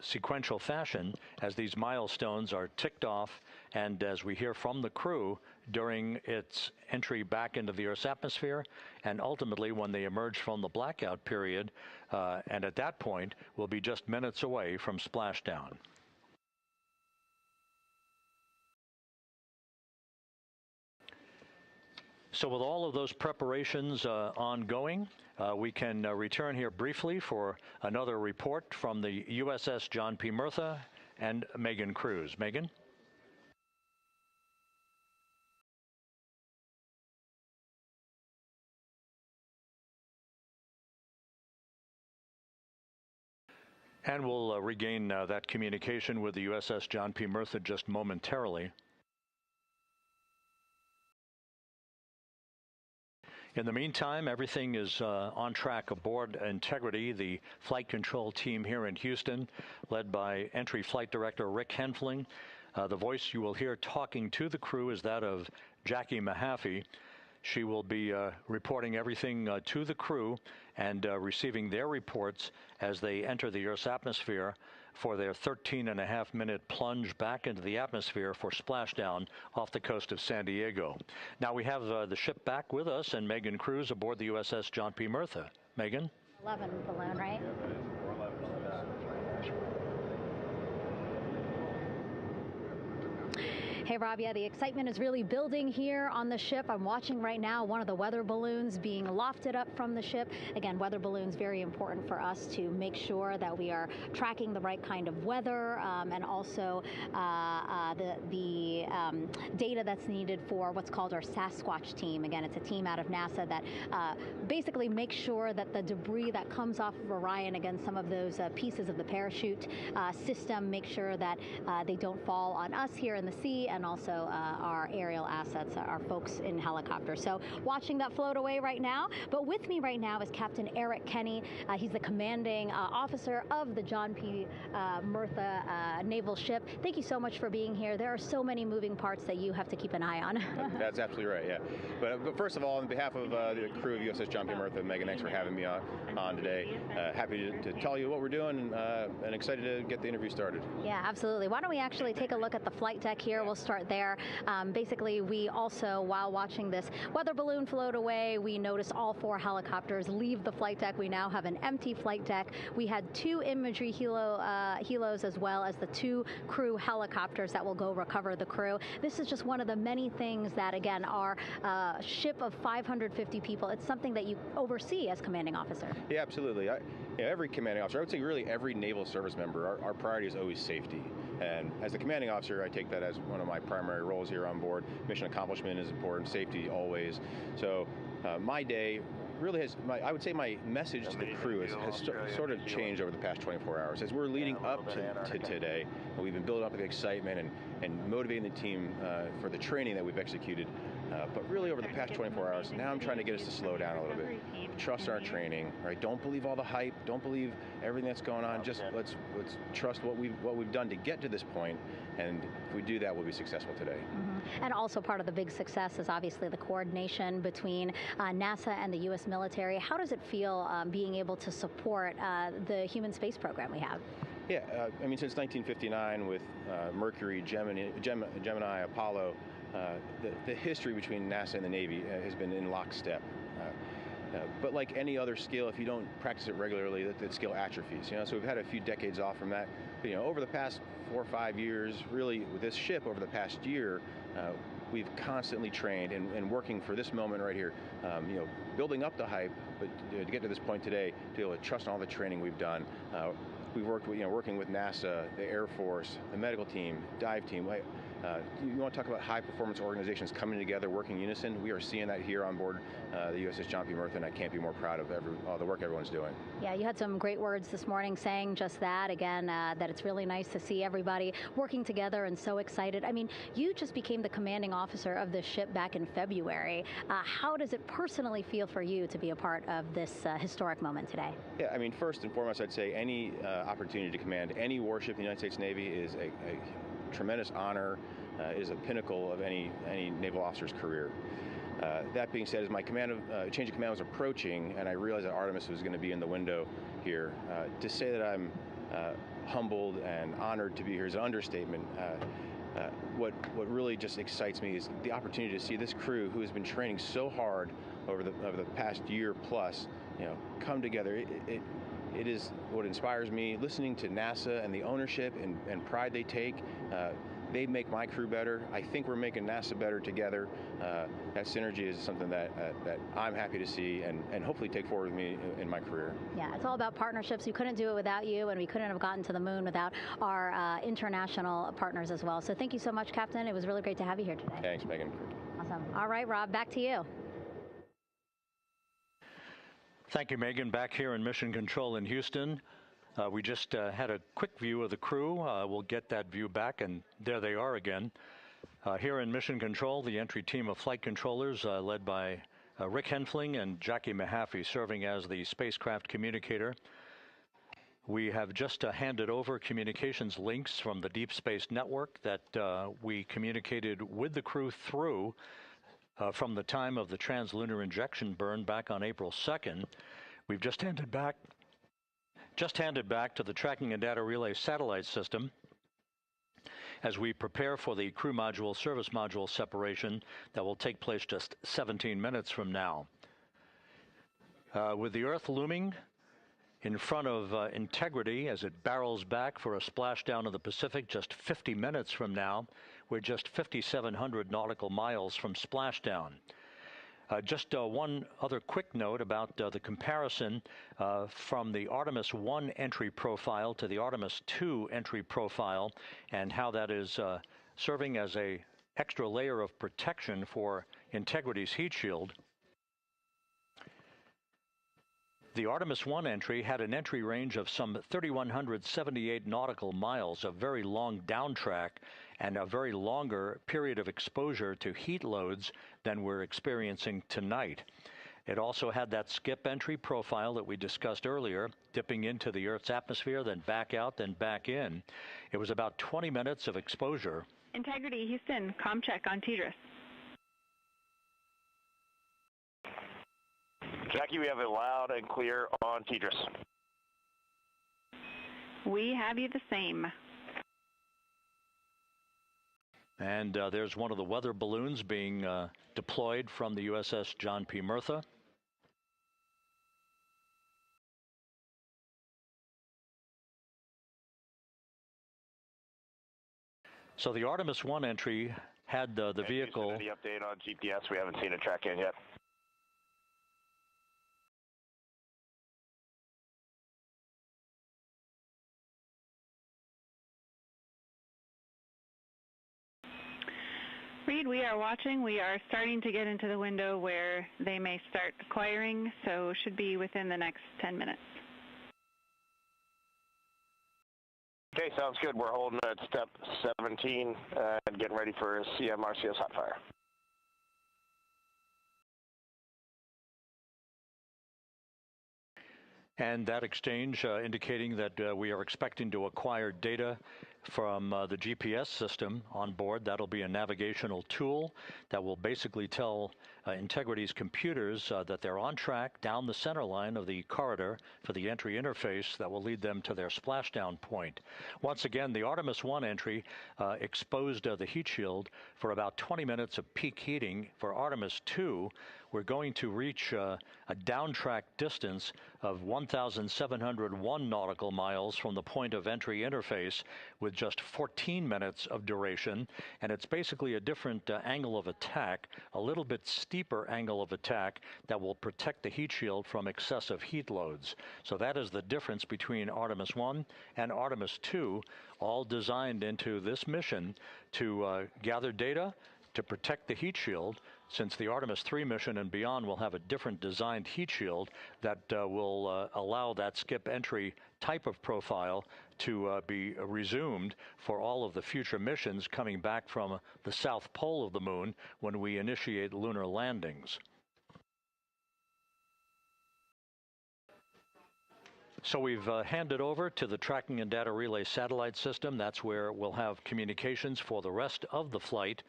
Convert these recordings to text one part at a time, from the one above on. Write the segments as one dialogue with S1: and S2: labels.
S1: sequential fashion as these milestones are ticked off and as we hear from the crew during its entry back into the Earth's atmosphere and ultimately when they emerge from the blackout period, and at that point we'll be just minutes away from splashdown. So with all of those preparations ongoing, we can return here briefly for another report from the USS John P. Murtha and Megan Cruz. Megan? And we'll regain that communication with the USS John P. Murtha just momentarily. In the meantime, everything is on track aboard Integrity, the flight control team here in Houston, led by Entry Flight Director Rick Henfling. The voice you will hear talking to the crew is that of Jackie Mahaffey. She will be reporting everything to the crew and receiving their reports as they enter the Earth's atmosphere for their 13.5-minute plunge back into the atmosphere for splashdown off the coast of San Diego. Now we have the ship back with us and Megan Cruz aboard the USS John P. Murtha. Megan?
S2: 11 balloon, right? Hey, Rob, yeah, the excitement is really building here on the ship. I'm watching right now one of the weather balloons being lofted up from the ship. Again, weather balloons, very important for us to make sure that we are tracking the right kind of weather and also the data that's needed for what's called our Sasquatch team. Again, it's a team out of NASA that basically makes sure that the debris that comes off of Orion, again, some of those pieces of the parachute system, make sure that they don't fall on us here in the sea, and also our aerial assets, our folks in helicopters. So watching that float away right now. But with me right now is Captain Eric Kenny. He's the commanding officer of the John P. Murtha naval ship. Thank you so much for being here. There are so many moving parts that you have to keep an eye on.
S3: That's absolutely right, yeah. But first of all, on behalf of the crew of USS John P. Murtha, Megan, thanks for having me on today. Happy to tell you what we're doing and excited to get the interview started.
S2: Yeah, absolutely. Why don't we actually take a look at the flight deck here? We'll start there. Basically, we also, while watching this weather balloon float away, we noticed all 4 helicopters leave the flight deck. We now have an empty flight deck. We had 2 imagery helos as well as the 2 crew helicopters that will go recover the crew. This is just one of the many things that, again, our ship of 550 people, it's something that you oversee as commanding officer.
S3: Yeah, absolutely. Every commanding officer, I would say really every naval service member, our priority is always safety. And as the commanding officer, I take that as one of my primary roles here on board. Mission accomplishment is important, safety always. So my day really has, I would say my message to the crew has sort of changed over the past 24 hours. As we're leading up to today, we've been building up the excitement and motivating the team for the training that we've executed. But really over the past 24 hours, now I'm trying to get us to slow down a little bit. Trust our training, right? Don't believe all the hype. Don't believe everything that's going on. Just let's trust what we've done to get to this point, and if we do that, we'll be successful today.
S2: Mm-hmm. And also part of the big success is obviously the coordination between NASA and the U.S. military. How does it feel being able to support the human space program we have?
S3: Yeah, I mean, since 1959 with Mercury, Gemini, Apollo, the history between NASA and the Navy has been in lockstep. But like any other skill, if you don't practice it regularly, that skill atrophies. So we've had a few decades off from that. But, over the past 4 or 5 years, really with this ship over the past year, we've constantly trained and working for this moment right here. Building up the hype, but to get to this point today, to be able to trust in all the training we've done. We've worked with, working with NASA, the Air Force, the medical team, dive team. You want to talk about high-performance organizations coming together, working in unison? We are seeing that here on board the USS John P. Murtha, and I can't be more proud of all the work everyone's doing.
S2: Yeah, you had some great words this morning saying just that, again, that it's really nice to see everybody working together and so excited. I mean, you just became the commanding officer of this ship back in February. How does it personally feel for you to be a part of this historic moment today?
S3: Yeah, I mean, first and foremost, I'd say any opportunity to command any warship in the United States Navy is a tremendous honor. Is a pinnacle of any naval officer's career. That being said, as my change of command was approaching, and I realized that Artemis was going to be in the window here, to say that I'm humbled and honored to be here is an understatement. What really just excites me is the opportunity to see this crew, who has been training so hard over the past year plus, come together. It is what inspires me. Listening to NASA and the ownership and pride they take. They make my crew better. I think we're making NASA better together. That synergy is something that I'm happy to see and hopefully take forward with me in my career.
S2: Yeah, it's all about partnerships. We couldn't do it without you, and we couldn't have gotten to the moon without our international partners as well. So thank you so much, Captain. It was really great to have you here today.
S3: Thanks, Megan.
S2: Awesome. All right, Rob, back to you.
S1: Thank you, Megan. Back here in Mission Control in Houston. We just had a quick view of the crew. We'll get that view back, and there they are again. Here in Mission Control, the entry team of flight controllers led by Rick Henfling and Jackie Mahaffey serving as the spacecraft communicator. We have just handed over communications links from the Deep Space Network that we communicated with the crew through from the time of the translunar injection burn back on April 2nd. We've just handed back to the Tracking and Data Relay satellite system as we prepare for the crew module service module separation that will take place just 17 minutes from now. With the Earth looming in front of Integrity as it barrels back for a splashdown of the Pacific just 50 minutes from now, we're just 5,700 nautical miles from splashdown. Just one other quick note about the comparison from the Artemis I entry profile to the Artemis II entry profile and how that is serving as an extra layer of protection for Integrity's heat shield. The Artemis I entry had an entry range of some 3,178 nautical miles, a very long downtrack and a very longer period of exposure to heat loads than we're experiencing tonight. It also had that skip entry profile that we discussed earlier, dipping into the Earth's atmosphere, then back out, then back in. It was about 20 minutes of exposure.
S4: Integrity, Houston, comm check on TDRS.
S5: Jackie, we have it loud and clear on TDRS.
S4: We have you the same.
S1: And there's one of the weather balloons being deployed from the USS John P. Murtha. So the Artemis I entry had the vehicle.
S5: Any update on GPS? We haven't seen a track in yet.
S4: Reid, we are watching. We are starting to get into the window where they may start acquiring, so should be within the next 10 minutes.
S5: Okay, sounds good. We're holding at step 17 and getting ready for CM-RCS hot fire.
S1: And that exchange indicating that we are expecting to acquire data from the GPS system on board. That'll be a navigational tool that will basically tell Integrity's computers that they're on track down the center line of the corridor for the entry interface that will lead them to their splashdown point. Once again, the Artemis I entry exposed the heat shield for about 20 minutes of peak heating. For Artemis II, we're going to reach a downtrack distance of 1,701 nautical miles from the point of entry interface with just 14 minutes of duration. And it's basically a different angle of attack, a little bit steeper angle of attack that will protect the heat shield from excessive heat loads. So that is the difference between Artemis I and Artemis II, all designed into this mission to gather data, to protect the heat shield, since the Artemis III mission and beyond will have a different designed heat shield that will allow that skip entry type of profile to be resumed for all of the future missions coming back from the south pole of the moon when we initiate lunar landings. So we've handed over to the Tracking and Data Relay satellite system. That's where we'll have communications for the rest of the flight.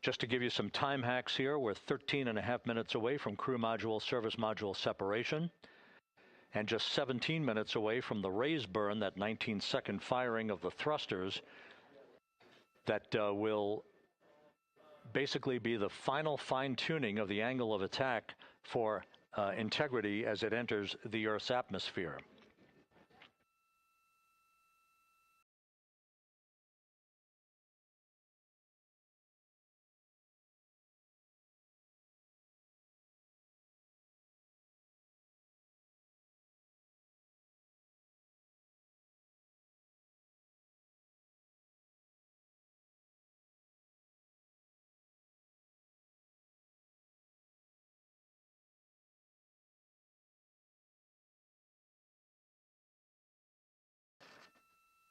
S1: Just to give you some time hacks here, we're 13.5 minutes away from crew module, service module separation. and just 17 minutes away from the raise burn, that 19-second firing of the thrusters that will basically be the final fine-tuning of the angle of attack for Integrity as it enters the Earth's atmosphere.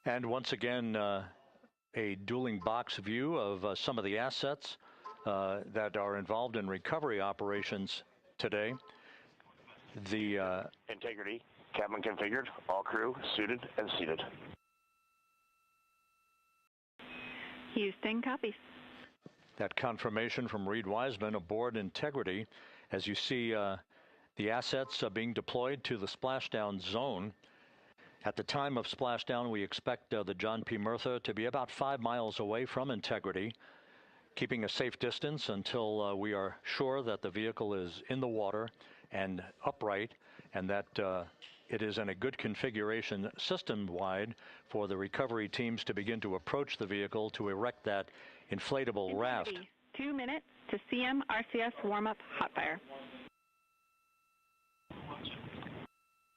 S1: And once again, a dueling box view of some of the assets that are involved in recovery operations today. The
S5: Integrity, cabin configured, all crew suited and seated.
S4: Houston, copies.
S1: That confirmation from Reid Wiseman aboard Integrity, as you see the assets being deployed to the splashdown zone. At the time of splashdown, we expect the John P. Murtha to be about 5 miles away from Integrity, keeping a safe distance until we are sure that the vehicle is in the water and upright, and that it is in a good configuration system-wide for the recovery teams to begin to approach the vehicle to erect that inflatable raft.
S4: 2 minutes to CM RCS warm-up hot fire.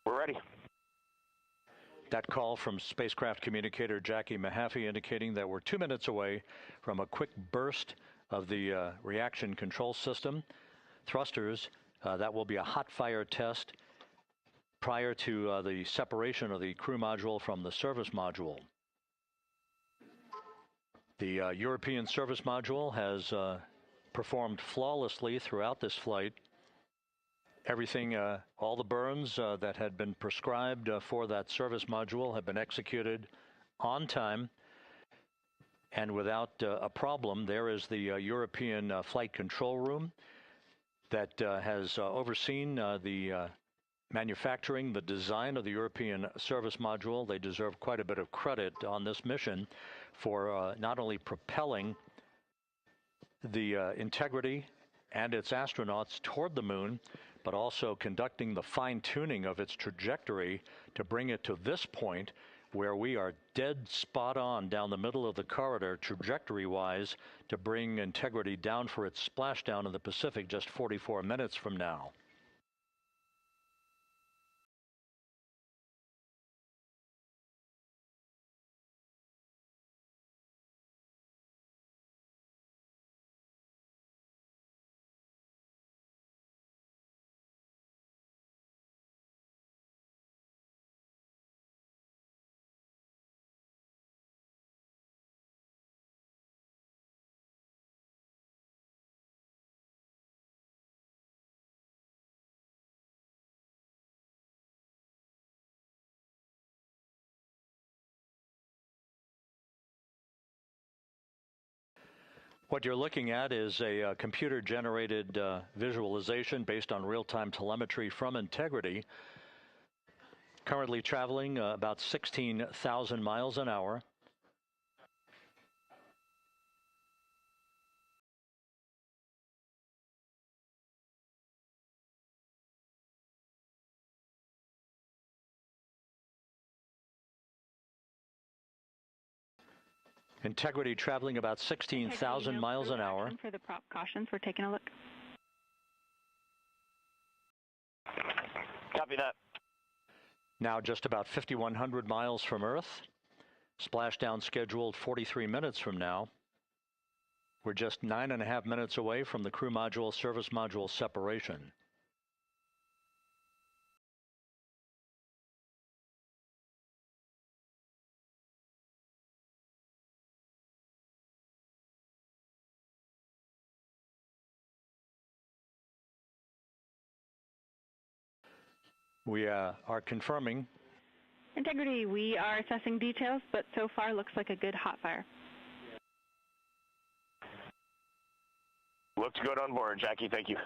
S5: We're ready.
S1: That call from spacecraft communicator Jackie Mahaffey indicating that we're 2 minutes away from a quick burst of the reaction control system. Thrusters, that will be a hot fire test prior to the separation of the crew module from the service module. The European service module has performed flawlessly throughout this flight. Everything, all the burns that had been prescribed for that service module have been executed on time and without a problem. There is the European flight control room that has overseen the manufacturing, the design of the European service module. They deserve quite a bit of credit on this mission for not only propelling the Integrity and its astronauts toward the moon, but also conducting the fine-tuning of its trajectory to bring it to this point where we are dead spot on down the middle of the corridor trajectory-wise to bring Integrity down for its splashdown in the Pacific just 44 minutes from now. What you're looking at is a computer-generated visualization based on real-time telemetry from Integrity, currently traveling about 16,000 miles an hour. Integrity traveling about 16,000 miles an hour.
S4: For the prop cautions, we're taking a look.
S5: Copy that.
S1: Now just about 5,100 miles from Earth. Splashdown scheduled 43 minutes from now. We're just 9.5 minutes away from the crew module service module separation. We are confirming.
S4: Integrity, we are assessing details, but so far looks like a good hot fire.
S5: Looks good on board, Jackie. Thank you.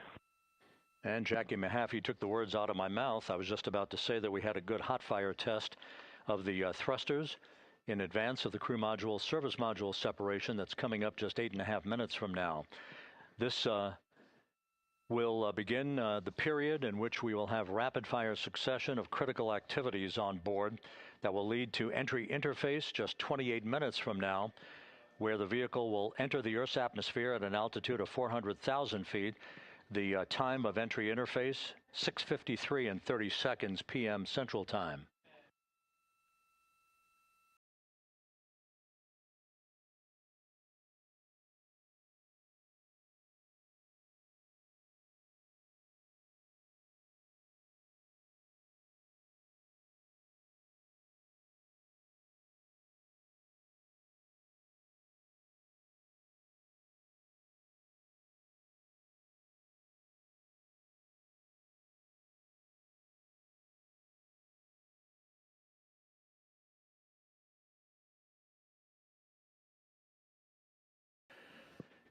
S1: And Jackie Mahaffey took the words out of my mouth. I was just about to say that we had a good hot fire test of the thrusters in advance of the crew module service module separation that's coming up just 8.5 minutes from now. This will begin the period in which we will have rapid fire succession of critical activities on board that will lead to entry interface just 28 minutes from now, where the vehicle will enter the Earth's atmosphere at an altitude of 400,000 feet. The time of entry interface, 6:53 and 30 seconds p.m. Central Time.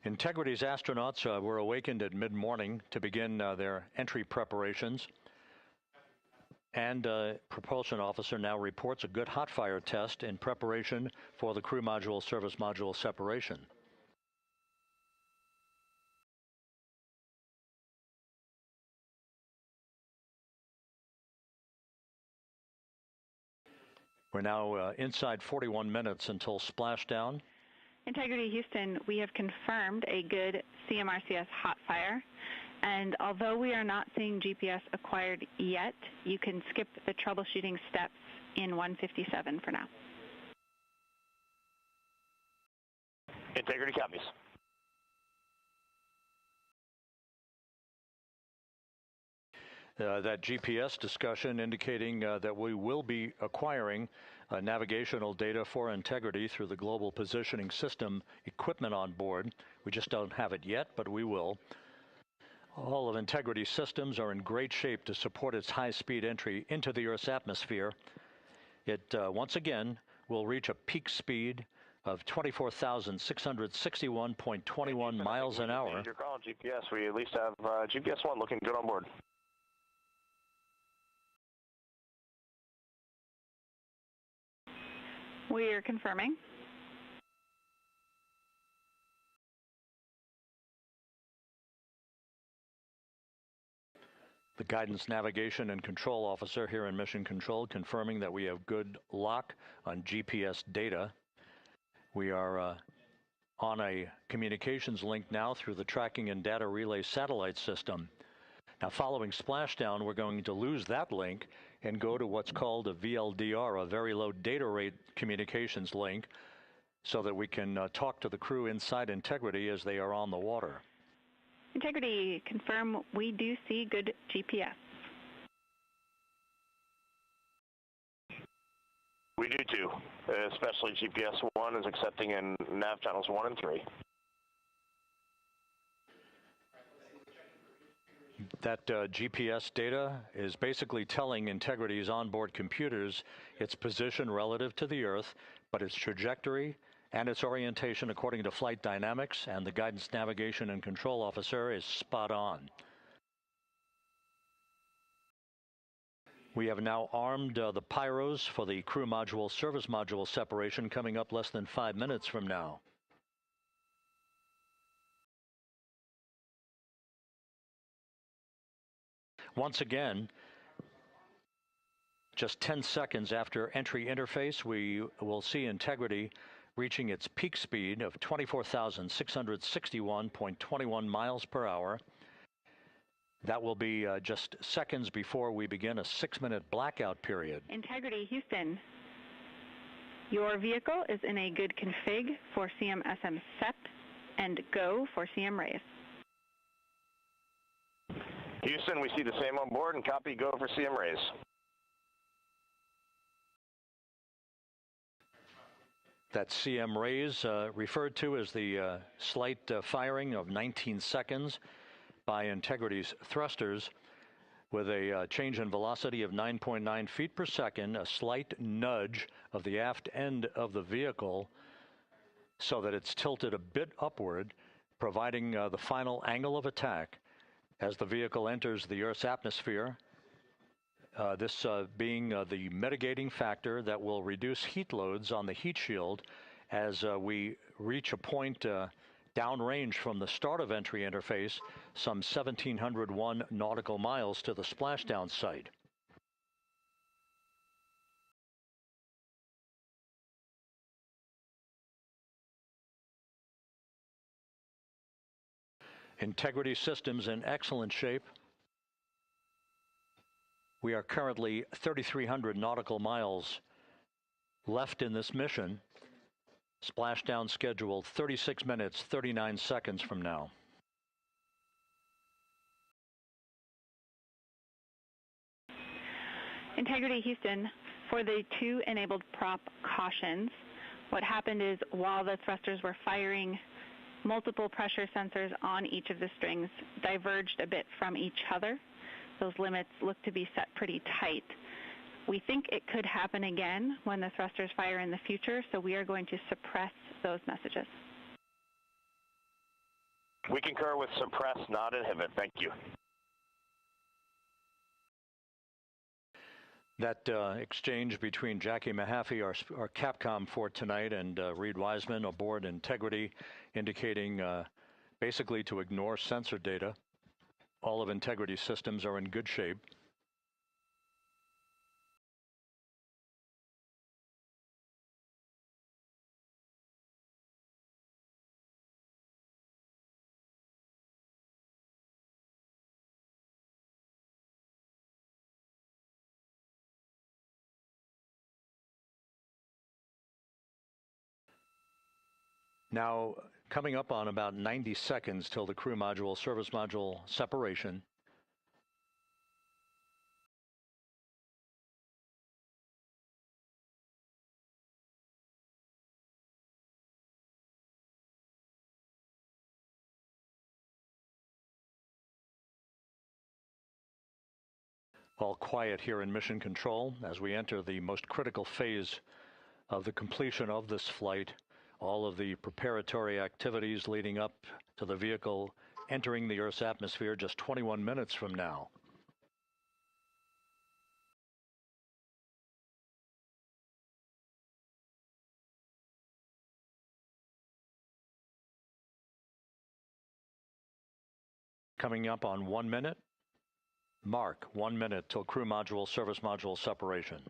S1: Integrity's astronauts were awakened at mid-morning to begin their entry preparations. And propulsion officer now reports a good hot fire test in preparation for the crew module service module separation. We're now inside 41 minutes until splashdown.
S4: Integrity Houston, we have confirmed a good CMRCS hot fire, and although we are not seeing GPS acquired yet, you can skip the troubleshooting steps in 157 for now.
S5: Integrity copies.
S1: That GPS discussion indicating that we will be acquiring navigational data for Integrity through the Global Positioning System equipment on board. We just don't have it yet, but we will. All of Integrity's systems are in great shape to support its high-speed entry into the Earth's atmosphere. It, once again, will reach a peak speed of 24,661.21 miles an hour.
S5: You're calling GPS. We at least have GPS 1 looking good on board.
S4: We are confirming.
S1: The guidance, navigation, and control officer here in Mission Control confirming that we have good lock on GPS data. We are on a communications link now through the tracking and data relay satellite system. Now, following splashdown, we're going to lose that link and go to what's called a VLDR, a very low data rate communications link, so that we can talk to the crew inside Integrity as they are on the water.
S4: Integrity, confirm we do see good GPS.
S5: We do too, especially GPS 1 is accepting in nav channels 1 and 3.
S1: That GPS data is basically telling Integrity's onboard computers its position relative to the Earth, but its trajectory and its orientation according to flight dynamics and the guidance, navigation, and control officer is spot on. We have now armed the pyros for the crew module service module separation coming up less than 5 minutes from now. Once again, just 10 seconds after entry interface, we will see Integrity reaching its peak speed of 24,661.21 miles per hour. That will be just seconds before we begin a 6-minute blackout period.
S4: Integrity Houston, your vehicle is in a good config for CM-SM SEP and go for CM raise.
S5: Houston, we see the same on board and copy go for CM raise.
S1: That CM raise referred to as the slight firing of 19 seconds by Integrity's thrusters with a change in velocity of 9.9 feet per second, a slight nudge of the aft end of the vehicle so that it's tilted a bit upward, providing the final angle of attack as the vehicle enters the Earth's atmosphere. This being the mitigating factor that will reduce heat loads on the heat shield as we reach a point downrange from the start of entry interface, some 1,701 nautical miles to the splashdown site. Integrity systems in excellent shape. We are currently 3,300 nautical miles left in this mission. Splashdown scheduled 36 minutes, 39 seconds from now.
S4: Integrity Houston, for the 2 enabled prop cautions, what happened is while the thrusters were firing, multiple pressure sensors on each of the strings diverged a bit from each other. Those limits look to be set pretty tight. We think it could happen again when the thrusters fire in the future, so we are going to suppress those messages.
S5: We concur with suppress, not inhibit. Thank you.
S1: That exchange between Jackie Mahaffey, our Capcom for tonight, and Reid Wiseman aboard Integrity, indicating basically to ignore sensor data. All of Integrity systems are in good shape. Now, coming up on about 90 seconds till the crew module, service module separation. All quiet here in Mission Control as we enter the most critical phase of the completion of this flight. All of the preparatory activities leading up to the vehicle entering the Earth's atmosphere just 21 minutes from now. Coming up on 1 minute. Mark 1 minute till crew module, service module separation.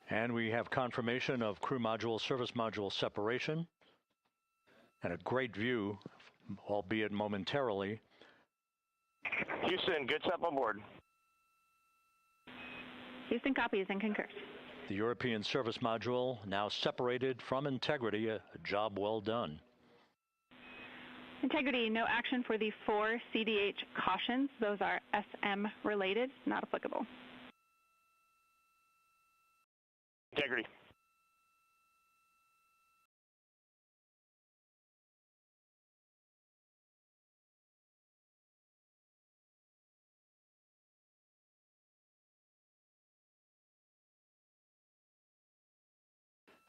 S1: And we have confirmation of crew module, service module separation, and a great view, albeit momentarily.
S5: Houston, good step on board.
S4: Houston copies and concurs.
S1: The European service module now separated from Integrity, a job well done.
S4: Integrity, no action for the 4 CDH cautions. Those are SM related, not applicable.
S5: Integrity.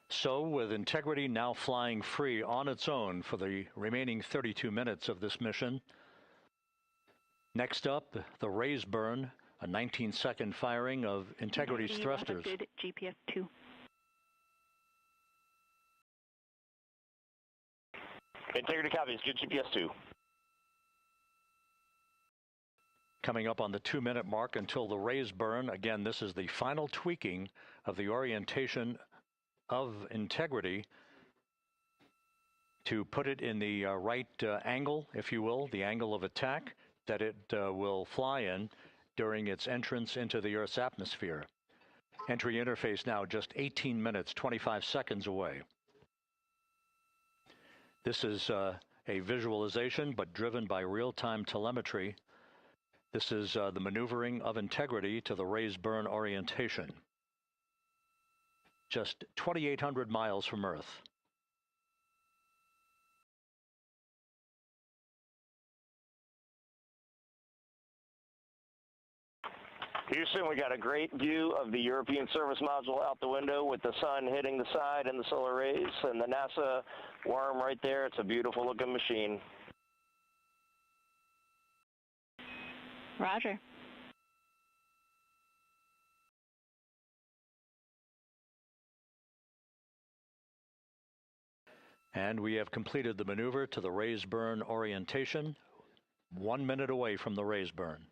S1: So, with Integrity now flying free on its own for the remaining 32 minutes of this mission. Next up, the raise burn, a 19-second firing of Integrity's thrusters.
S4: GPS 2.
S5: Integrity copies. Good GPS 2.
S1: Coming up on the 2-minute mark until the rays burn. Again, this is the final tweaking of the orientation of Integrity to put it in the right angle, if you will, the angle of attack that it will fly in during its entrance into the Earth's atmosphere. Entry interface now just 18 minutes, 25 seconds away. This is a visualization, but driven by real-time telemetry. This is the maneuvering of Integrity to the rays burn orientation. Just 2,800 miles from Earth.
S5: Houston, we got a great view of the European service module out the window with the sun hitting the side and the solar rays and the NASA worm right there. It's a beautiful looking machine.
S4: Roger.
S1: And we have completed the maneuver to the rays burn orientation, 1 minute away from the rays burn.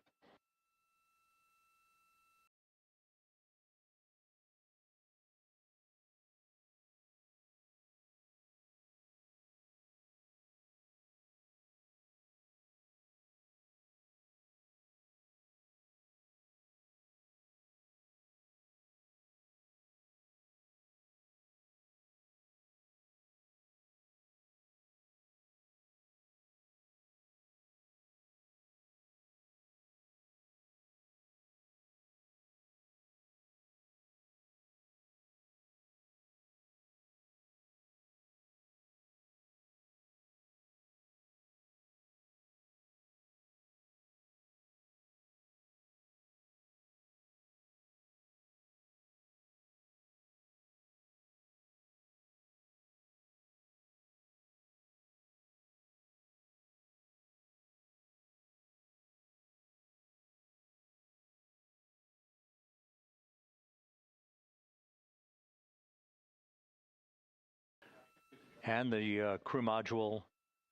S1: And the crew module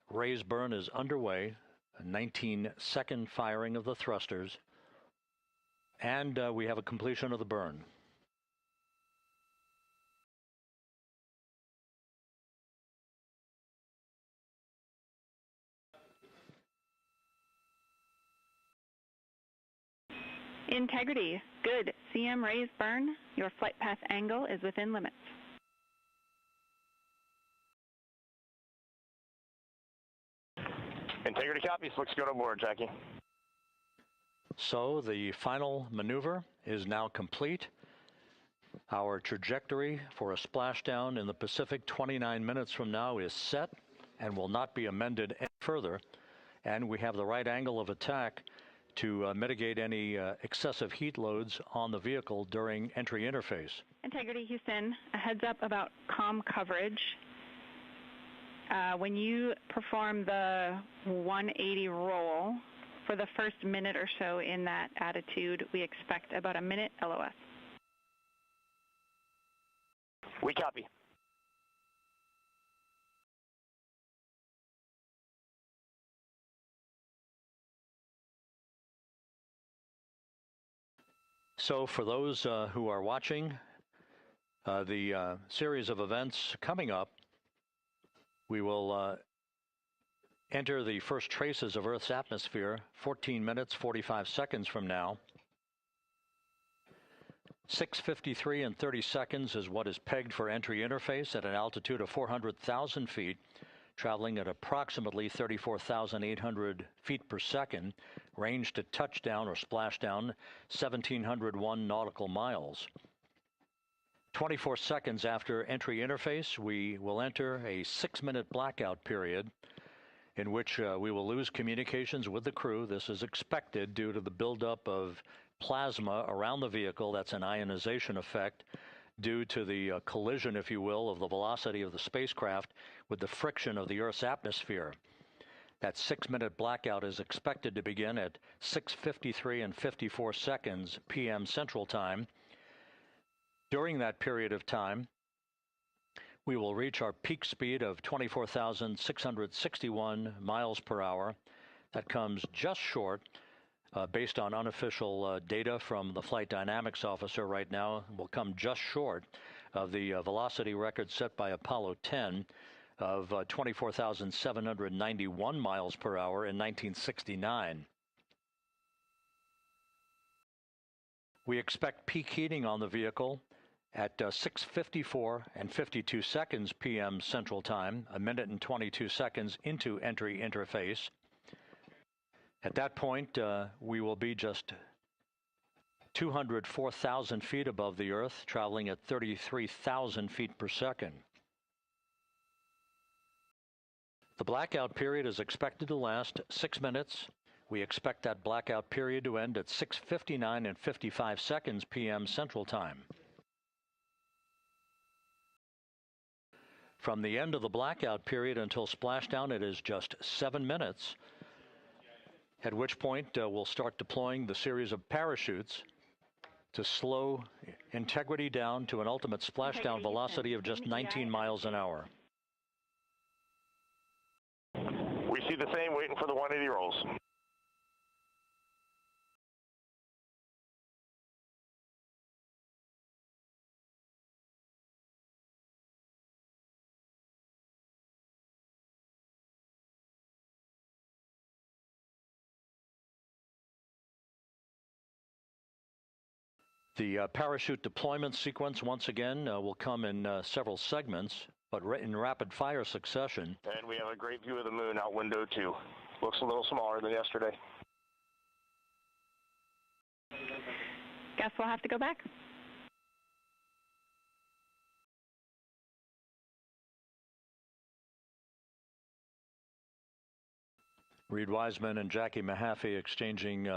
S1: rays burn is underway, a 19-second firing of the thrusters, and we have a completion of the burn.
S4: Integrity, good. CM rays burn. Your flight path angle is within limits.
S5: Integrity copies. Looks good on board, Jackie.
S1: So the final maneuver is now complete. Our trajectory for a splashdown in the Pacific 29 minutes from now is set and will not be amended any further. And we have the right angle of attack to mitigate any excessive heat loads on the vehicle during entry interface.
S4: Integrity, Houston, a heads up about comm coverage. When you perform the 180 roll, for the first minute or so in that attitude, we expect about a minute LOS.
S5: We copy.
S1: So for those who are watching the series of events coming up, we will enter the first traces of Earth's atmosphere 14 minutes, 45 seconds from now. 6:53 and 30 seconds is what is pegged for entry interface at an altitude of 400,000 feet, traveling at approximately 34,800 feet per second, range to touchdown or splashdown 1,701 nautical miles. 24 seconds after entry interface, we will enter a 6-minute blackout period in which we will lose communications with the crew. This is expected due to the buildup of plasma around the vehicle. That's an ionization effect due to the collision, if you will, of the velocity of the spacecraft with the friction of the Earth's atmosphere. That 6-minute blackout is expected to begin at 6:53 and 54 seconds p.m. Central Time. During that period of time, We will reach our peak speed of 24,661 miles per hour. That comes just short, based on unofficial data from the flight dynamics officer right now, will come just short of the velocity record set by Apollo 10 of 24,791 miles per hour in 1969. We expect peak heating on the vehicle at 6:54 and 52 seconds p.m. Central Time, a minute and 22 seconds into entry interface. At that point, we will be just 204,000 feet above the Earth, traveling at 33,000 feet per second. The blackout period is expected to last 6 minutes. We expect that blackout period to end at 6:59 and 55 seconds p.m. Central Time. From the end of the blackout period until splashdown, it is just 7 minutes, at which point we'll start deploying the series of parachutes to slow integrity down to an ultimate splashdown velocity of just 19 miles an hour.
S5: We see the same, waiting for the 180 rolls.
S1: The parachute deployment sequence, once again, will come in several segments, but in rapid-fire succession.
S5: And we have a great view of the moon out window 2. Looks a little smaller than yesterday.
S4: Guess we'll have to go back.
S1: Reid Wiseman and Jackie Mahaffey exchanging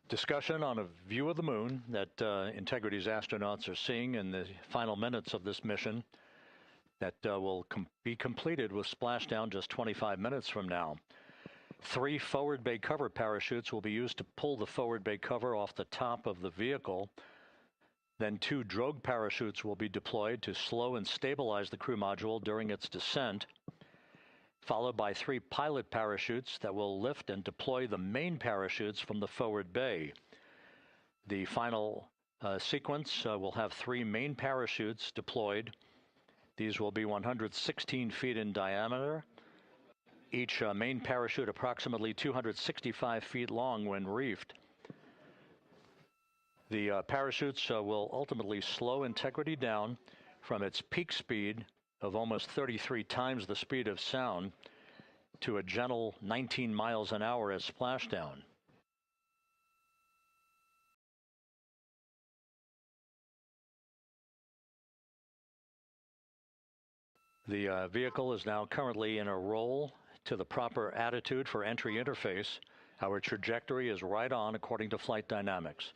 S1: discussion on a view of the moon that Integrity's astronauts are seeing in the final minutes of this mission that will be completed with splashdown just 25 minutes from now. 3 forward bay cover parachutes will be used to pull the forward bay cover off the top of the vehicle. Then 2 drogue parachutes will be deployed to slow and stabilize the crew module during its descent, followed by 3 pilot parachutes that will lift and deploy the main parachutes from the forward bay. The final sequence will have 3 main parachutes deployed. These will be 116 feet in diameter, each main parachute approximately 265 feet long when reefed. The parachutes will ultimately slow Integrity down from its peak speed of almost 33 times the speed of sound to a gentle 19 miles an hour at splashdown. The vehicle is now currently in a roll to the proper attitude for entry interface. Our trajectory is right on according to flight dynamics.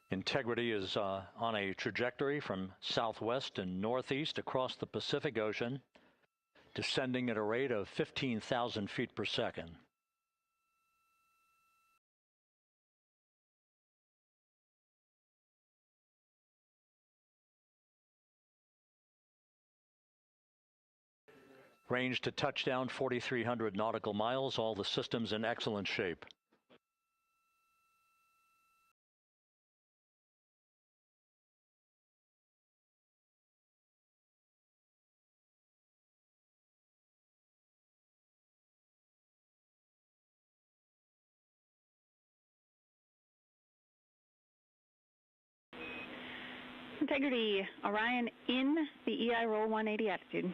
S1: Integrity is on a trajectory from southwest and northeast across the Pacific Ocean, descending at a rate of 15,000 feet per second. Range to touchdown 4,300 nautical miles, all the systems in excellent shape.
S4: Integrity, Orion in the EI roll 180 attitude.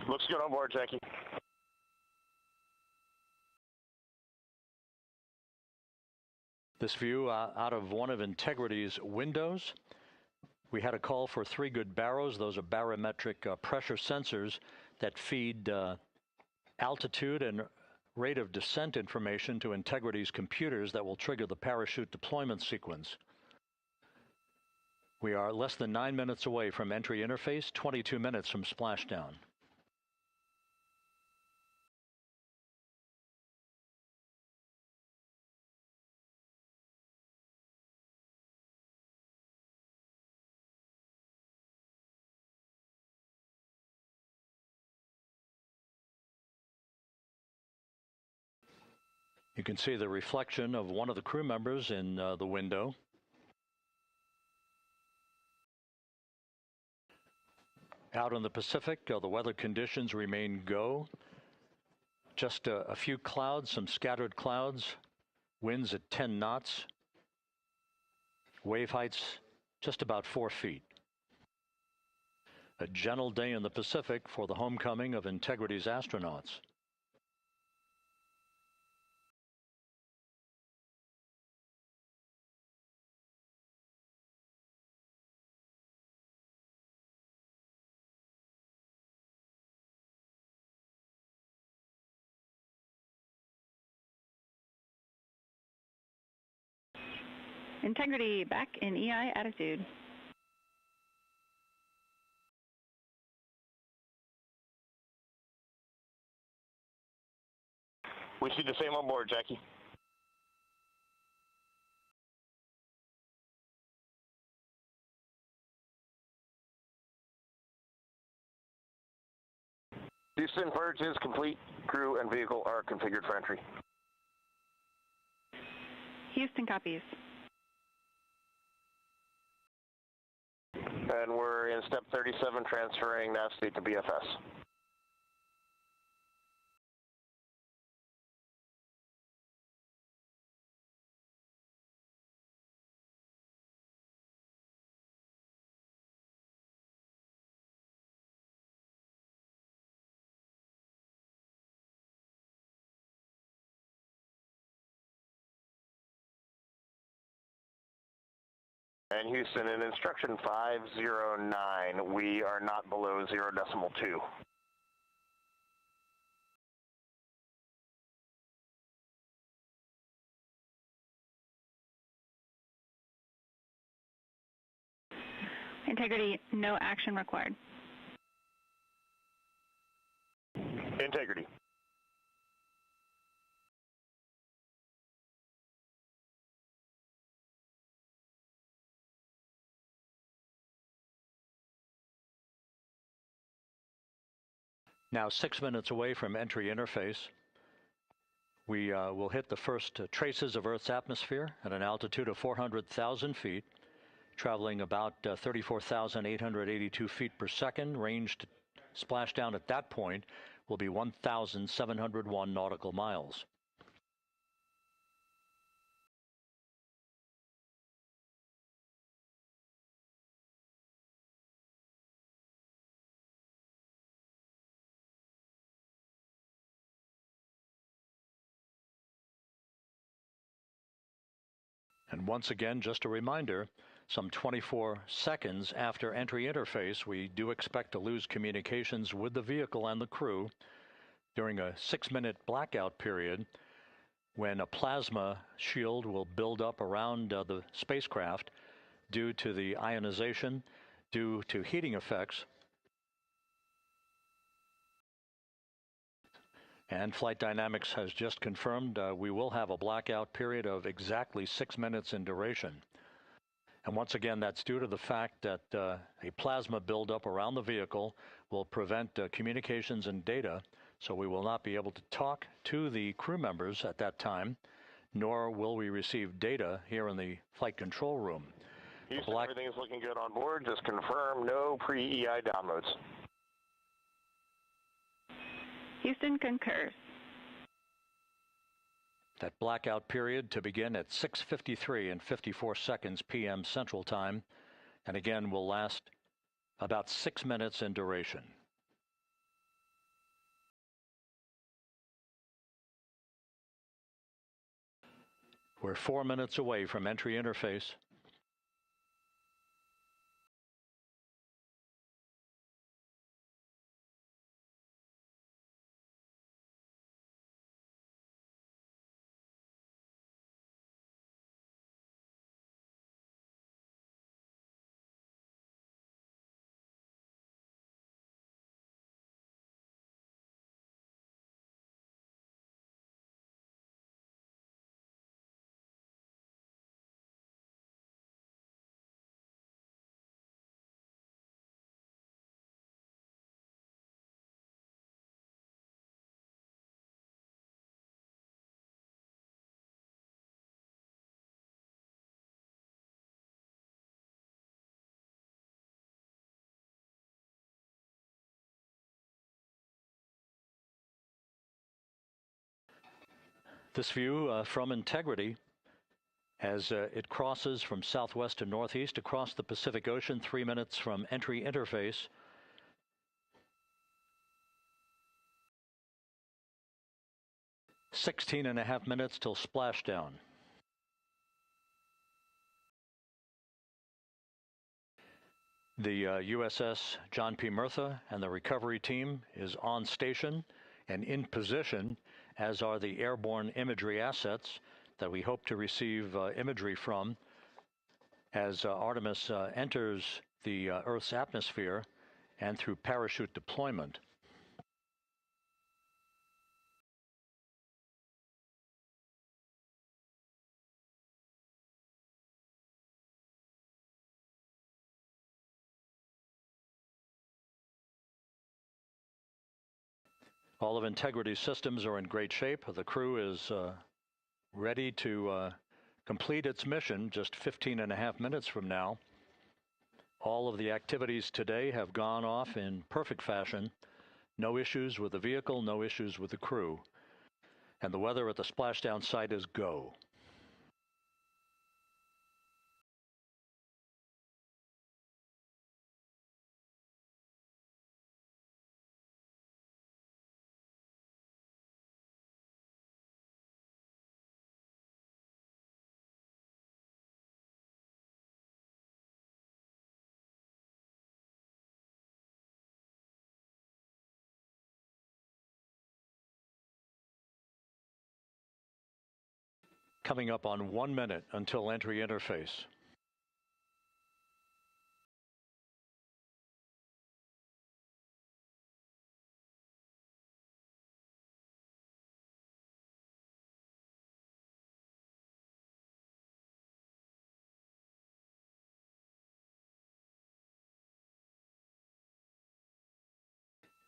S5: Looks good on board, Jackie.
S1: This view out of one of Integrity's windows. We had a call for 3 good barrows. Those are barometric pressure sensors that feed altitude and rate of descent information to Integrity's computers that will trigger the parachute deployment sequence. We are less than 9 minutes away from entry interface, 22 minutes from splashdown. You can see the reflection of one of the crew members in the window. Out in the Pacific, the weather conditions remain go. Just a few clouds, some scattered clouds, winds at 10 knots, wave heights just about 4 feet. A gentle day in the Pacific for the homecoming of Integrity's astronauts.
S4: Integrity back in EI attitude.
S5: We see the same on board, Jackie. Houston, purge is complete. Crew and vehicle are configured for entry.
S4: Houston copies.
S5: And we're in step 37, transferring nav state to BFS. And Houston, in instruction 509, we are not below 0.2.
S4: Integrity, no action required.
S5: Integrity.
S1: Now 6 minutes away from entry interface. We will hit the first traces of Earth's atmosphere at an altitude of 400,000 feet, traveling about 34,882 feet per second. Range to splashdown at that point will be 1,701 nautical miles. And once again, just a reminder, some 24 seconds after entry interface, we do expect to lose communications with the vehicle and the crew during a 6-minute blackout period when a plasma shield will build up around the spacecraft due to the ionization, due to heating effects. And Flight Dynamics has just confirmed we will have a blackout period of exactly 6 minutes in duration. And once again, that's due to the fact that a plasma buildup around the vehicle will prevent communications and data, so we will not be able to talk to the crew members at that time, nor will we receive data here in the flight control room.
S5: Houston, everything is looking good on board. Just confirm no pre-EI downloads.
S4: Houston concurs.
S1: That blackout period to begin at 6:53 and 54 seconds p.m. Central Time, and again will last about 6 minutes in duration. We're 4 minutes away from entry interface. This view from Integrity as it crosses from southwest to northeast across the Pacific Ocean, 3 minutes from entry interface. "16.5 minutes till splashdown." The USS John P. Murtha and the recovery team is on station and in position, as are the airborne imagery assets that we hope to receive imagery from as Artemis enters the Earth's atmosphere and through parachute deployment. All of Integrity's systems are in great shape. The crew is ready to complete its mission just 15.5 minutes from now. All of the activities today have gone off in perfect fashion. No issues with the vehicle, no issues with the crew. And the weather at the splashdown site is go. Coming up on 1 minute until entry interface.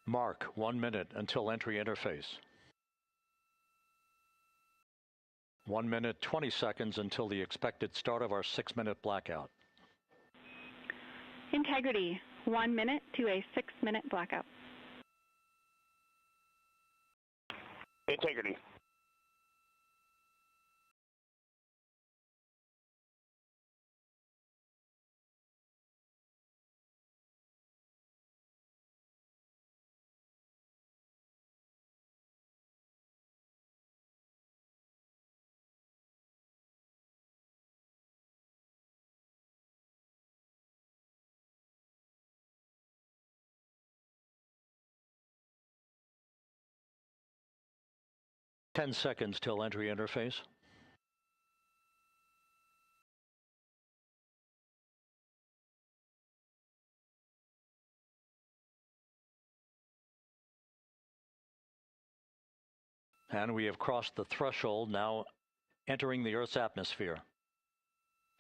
S1: Mark 1 minute until entry interface. 1 minute, 20 seconds until the expected start of our 6-minute blackout.
S4: Integrity, 1 minute to a 6-minute blackout.
S5: Integrity.
S1: Ten seconds till entry interface. And we have crossed the threshold, now entering the Earth's atmosphere.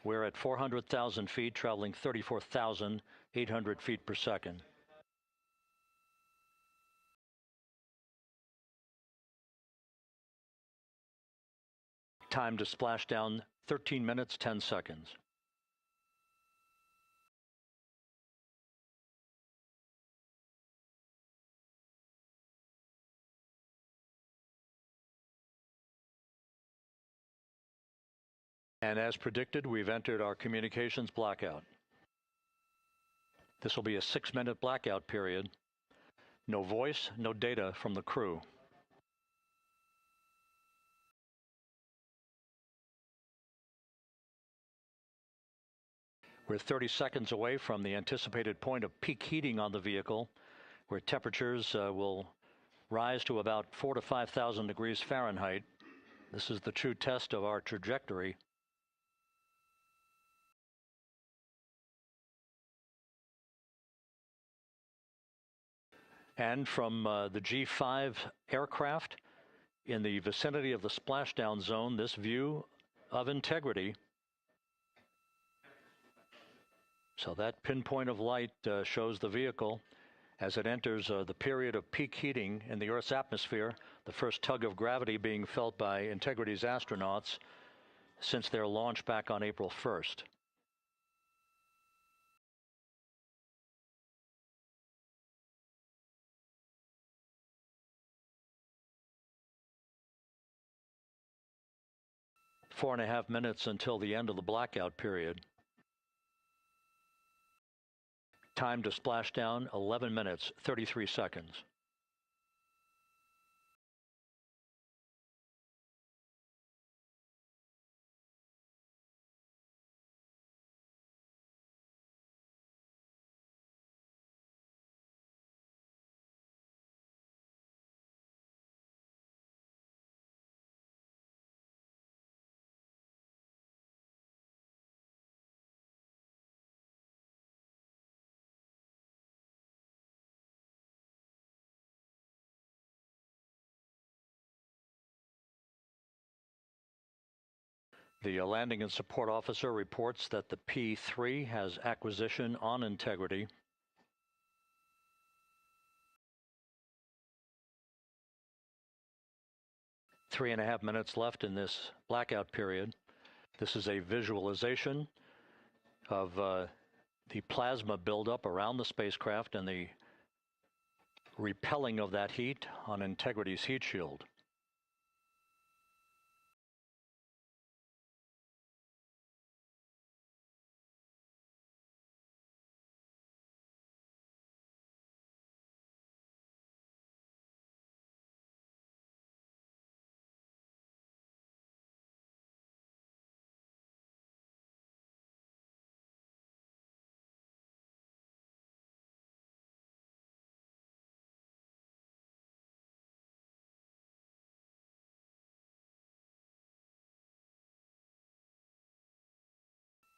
S1: We're at 400,000 feet, traveling 34,800 feet per second. Time to splash down, 13 minutes, 10 seconds. And as predicted, we've entered our communications blackout. This will be a 6-minute blackout period. No voice, no data from the crew. We're 30 seconds away from the anticipated point of peak heating on the vehicle, where temperatures will rise to about 4,000 to 5,000 degrees Fahrenheit. This is the true test of our trajectory. And from the G5 aircraft in the vicinity of the splashdown zone, this view of Integrity. So that pinpoint of light shows the vehicle as it enters the period of peak heating in the Earth's atmosphere, the first tug of gravity being felt by Integrity's astronauts since their launch back on April 1st. 4.5 minutes until the end of the blackout period. Time to splashdown, 11 minutes, 33 seconds. The landing and support officer reports that the P3 has acquisition on integrity. Three and a half minutes left in this blackout period. This is a visualization of the plasma buildup around the spacecraft and the repelling of that heat on Integrity's heat shield.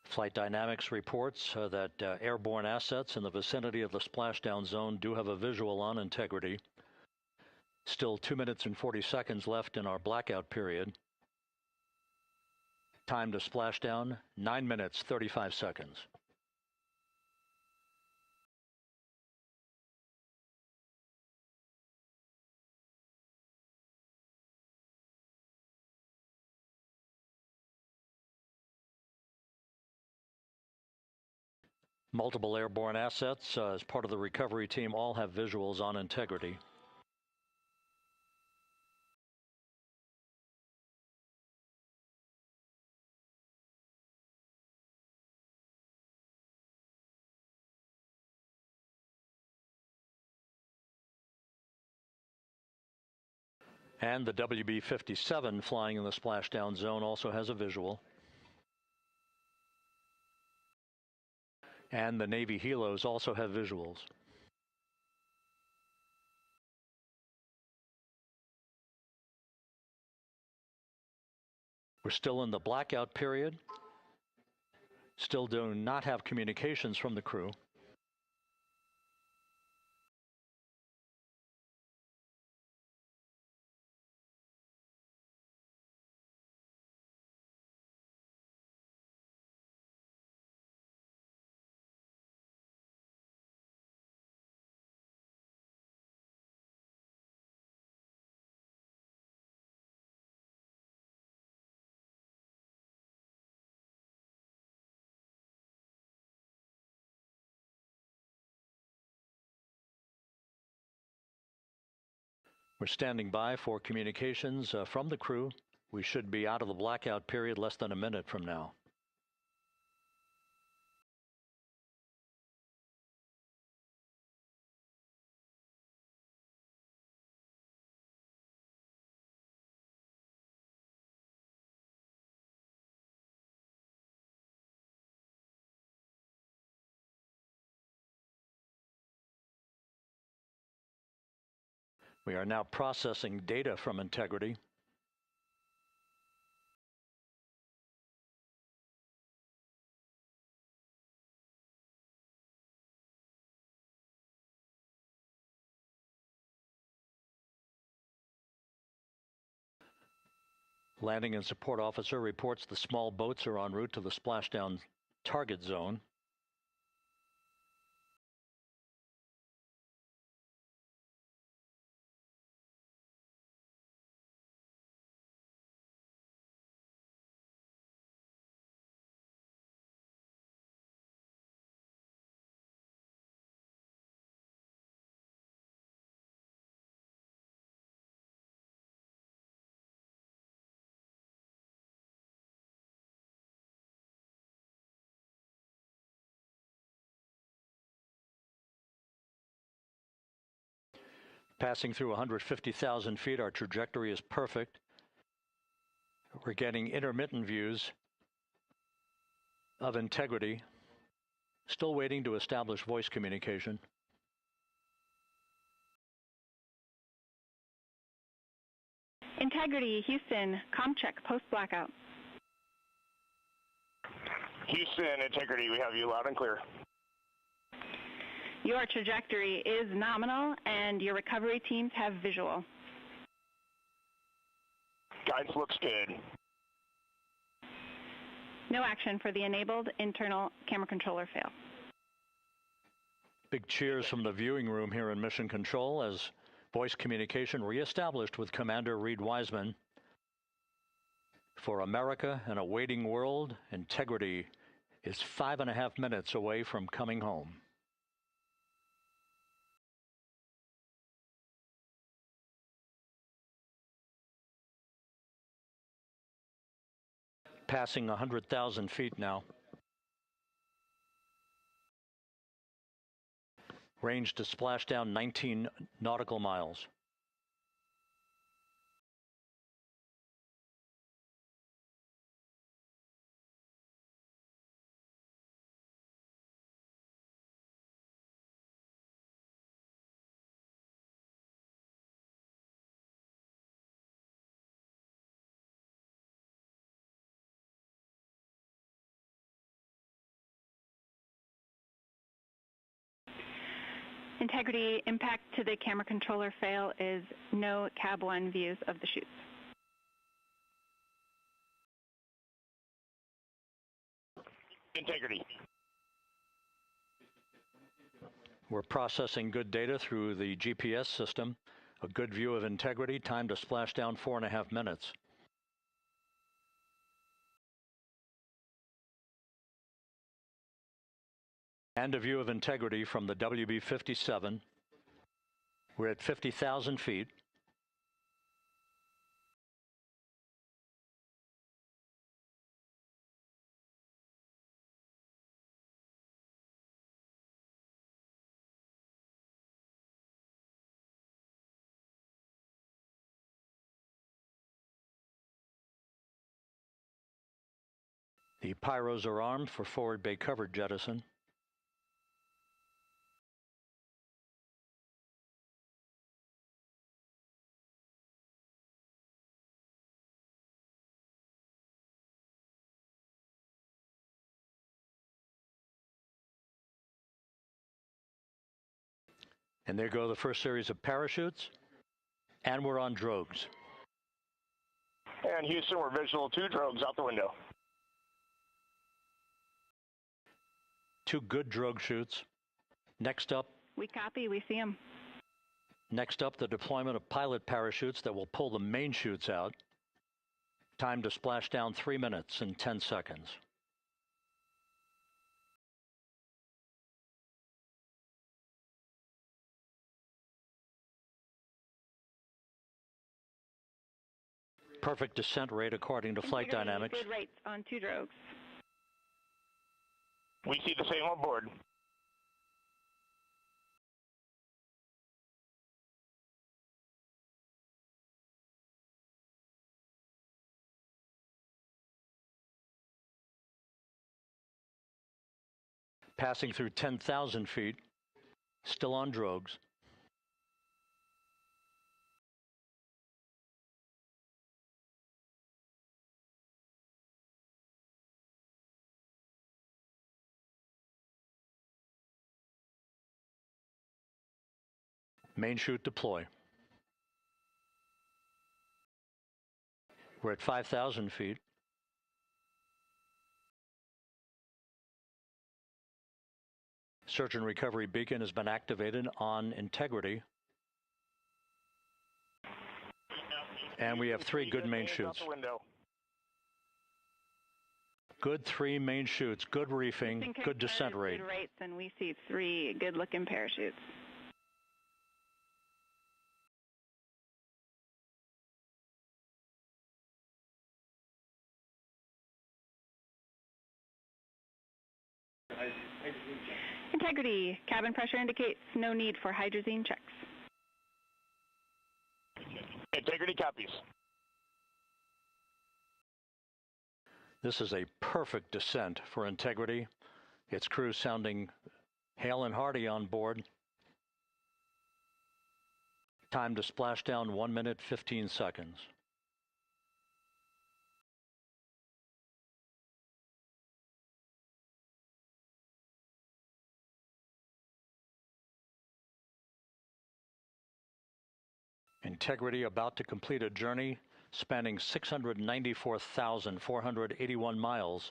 S1: Flight Dynamics reports that airborne assets in the vicinity of the splashdown zone do have a visual on Integrity. Still 2 minutes and 40 seconds left in our blackout period. Time to splashdown, 9 minutes, 35 seconds. Multiple airborne assets as part of the recovery team all have visuals on Integrity. And the WB-57 flying in the splashdown zone also has a visual. And the Navy helos also have visuals. We're still in the blackout period. Still do not have communications from the crew. We're standing by for communications from the crew. We should be out of the blackout period less than a minute from now. We are now processing data from Integrity. Landing and support officer reports the small boats are en route to the splashdown target zone. Passing through 150,000 feet, our trajectory is perfect. We're getting intermittent views of integrity. Still waiting to establish voice communication.
S4: Integrity, Houston, comm check, post-blackout.
S5: Houston, Integrity, we have you loud and clear.
S4: Your trajectory is nominal, and your recovery teams have visual.
S5: Guidance looks good.
S4: No action for the enabled internal camera controller fail.
S1: Big cheers from the viewing room here in Mission Control as voice communication reestablished with Commander Reid Wiseman. For America and a waiting world, Integrity is 5.5 minutes away from coming home. Passing 100,000 feet now. Range to splashdown 19 nautical miles.
S4: Integrity, impact to the camera controller fail is no cab 1 views of the chutes.
S5: Integrity.
S1: We're processing good data through the GPS system. A good view of Integrity, time to splashdown 4.5 minutes. And a view of Integrity from the WB-57. We're at 50,000 feet. The pyros are armed for forward bay covered jettison. And there go the first series of parachutes. And we're on drogues.
S5: And Houston, we're visual 2 drogues out the window.
S1: 2 good drogue chutes. Next up.
S4: We copy, we see them.
S1: Next up, the deployment of pilot parachutes that will pull the main chutes out. Time to splash down 3 minutes and 10 seconds. Perfect descent rate according to flight dynamics.
S4: Good rates on 2 drogues.
S5: We see the same on board.
S1: Passing through 10,000 feet, still on drogues. Main chute deploy. We're at 5,000 feet. Search and recovery beacon has been activated on Integrity. And we have 3 good main chutes. Good 3 main chutes, good reefing, good descent rate.
S4: Good rates, and we see 3 good-looking parachutes. Integrity, cabin pressure indicates no need for hydrazine checks.
S5: Integrity copies.
S1: This is a perfect descent for Integrity. Its crew sounding hale and hearty on board. Time to splash down 1 minute, 15 seconds. Integrity about to complete a journey spanning 694,481 miles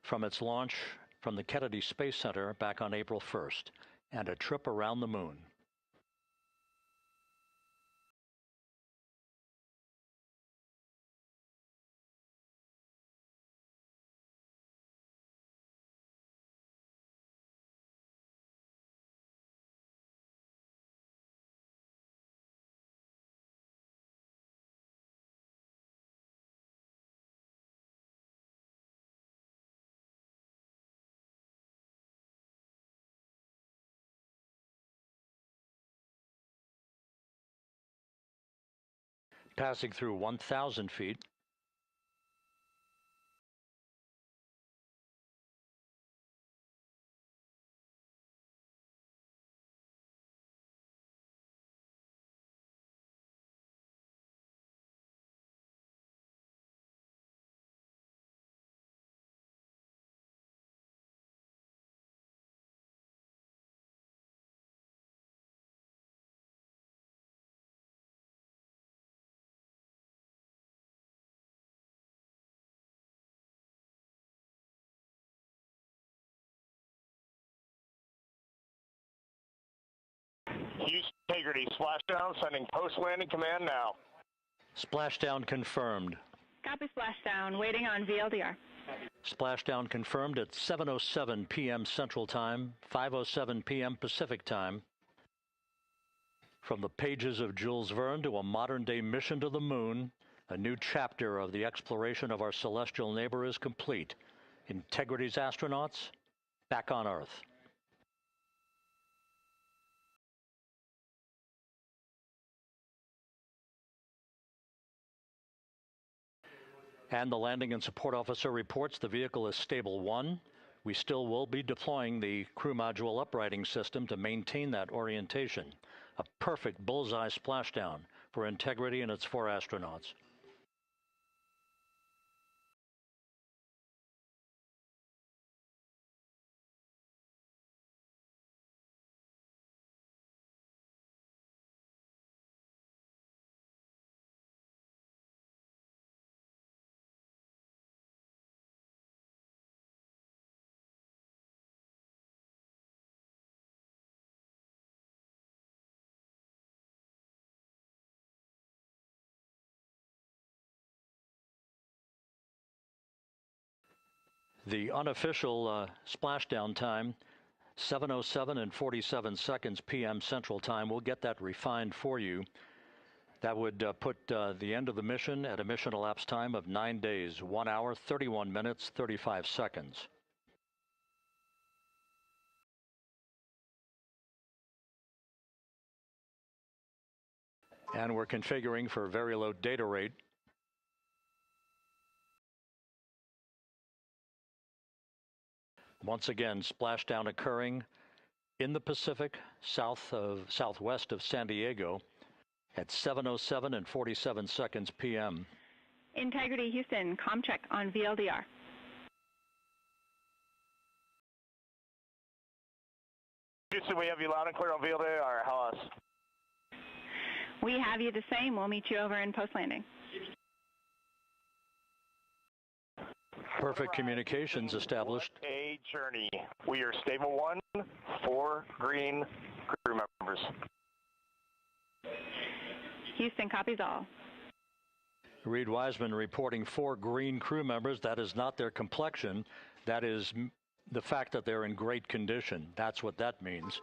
S1: from its launch from the Kennedy Space Center back on April 1st, and a trip around the moon. Passing through 1,000 feet.
S5: Houston Integrity, splashdown, sending post-landing command now.
S1: Splashdown confirmed.
S4: Copy splashdown, waiting on VLDR.
S1: Splashdown confirmed at 7:07 p.m. Central Time, 5:07 p.m. Pacific Time. From the pages of Jules Verne to a modern-day mission to the moon, a new chapter of the exploration of our celestial neighbor is complete. Integrity's astronauts back on Earth. And the landing and support officer reports the vehicle is stable 1. We still will be deploying the crew module uprighting system to maintain that orientation. A perfect bullseye splashdown for Integrity and its 4 astronauts. The unofficial splashdown time, 7:07 and 47 seconds p.m. Central Time. We'll get that refined for you. That would put the end of the mission at a mission elapsed time of 9 days, 1 hour, 31 minutes, 35 seconds. And we're configuring for very low data rate. Once again, splashdown occurring in the Pacific, southwest of San Diego at 7:07 and 47 seconds p.m.
S4: Integrity Houston, comm check on VLDR.
S5: Houston, we have you loud and clear on VLDR. How else?
S4: We have you the same. We'll meet you over in post-landing.
S1: Perfect communications established.
S5: A journey. We are stable 1, 4 green crew members.
S4: Houston copies all.
S1: Reid Wiseman reporting 4 green crew members. That is not their complexion. That is the fact that they're in great condition. That's what that means.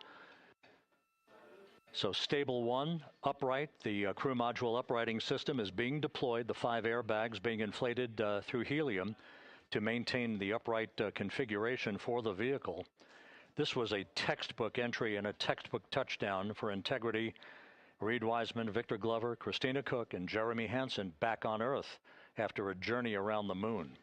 S1: So stable 1, upright. The crew module uprighting system is being deployed. The 5 airbags being inflated through helium to maintain the upright configuration for the vehicle. This was a textbook entry and a textbook touchdown for Integrity Reid, Wiseman, Victor Glover, Christina Koch, and Jeremy Hansen back on Earth after a journey around the moon.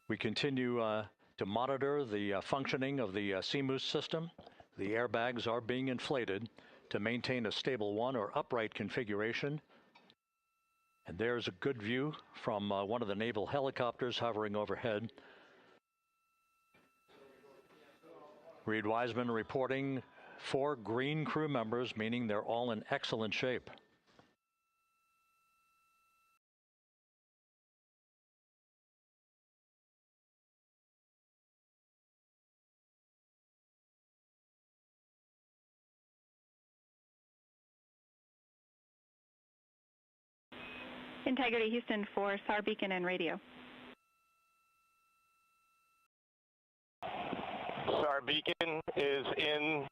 S1: We continue to monitor the functioning of the CMOOS system. The airbags are being inflated to maintain a stable one or upright configuration. And there's a good view from one of the naval helicopters hovering overhead. Reid, Wiseman reporting 4 green crew members, meaning they're all in excellent shape.
S4: Integrity Houston for SAR beacon and radio.
S5: SAR beacon is in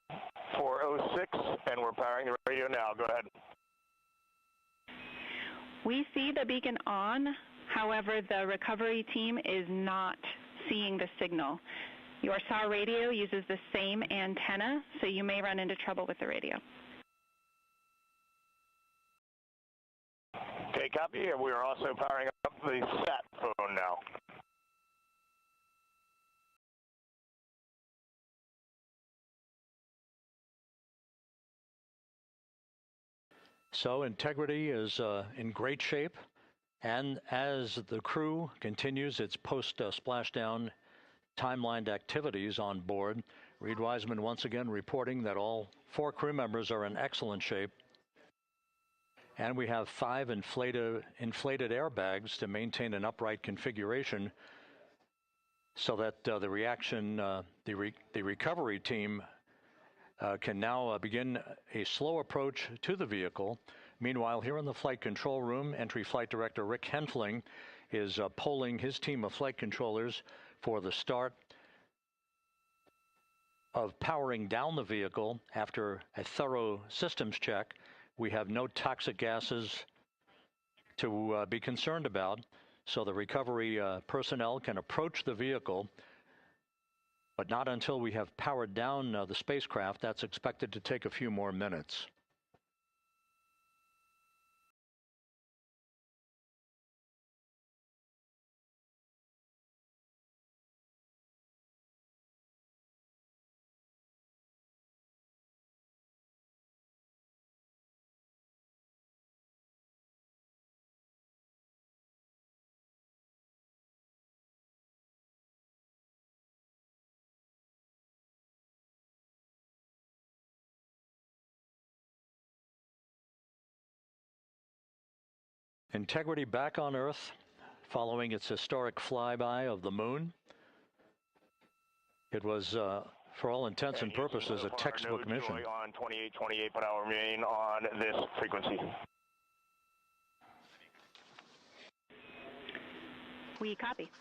S5: for 06, and we're powering the radio now. Go ahead.
S4: We see the beacon on. However, the recovery team is not seeing the signal. Your SAR radio uses the same antenna, so you may run into trouble with the radio.
S5: Okay, copy. We are also powering up the sat phone now.
S1: So Integrity is in great shape, and as the crew continues its post-splashdown timelined activities on board, Reid, Wiseman once again reporting that all 4 crew members are in excellent shape. And we have 5 inflated airbags to maintain an upright configuration so that the recovery team can now begin a slow approach to the vehicle. Meanwhile, here in the flight control room, Entry Flight Director Rick Henfling is polling his team of flight controllers for the start of powering down the vehicle after a thorough systems check. We have no toxic gases to be concerned about, so the recovery personnel can approach the vehicle, but not until we have powered down the spacecraft. That's expected to take a few more minutes. Integrity back on Earth following its historic flyby of the moon. It was, for all intents and purposes, a textbook mission.
S5: On 28, but I'll remain on this frequency.
S4: We copy.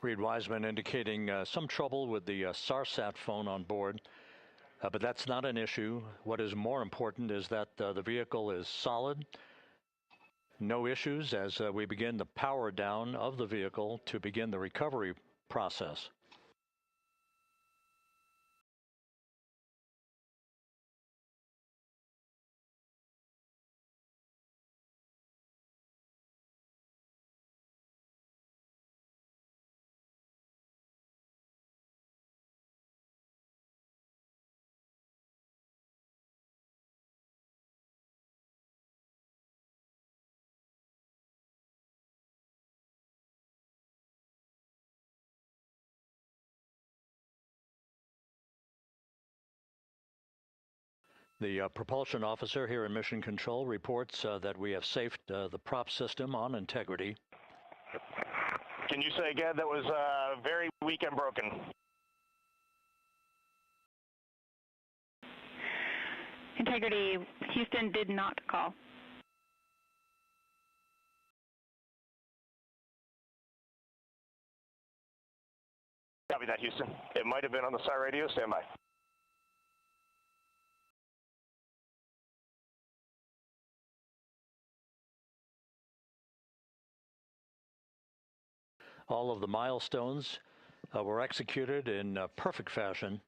S1: Reid, Wiseman indicating some trouble with the SARSAT phone on board. But that's not an issue. What is more important is that the vehicle is solid. No issues as we begin the power down of the vehicle to begin the recovery process. The propulsion officer here in Mission Control reports that we have safed the prop system on integrity.
S5: Can you say again? That was very weak and broken.
S4: Integrity, Houston did not call.
S5: Copy that, Houston. It might have been on the SAR radio. Stand by.
S1: All of the milestones were executed in perfect fashion.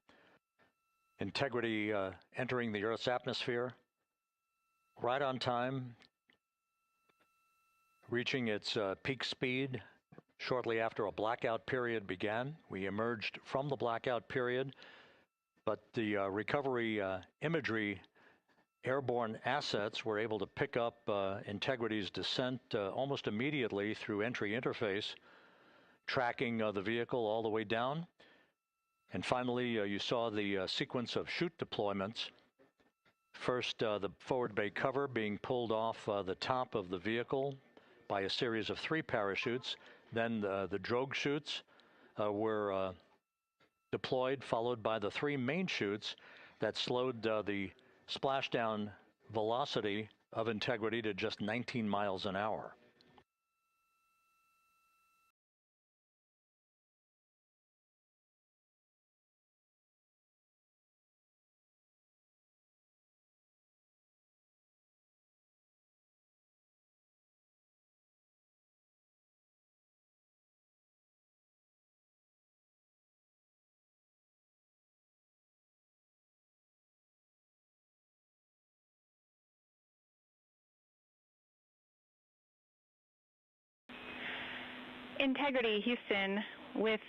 S1: Integrity entering the Earth's atmosphere right on time, reaching its peak speed shortly after a blackout period began. We emerged from the blackout period, but the recovery imagery airborne assets were able to pick up Integrity's descent almost immediately through entry interface, tracking the vehicle all the way down. And finally, you saw the sequence of chute deployments. First, the forward bay cover being pulled off the top of the vehicle by a series of 3 parachutes. Then the drogue chutes were deployed, followed by the 3 main chutes that slowed the splashdown velocity of Integrity to just 19 miles an hour.
S4: Integrity, Houston, with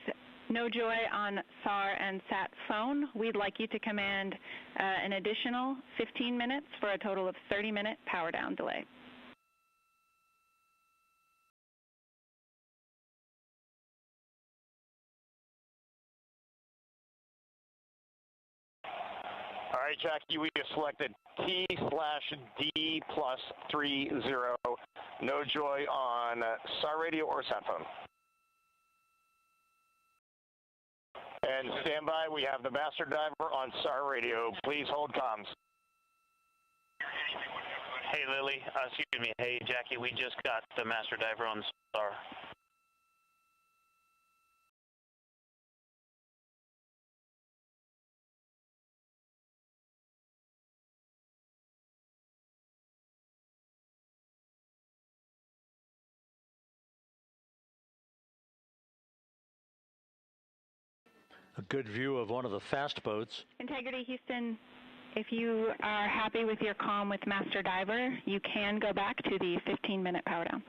S4: no joy on SAR and SAT phone, we'd like you to command an additional 15 minutes for a total of 30-minute power down delay.
S5: All right, Jackie, we have selected T/D+30. No joy on SAR radio or sat phone. And stand by, we have the master diver on SAR radio. Please hold comms.
S6: Hey, Lily, excuse me, hey, Jackie, we just got the master diver on SAR.
S1: A good view of one of the fast boats.
S4: Integrity, Houston, if you are happy with your comm with master diver, you can go back to the 15-minute power down.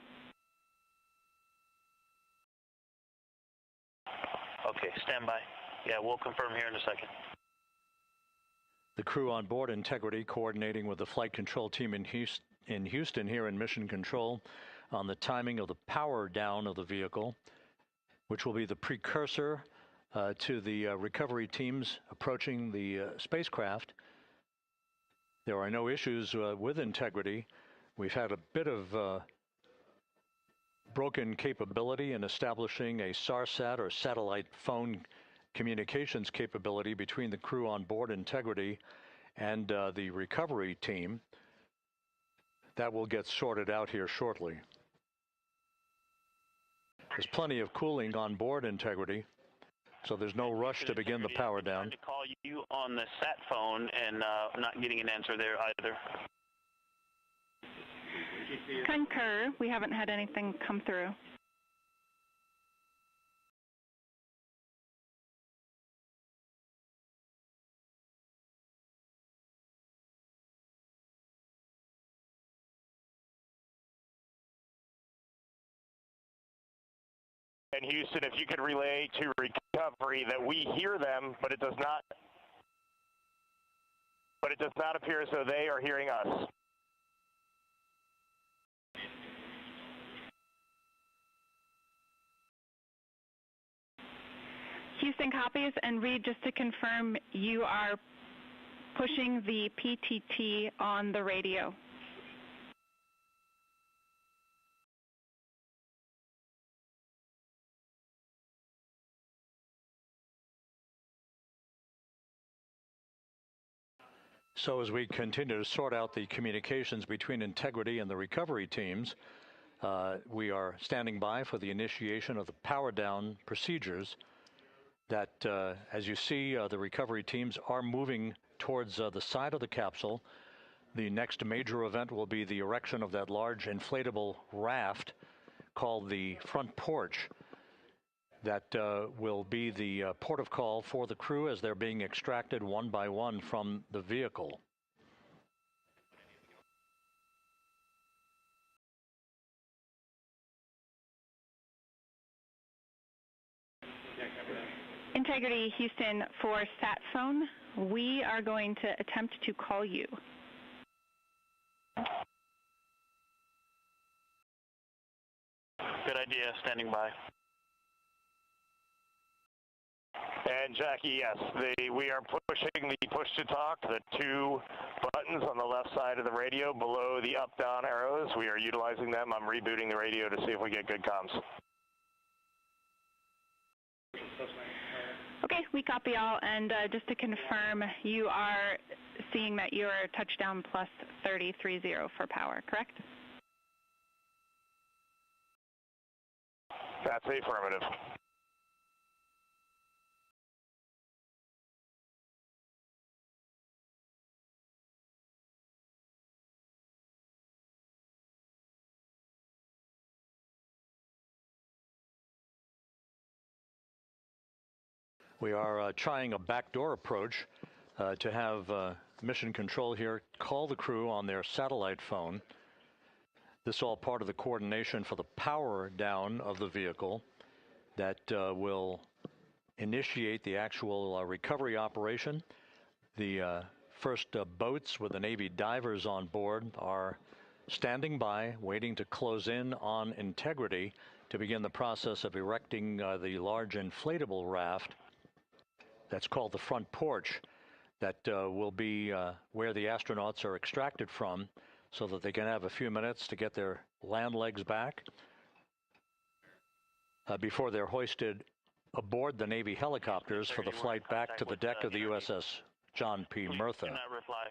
S6: Okay, stand by. Yeah, we'll confirm here in a second.
S1: The crew on board Integrity coordinating with the flight control team in Houston here in Mission Control on the timing of the power down of the vehicle, which will be the precursor to the recovery teams approaching the spacecraft. There are no issues with Integrity. We've had a bit of broken capability in establishing a SARSAT or satellite phone communications capability between the crew on board Integrity and the recovery team. That will get sorted out here shortly. There's plenty of cooling on board Integrity, so there's no rush to begin the power down.
S6: I'm trying to call you on the sat phone and not getting an answer there either.
S4: Concur, we haven't had anything come through.
S5: And Houston, if you could relay to recovery that we hear them, but it does not appear as though they are hearing us.
S4: Houston copies, and Reid, just to confirm, you are pushing the PTT on the radio.
S1: So as we continue to sort out the communications between Integrity and the recovery teams, we are standing by for the initiation of the power down procedures that, as you see, the recovery teams are moving towards the side of the capsule. The next major event will be the erection of that large inflatable raft called the front porch. That will be the port of call for the crew as they're being extracted one by one from the vehicle.
S4: Integrity Houston, for sat phone, we are going to attempt to call you.
S6: Good idea, standing by.
S5: And Jackie, yes, we are pushing the push to talk, the two buttons on the left side of the radio below the up-down arrows. We are utilizing them. I'm rebooting the radio to see if we get good comms.
S4: Okay, we copy all, and just to confirm, you are seeing that you are touchdown plus 3030 for power, correct?
S5: That's the affirmative.
S1: We are trying a backdoor approach to have mission control here call the crew on their satellite phone. This is all part of the coordination for the power down of the vehicle that will initiate the actual recovery operation. The first boats with the Navy divers on board are standing by, waiting to close in on Integrity to begin the process of erecting the large inflatable raft that's called the front porch that will be where the astronauts are extracted from so that they can have a few minutes to get their land legs back before they're hoisted aboard the Navy helicopters for the flight back to the deck of the USS John P. Murtha.
S6: Cannot reply.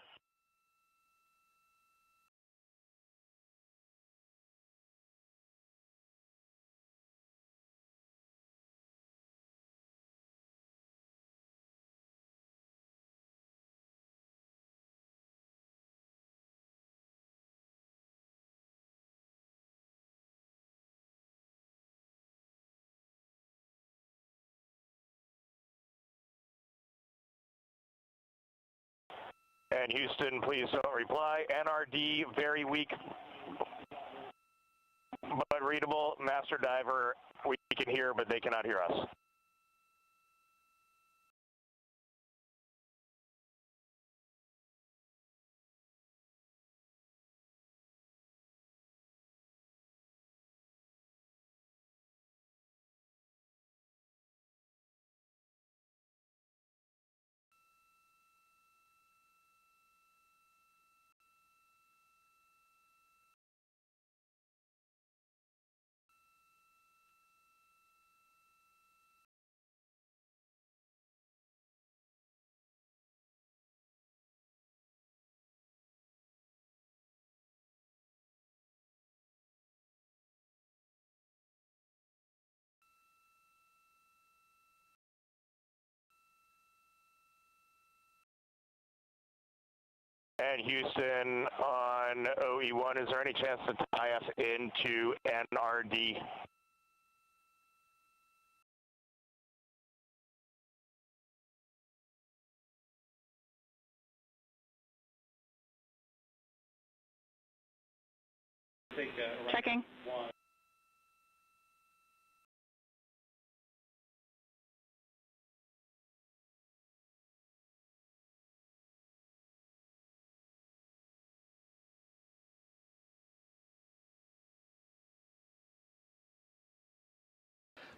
S5: And Houston, please don't reply. NRD, very weak, but readable. Master Diver, we can hear, but they cannot hear us. And Houston on OE1, is there any chance to tie us into NRD?
S4: Checking.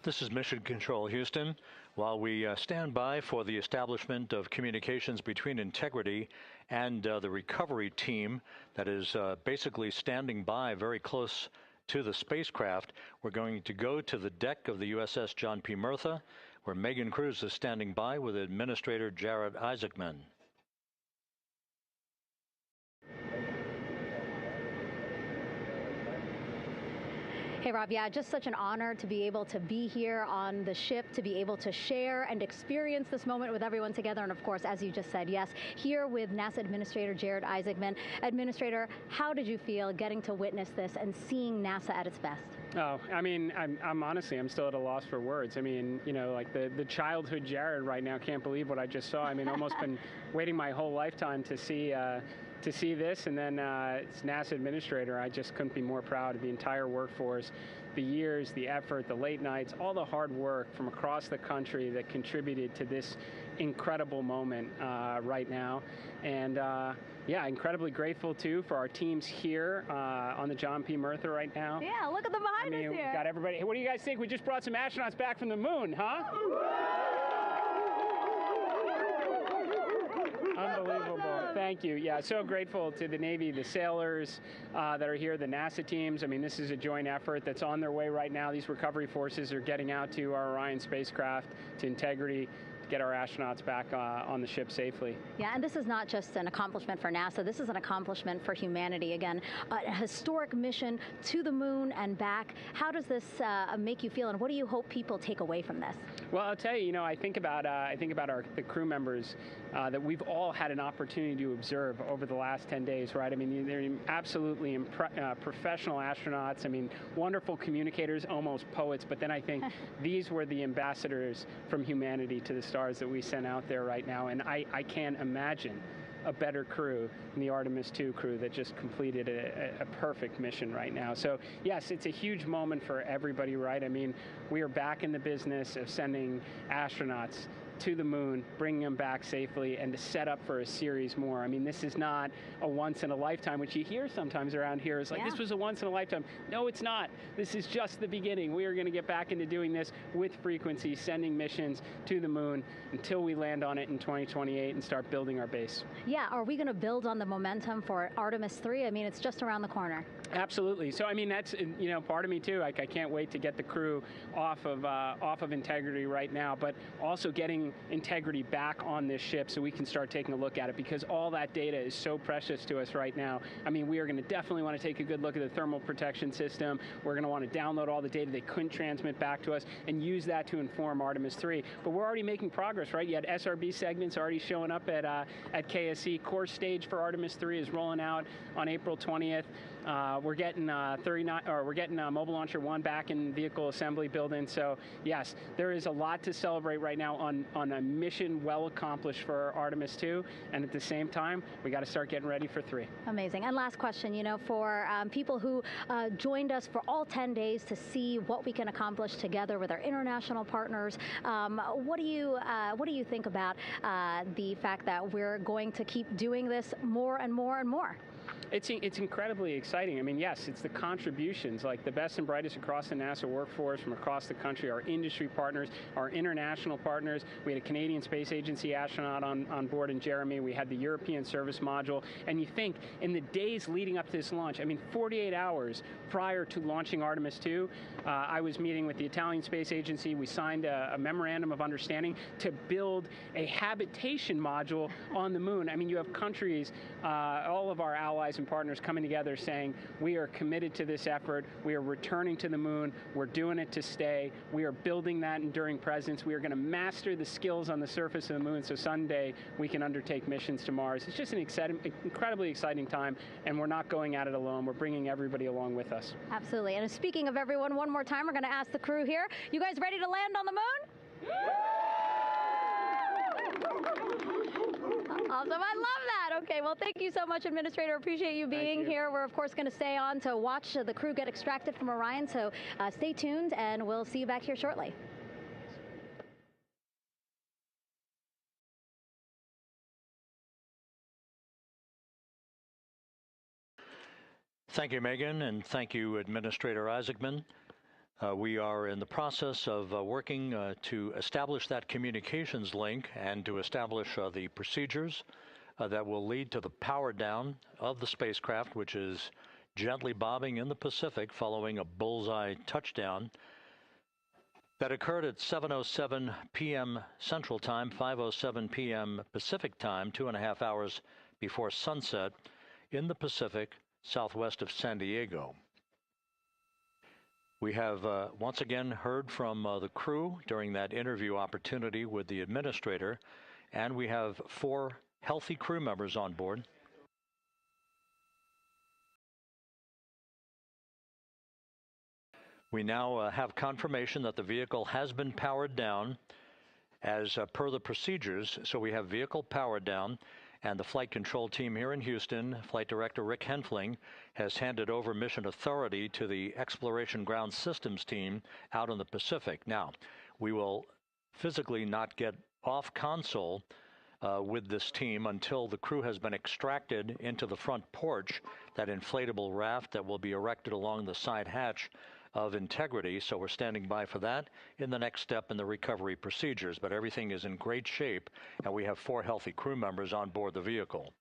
S1: This is Mission Control Houston. While we stand by for the establishment of communications between Integrity and the recovery team that is basically standing by very close to the spacecraft, we're going to go to the deck of the USS John P. Murtha, where Megan Cruz is standing by with Administrator Jared Isaacman.
S2: Hey, Rob, yeah, just such an honor to be able to be here on the ship, to be able to share and experience this moment with everyone together. And of course, as you just said, yes, here with NASA Administrator Jared Isaacman. Administrator, how did you feel getting to witness this and seeing NASA at its best?
S7: Oh, I mean, I'm honestly, I'm still at a loss for words. I mean, you know, like the childhood Jared right now can't believe what I just saw. I mean, almost been waiting my whole lifetime to see this, and then it's NASA Administrator. I just couldn't be more proud of the entire workforce, the years, the effort, the late nights, all the hard work from across the country that contributed to this incredible moment right now. And yeah, incredibly grateful too for our teams here on the John P. Murtha right now.
S2: Yeah, look at them behind us here.
S7: We got everybody. Hey, what do you guys think? We just brought some astronauts back from the moon, huh? Unbelievable. Thank you. Yeah, so grateful to the Navy, the sailors that are here, the NASA teams. I mean, this is a joint effort that's on their way right now. These recovery forces are getting out to our Orion spacecraft, to Integrity, to get our astronauts back on the ship safely.
S2: Yeah, and this is not just an accomplishment for NASA. This is an accomplishment for humanity. Again, a historic mission to the moon and back. How does this make you feel, and what do you hope people take away from this?
S7: Well, I'll tell you, you know, I think about the crew members that we've all had an opportunity to observe over the last 10 days, right? I mean, they're absolutely professional astronauts. I mean, wonderful communicators, almost poets. But then I think these were the ambassadors from humanity to the stars that we sent out there right now. And I can't imagine a better crew than the Artemis II crew that just completed a perfect mission right now. So yes, it's a huge moment for everybody, right? I mean, we are back in the business of sending astronauts to the moon, bringing them back safely, and to set up for a series more. I mean, this is not a once in a lifetime, which you hear sometimes around here. It's like, this was a once in a lifetime. No, it's not. This is just the beginning. We are going to get back into doing this with frequency, sending missions to the moon until we land on it in 2028 and start building our base.
S2: Yeah, are we going to build on the momentum for Artemis III? I mean, it's just around the corner.
S7: Absolutely. So, I mean, that's, you know, part of me too. Like, I can't wait to get the crew off of Integrity right now, but also getting Integrity back on this ship so we can start taking a look at it, because all that data is so precious to us right now. I mean, we are going to definitely want to take a good look at the thermal protection system. We're going to want to download all the data they couldn't transmit back to us and use that to inform Artemis III. But we're already making progress, right? You had SRB segments already showing up at KSC. Core stage for Artemis III is rolling out on April 20th. We're getting Mobile Launcher 1 back in vehicle assembly building. So yes, there is a lot to celebrate right now on a mission well accomplished for Artemis II, and at the same time, we got to start getting ready for 3.
S2: Amazing. And last question, you know, for people who joined us for all 10 days to see what we can accomplish together with our international partners, what do you think about the fact that we're going to keep doing this more and more and more?
S7: It's incredibly exciting. I mean, yes, it's the contributions, like the best and brightest across the NASA workforce from across the country, our industry partners, our international partners. We had a Canadian Space Agency astronaut on board in Jeremy. We had the European Service Module. And you think, in the days leading up to this launch, I mean, 48 hours prior to launching Artemis II, I was meeting with the Italian Space Agency. We signed a memorandum of understanding to build a habitation module on the moon. I mean, you have countries, all of our allies and partners coming together saying, we are committed to this effort, we are returning to the moon, we're doing it to stay, we are building that enduring presence, we are going to master the skills on the surface of the moon so someday we can undertake missions to Mars. It's just an incredibly exciting time, and we're not going at it alone, we're bringing everybody along with us.
S2: Absolutely. And speaking of everyone, one more time, we're going to ask the crew here, you guys ready to land on the moon? Awesome. I love that. Okay, well, thank you so much, Administrator. Appreciate you being here. We're, of course, going to stay on to watch the crew get extracted from Orion, so stay tuned, and we'll see you back here shortly.
S1: Thank you, Megan, and thank you, Administrator Isaacman. We are in the process of working to establish that communications link and to establish the procedures that will lead to the power down of the spacecraft, which is gently bobbing in the Pacific following a bullseye touchdown that occurred at 7:07 p.m. Central Time, 5:07 p.m. Pacific Time, 2.5 hours before sunset in the Pacific southwest of San Diego. We have once again heard from the crew during that interview opportunity with the administrator, and we have 4 healthy crew members on board. We now have confirmation that the vehicle has been powered down as per the procedures. So we have vehicle powered down, and the flight control team here in Houston, Flight Director Rick Henfling, has handed over mission authority to the Exploration Ground Systems team out in the Pacific. Now, we will physically not get off console with this team until the crew has been extracted into the front porch, that inflatable raft that will be erected along the side hatch of Integrity. So we're standing by for that in the next step in the recovery procedures. But everything is in great shape, and we have 4 healthy crew members on board the vehicle.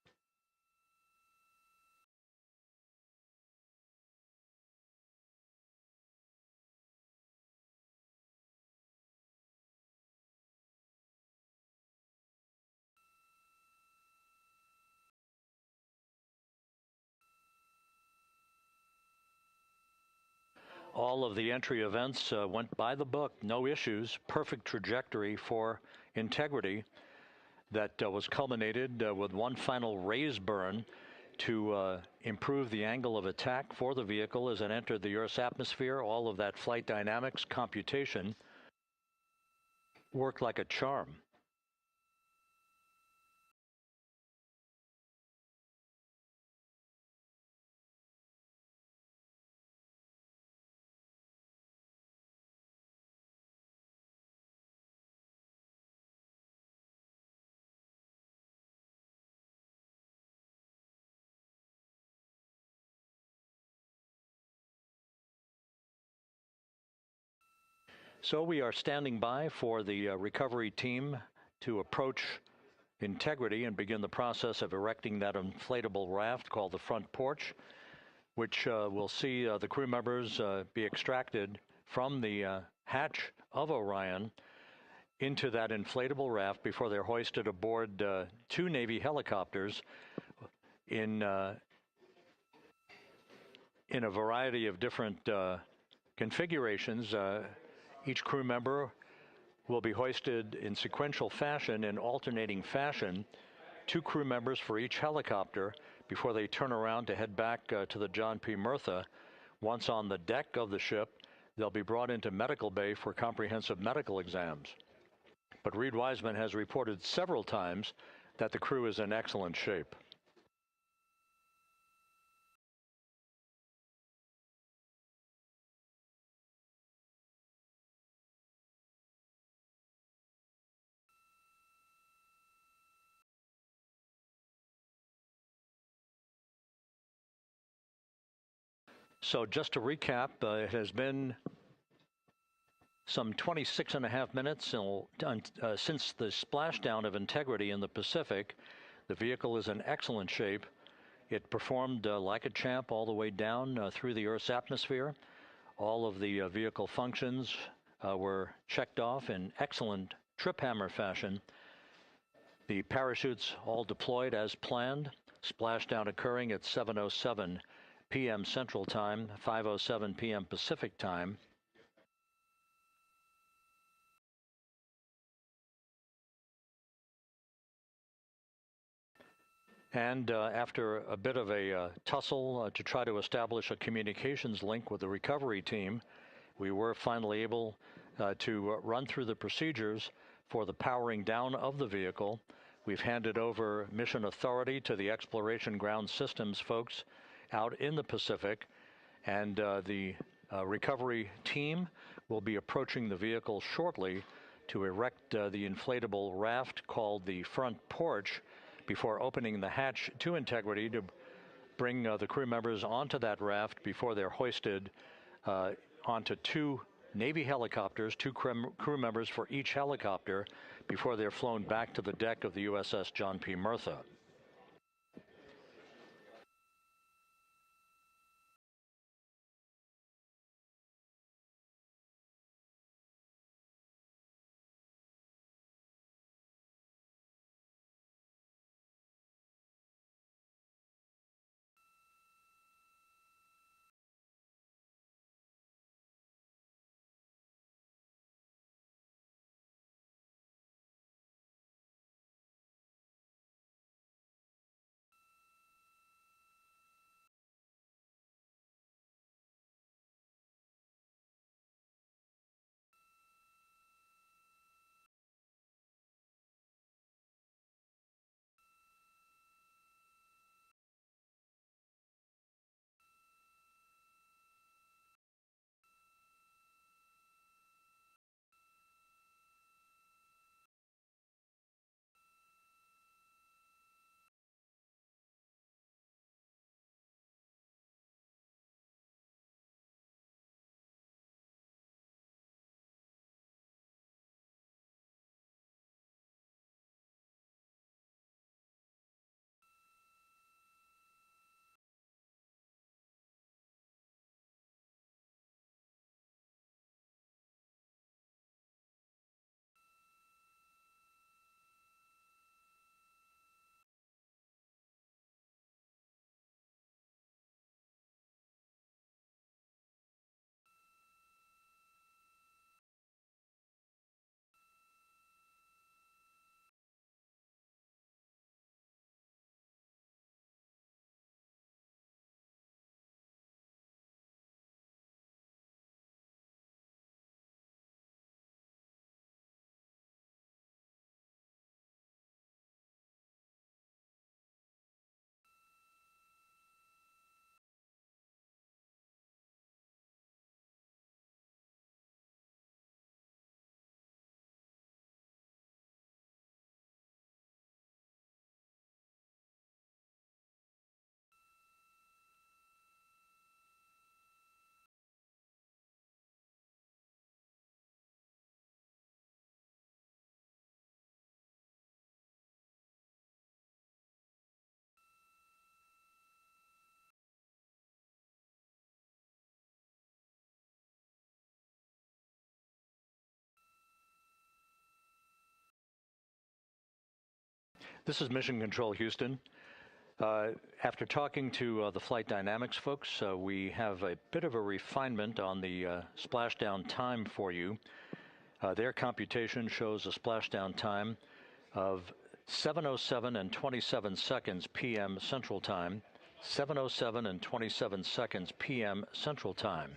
S1: All of the entry events went by the book, no issues, perfect trajectory for Integrity that was culminated with one final raise burn to improve the angle of attack for the vehicle as it entered the Earth's atmosphere. All of that flight dynamics computation worked like a charm. So we are standing by for the recovery team to approach Integrity and begin the process of erecting that inflatable raft called the front porch, which will see the crew members be extracted from the hatch of Orion into that inflatable raft before they're hoisted aboard 2 Navy helicopters in a variety of different configurations. Each crew member will be hoisted in sequential fashion, in alternating fashion, 2 crew members for each helicopter before they turn around to head back to the John P. Murtha. Once on the deck of the ship, they'll be brought into medical bay for comprehensive medical exams. But Reid Wiseman has reported several times that the crew is in excellent shape. So just to recap, it has been some 26.5 minutes since the splashdown of Integrity in the Pacific. The vehicle is in excellent shape. It performed like a champ all the way down through the Earth's atmosphere. All of the vehicle functions were checked off in excellent trip hammer fashion. The parachutes all deployed as planned. Splashdown occurring at 7:07 p.m. Central Time, 5:07 p.m. Pacific Time. And after a bit of a tussle to try to establish a communications link with the recovery team, we were finally able to run through the procedures for the powering down of the vehicle. We've handed over mission authority to the Exploration Ground Systems folks out in the Pacific, and the recovery team will be approaching the vehicle shortly to erect the inflatable raft called the front porch before opening the hatch to Integrity to bring the crew members onto that raft before they're hoisted onto two Navy helicopters, two crew members for each helicopter, before they're flown back to the deck of the USS John P. Murtha. This is Mission Control Houston. After talking to the flight dynamics folks, we have a bit of a refinement on the splashdown time for you. Their computation shows a splashdown time of 7:07 and 27 seconds p.m. Central Time, 7:07 and 27 seconds p.m. Central Time.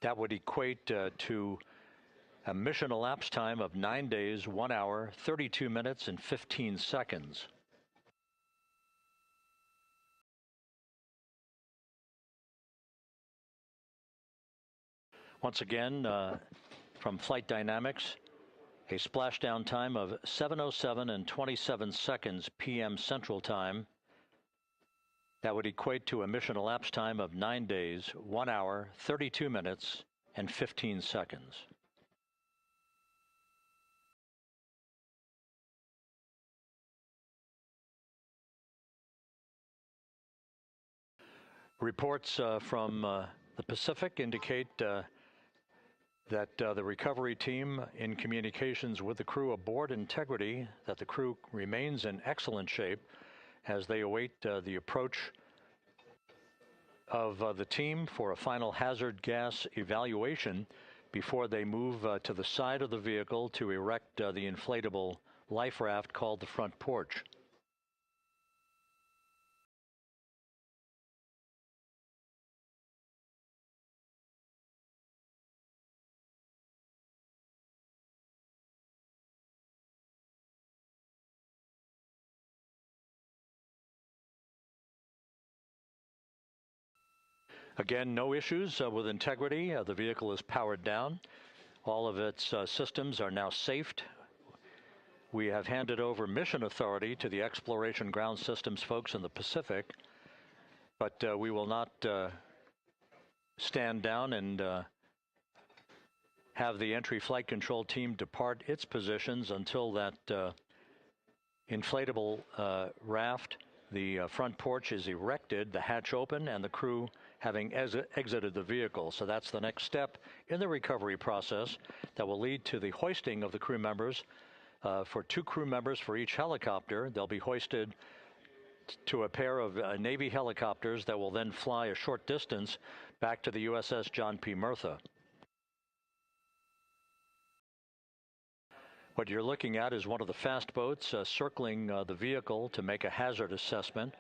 S1: That would equate to a mission elapsed time of 9 days, 1 hour, 32 minutes, and 15 seconds. Once again, from Flight Dynamics, a splashdown time of 7:07 and 27 seconds p.m. Central Time. That would equate to a mission elapsed time of 9 days, 1 hour, 32 minutes, and 15 seconds. Reports from the Pacific indicate that the recovery team, in communications with the crew aboard Integrity, that the crew remains in excellent shape as they await the approach of the team for a final hazard gas evaluation before they move to the side of the vehicle to erect the inflatable life raft called the front porch. Again, no issues with Integrity. The vehicle is powered down. All of its systems are now safed We have handed over mission authority to the Exploration Ground Systems folks in the Pacific, but we will not stand down and have the entry flight control team depart its positions until that inflatable raft, the front porch, is erected, the hatch open, and the crew having exited the vehicle. So that's the next step in the recovery process that will lead to the hoisting of the crew members. For 2 crew members for each helicopter, they'll be hoisted to a pair of Navy helicopters that will then fly a short distance back to the USS John P. Murtha. What you're looking at is one of the fast boats circling the vehicle to make a hazard assessment.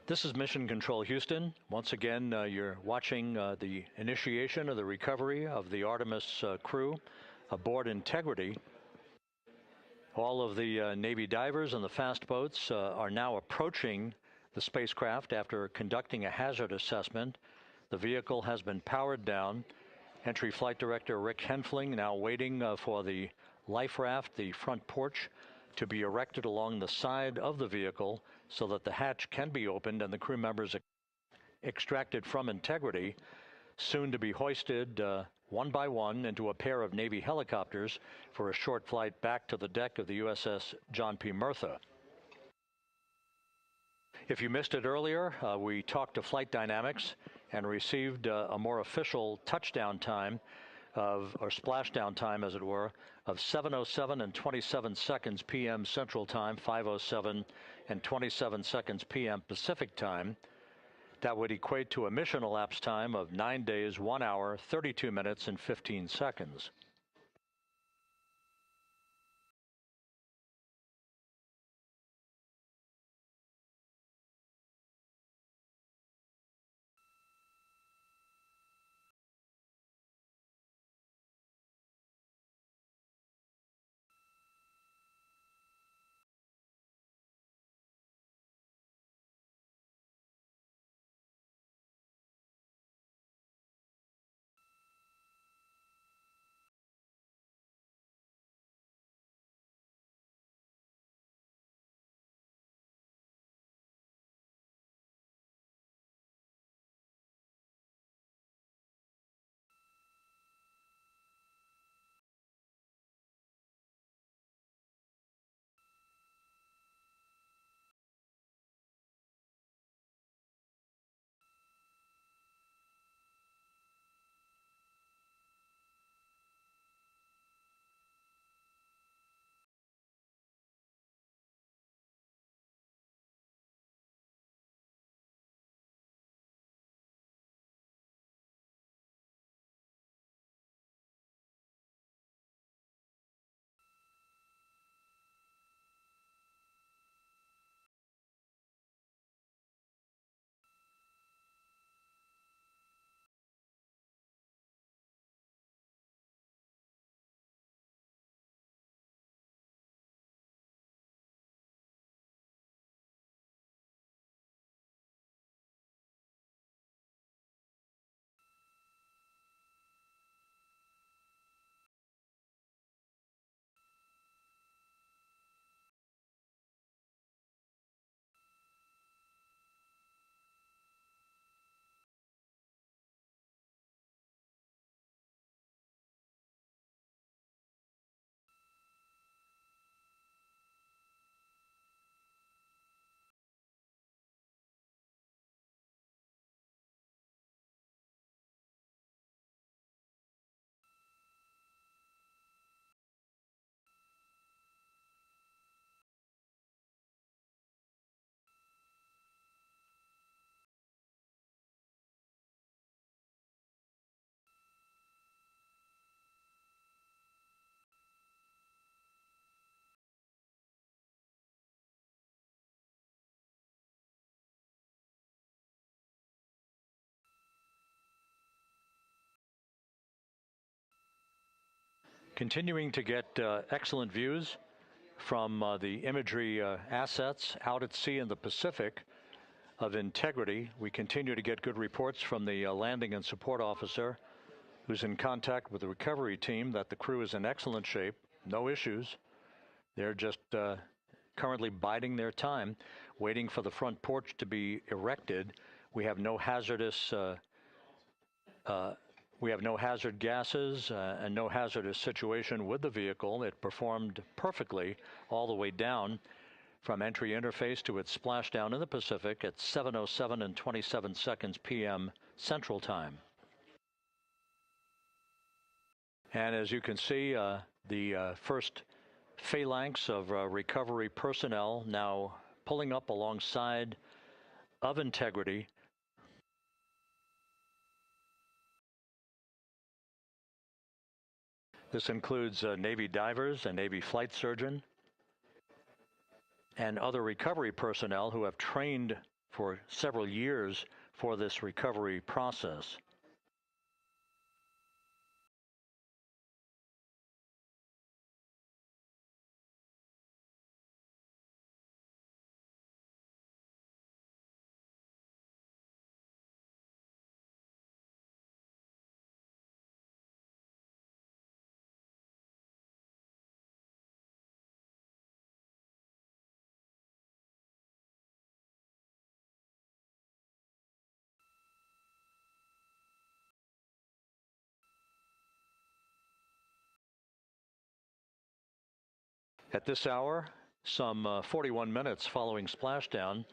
S1: This is Mission Control Houston. Once again, you're watching the initiation of the recovery of the Artemis crew aboard Integrity. All of the Navy divers and the fast boats are now approaching the spacecraft after conducting a hazard assessment. The vehicle has been powered down. Entry Flight Director Rick Henfling now waiting for the life raft, the front porch, to be erected along the side of the vehicle so that the hatch can be opened and the crew members extracted from Integrity, soon to be hoisted one by one into a pair of Navy helicopters for a short flight back to the deck of the USS John P. Murtha. If you missed it earlier, we talked to Flight Dynamics and received a more official touchdown time or splashdown time, as it were, of 7:07 and 27 seconds p.m. Central Time, 5:07 and 27 seconds p.m. Pacific Time. That would equate to a mission elapsed time of 9 days, 1 hour, 32 minutes, and 15 seconds. Continuing to get excellent views from the imagery assets out at sea in the Pacific of Integrity. We continue to get good reports from the landing and support officer, who's in contact with the recovery team, that the crew is in excellent shape, no issues. They're just currently biding their time, waiting for the front porch to be erected. We have no hazardous hazard gases and no hazardous situation with the vehicle. It performed perfectly all the way down from entry interface to its splashdown in the Pacific at 7:07 and 27 seconds p.m. Central Time. And as you can see, the first phalanx of recovery personnel now pulling up alongside of Integrity. This includes Navy divers, a Navy flight surgeon, and other recovery personnel who have trained for several years for this recovery process. At this hour, some 41 minutes following splashdown,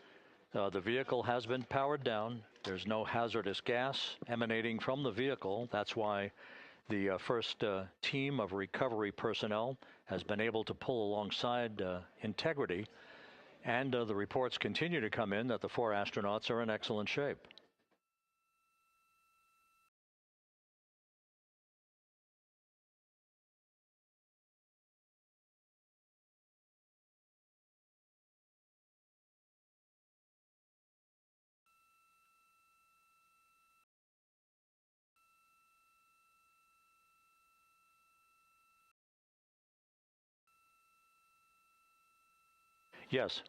S1: the vehicle has been powered down. There's no hazardous gas emanating from the vehicle. That's why the first team of recovery personnel has been able to pull alongside Integrity. And the reports continue to come in that the 4 astronauts are in excellent shape. Yes.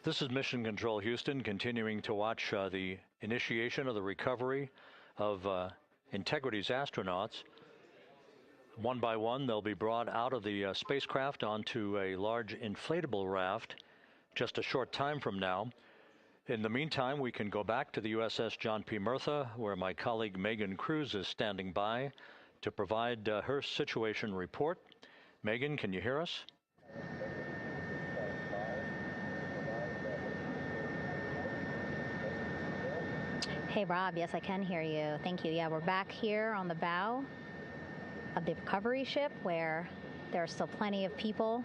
S1: This is Mission Control Houston, continuing to watch the initiation of the recovery of Integrity's astronauts. One by one, they'll be brought out of the spacecraft onto a large inflatable raft just a short time from now. In the meantime, we can go back to the USS John P. Murtha, where my colleague Megan Cruz is standing by to provide her situation report. Megan, can you hear us?
S2: Hey, Rob. Yes, I can hear you. Thank you. Yeah, we're back here on the bow of the recovery ship, where there are still plenty of people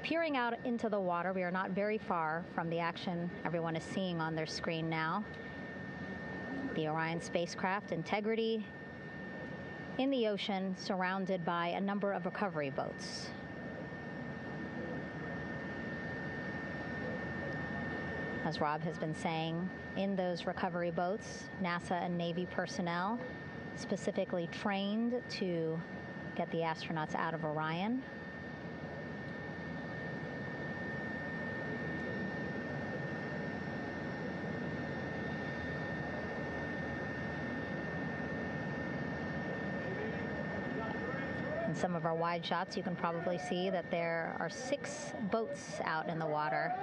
S2: peering out into the water. We are not very far from the action everyone is seeing on their screen now. The Orion spacecraft, Integrity, in the ocean, surrounded by a number of recovery boats. As Rob has been saying, in those recovery boats, NASA and Navy personnel specifically trained to get the astronauts out of Orion. In some of our wide shots, you can probably see that there are 6 boats out in the water.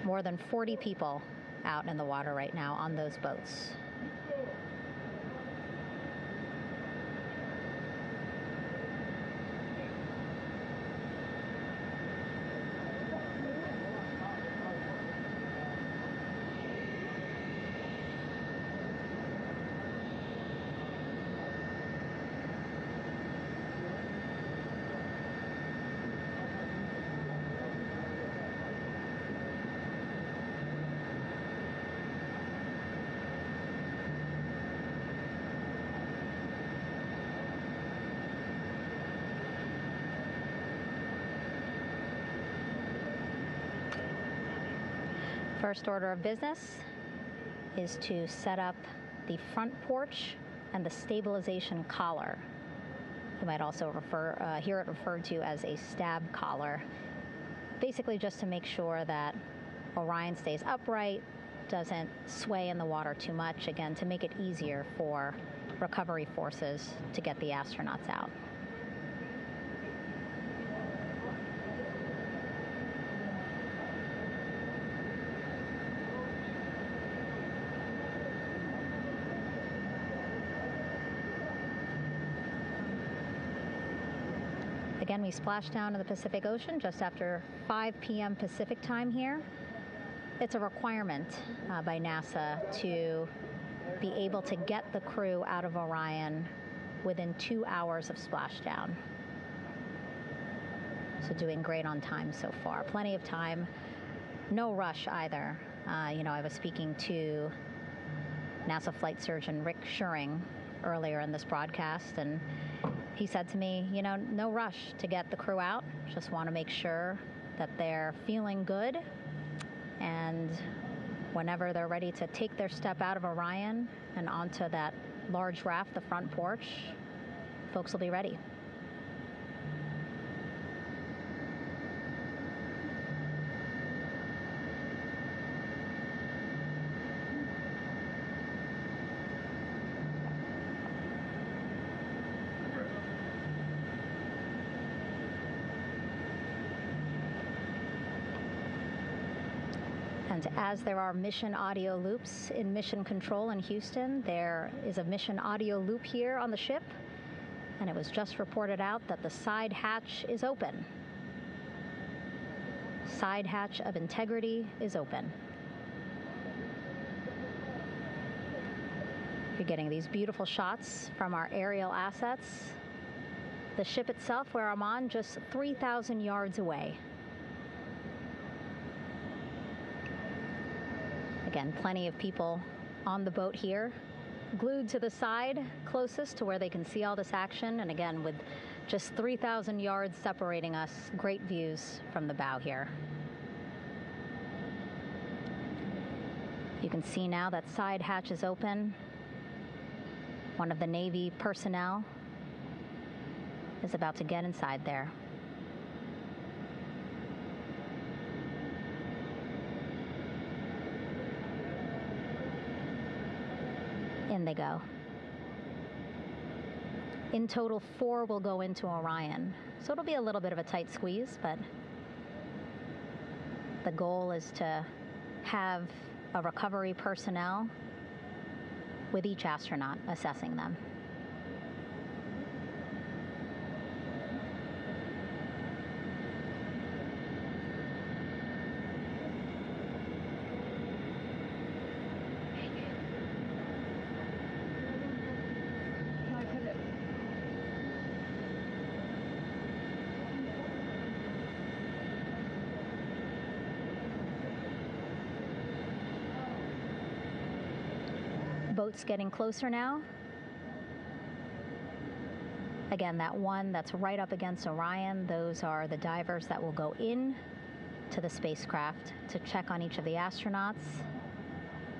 S2: More than 40 people out in the water right now on those boats. First order of business is to set up the front porch and the stabilization collar. You might also hear it referred to as a stab collar. Basically just to make sure that Orion stays upright, doesn't sway in the water too much, again, to make it easier for recovery forces to get the astronauts out. Again, we splashed down in the Pacific Ocean just after 5 p.m. Pacific time here. It's a requirement by NASA to be able to get the crew out of Orion within 2 hours of splashdown. So doing great on time so far. Plenty of time. No rush either. I was speaking to NASA flight surgeon Rick Schuring earlier in this broadcast, and he said to me, no rush to get the crew out. Just want to make sure that they're feeling good. And whenever they're ready to take their step out of Orion and onto that large raft, the front porch, folks will be ready. And as there are mission audio loops in Mission Control in Houston, there is a mission audio loop here on the ship, and it was just reported out that the side hatch is open. Side hatch of integrity is open. You're getting these beautiful shots from our aerial assets. The ship itself, where I'm on, just 3,000 yards away. Again, plenty of people on the boat here, glued to the side closest to where they can see all this action. And again, with just 3,000 yards separating us, great views from the bow here. You can see now that side hatch is open. One of the Navy personnel is about to get inside there. In they go. In total, 4 will go into Orion. So it'll be a little bit of a tight squeeze, but the goal is to have a recovery personnel with each astronaut assessing them. Boats getting closer now. Again, that one that's right up against Orion, those are the divers that will go in to the spacecraft to check on each of the astronauts.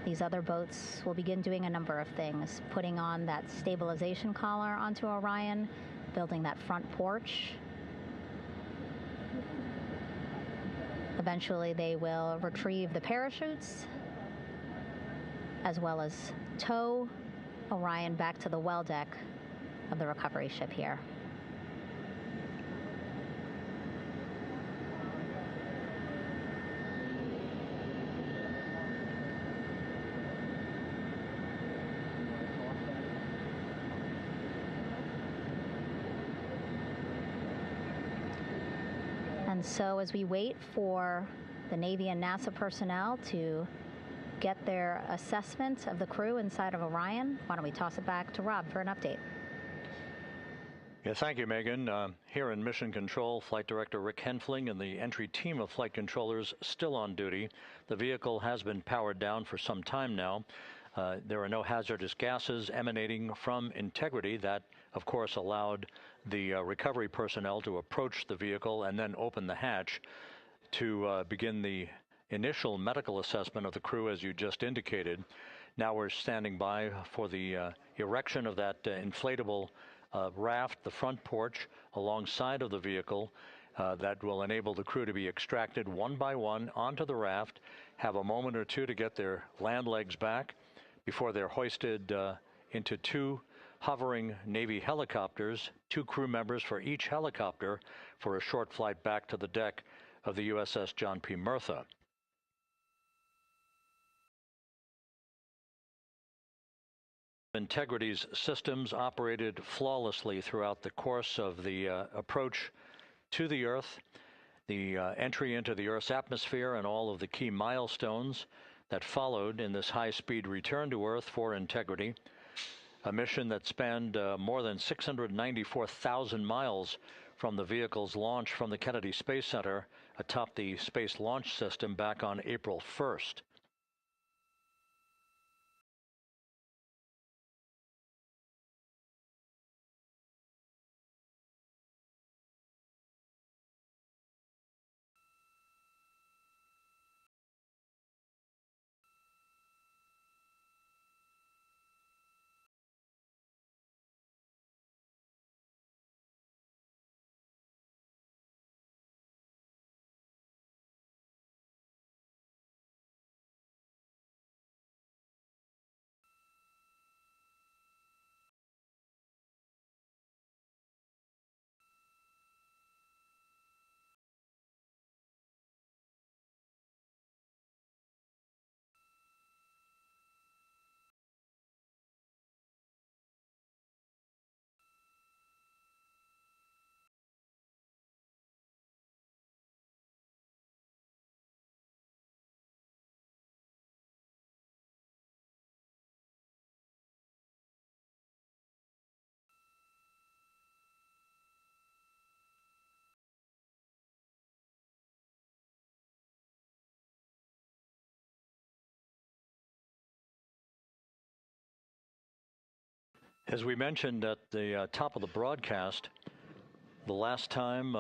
S2: These other boats will begin doing a number of things, putting on that stabilization collar onto Orion, building that front porch. Eventually, they will retrieve the parachutes, as well as tow Orion back to the well deck of the recovery ship here. And so as we wait for the Navy and NASA personnel to get their assessment of the crew inside of Orion, why don't we toss it back to Rob for an update?
S1: Yeah, thank you, Megan. Here in Mission Control, Flight Director Rick Henfling and the entry team of flight controllers still on duty. The vehicle has been powered down for some time now. There are no hazardous gases emanating from integrity. That, of course, allowed the recovery personnel to approach the vehicle and then open the hatch to begin the initial medical assessment of the crew, as you just indicated. Now we're standing by for the erection of that inflatable raft, the front porch, alongside of the vehicle that will enable the crew to be extracted one by one onto the raft, have a moment or two to get their land legs back before they're hoisted into two hovering Navy helicopters, 2 crew members for each helicopter, for a short flight back to the deck of the USS John P. Murtha. Integrity's systems operated flawlessly throughout the course of the approach to the Earth, the entry into the Earth's atmosphere, and all of the key milestones that followed in this high-speed return to Earth for Integrity, a mission that spanned more than 694,000 miles from the vehicle's launch from the Kennedy Space Center atop the Space Launch System back on April 1st. As we mentioned at the top of the broadcast, the last time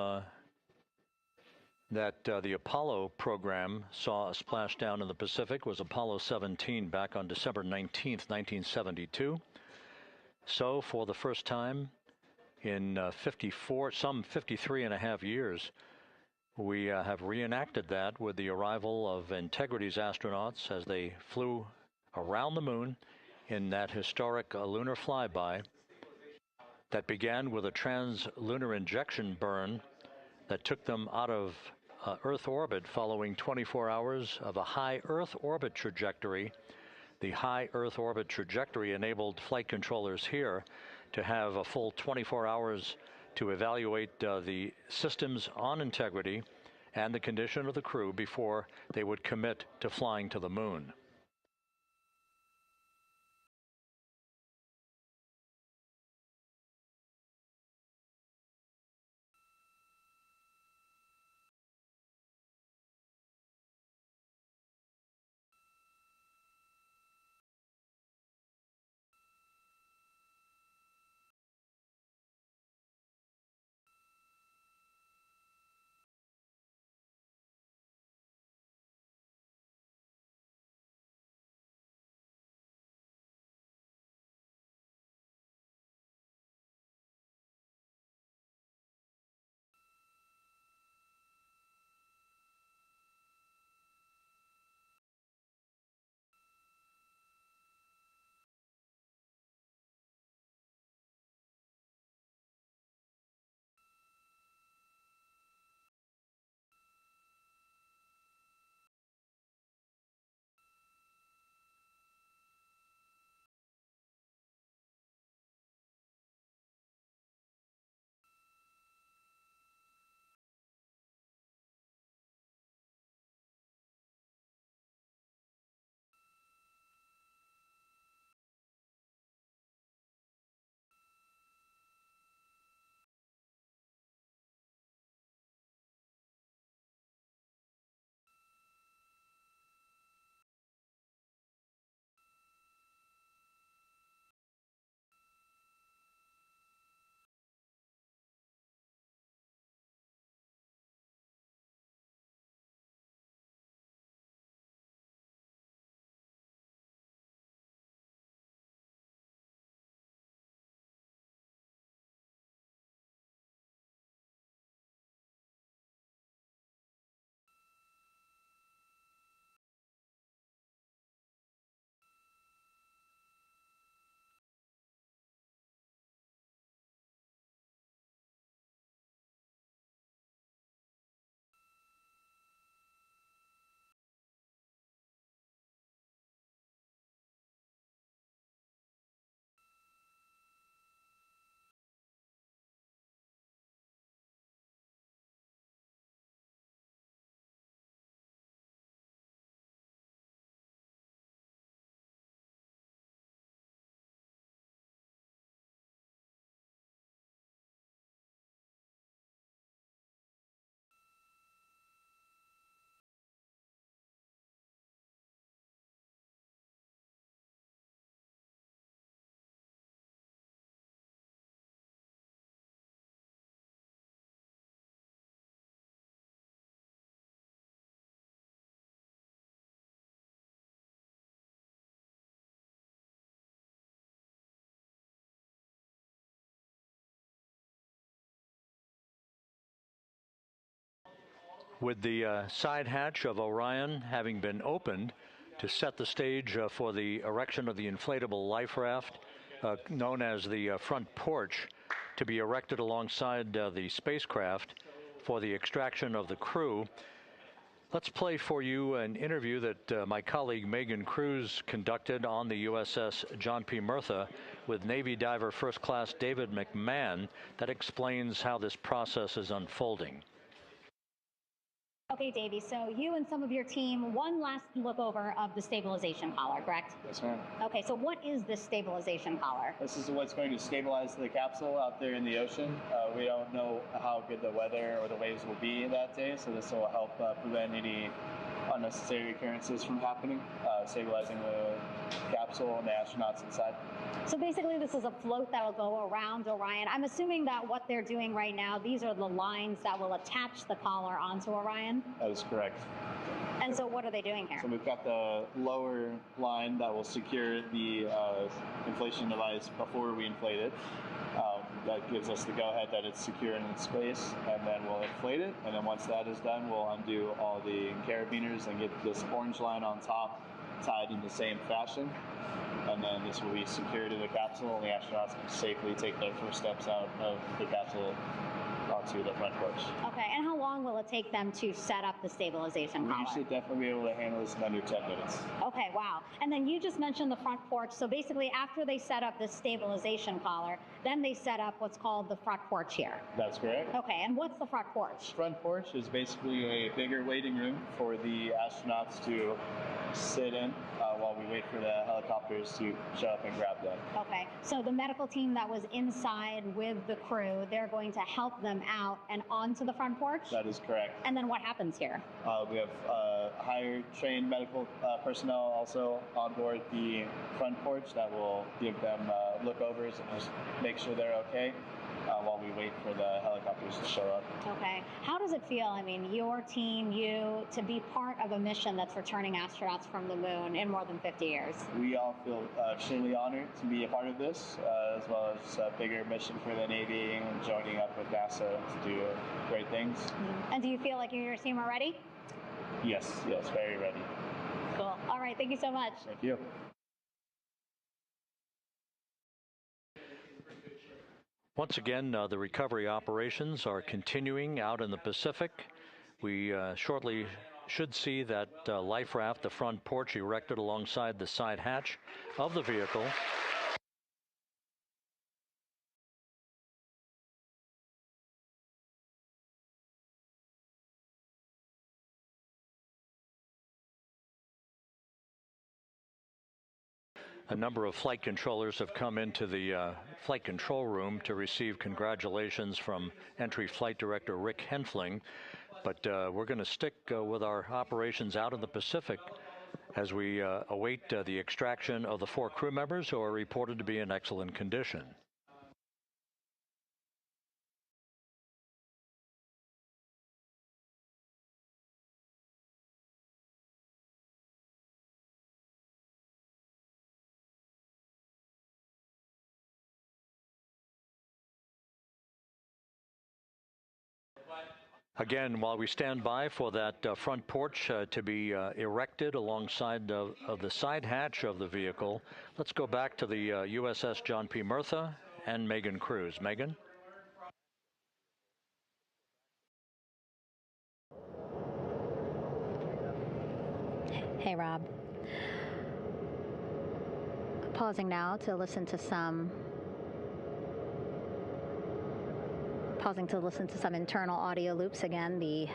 S1: that the Apollo program saw a splashdown in the Pacific was Apollo 17 back on December 19th, 1972. So for the first time in some 53 and a half years, we have reenacted that with the arrival of Integrity's astronauts as they flew around the moon in that historic lunar flyby that began with a trans-lunar injection burn that took them out of Earth orbit following 24 hours of a high Earth orbit trajectory. The high Earth orbit trajectory enabled flight controllers here to have a full 24 hours to evaluate the systems on Integrity and the condition of the crew before they would commit to flying to the moon. With the side hatch of Orion having been opened to set the stage for the erection of the inflatable life raft, known as the front porch, to be erected alongside the spacecraft for the extraction of the crew. Let's play for you an interview that my colleague Megan Cruz conducted on the USS John P. Murtha with Navy diver First Class David McMahon that explains how this process is unfolding.
S2: Okay, Davey, so you and some of your team, one last look over of the stabilization collar, correct?
S8: Yes, ma'am.
S2: Okay, so what is this stabilization collar?
S8: This is what's going to stabilize the capsule out there in the ocean. We don't know how good the weather or the waves will be that day, so this will help prevent any unnecessary occurrences from happening, stabilizing the capsule and the astronauts inside.
S2: So basically this is a float that will go around Orion. I'm assuming that what they're doing right now, these are the lines that will attach the collar onto Orion?
S8: That is correct.
S2: And so what are they doing here?
S8: So we've got the lower line that will secure the inflation device before we inflate it. That gives us the go-ahead that it's secure in its space, and then we'll inflate it. And then once that is done, we'll undo all the carabiners and get this orange line on top tied in the same fashion. And then this will be secured to the capsule, and the astronauts can safely take their first steps out of the capsule onto the front porch.
S2: Okay, and how long will it take them to set up the stabilization collar?
S8: We should definitely be able to handle this in under 10 minutes.
S2: Okay, wow. And then you just mentioned the front porch. So basically after they set up the stabilization collar, then they set up what's called the front porch here.
S8: That's correct.
S2: Okay, and what's the front porch?
S8: Front porch is basically a bigger waiting room for the astronauts to sit in while we wait for the helicopters to show up and grab them.
S2: Okay, so the medical team that was inside with the crew, they're going to help them out and onto the front porch?
S8: That is correct.
S2: And then what happens here?
S8: We have higher trained medical personnel also on board the front porch that will give them lookovers and just make sure they're okay while we wait for the helicopters to show up.
S2: Okay. How does it feel, I mean, your team, you, to be part of a mission that's returning astronauts from the moon in more than 50 years?
S8: We all feel extremely honored to be a part of this, as well as a bigger mission for the Navy and joining up with NASA to do great things.
S2: Mm-hmm. And do you feel like you and your team are ready?
S8: Yes, very ready.
S2: Cool. All right, thank you so much.
S8: Thank you.
S1: Once again, the recovery operations are continuing out in the Pacific. We shortly should see that life raft, the front porch, erected alongside the side hatch of the vehicle. A number of flight controllers have come into the flight control room to receive congratulations from Entry Flight Director Rick Henfling. But we're going to stick with our operations out in the Pacific as we await the extraction of the 4 crew members who are reported to be in excellent condition. Again, while we stand by for that front porch to be erected alongside of the side hatch of the vehicle, let's go back to the USS John P. Murtha and Megan Cruz. Megan?
S2: Hey, Rob. Pausing now to listen to some internal audio loops. Again, the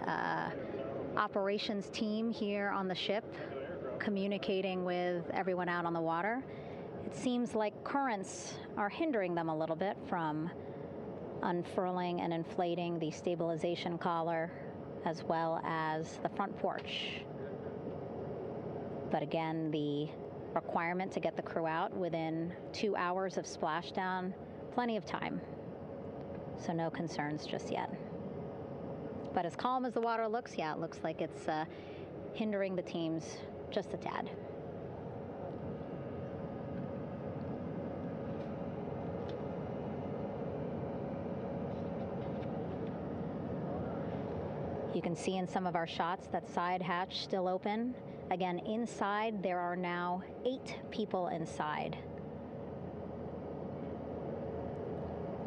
S2: operations team here on the ship communicating with everyone out on the water. It seems like currents are hindering them a little bit from unfurling and inflating the stabilization collar as well as the front porch. But again, the requirement to get the crew out within 2 hours of splashdown, plenty of time. So no concerns just yet. But as calm as the water looks, yeah, it looks like it's hindering the teams just a tad. You can see in some of our shots that side hatch still open. Again, inside there are now 8 people inside.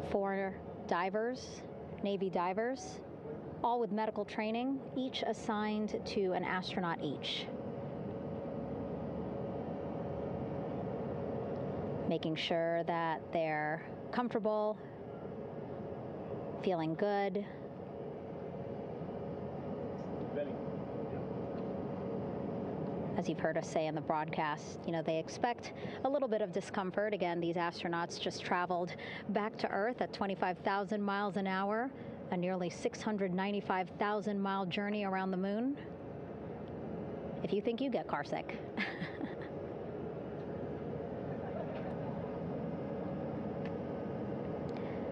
S2: 4 divers, Navy divers, all with medical training, each assigned to an astronaut each. Making sure that they're comfortable, feeling good. As you've heard us say in the broadcast, they expect a little bit of discomfort. Again, these astronauts just traveled back to Earth at 25,000 miles an hour, a nearly 695,000-mile journey around the moon. If you think you get car sick.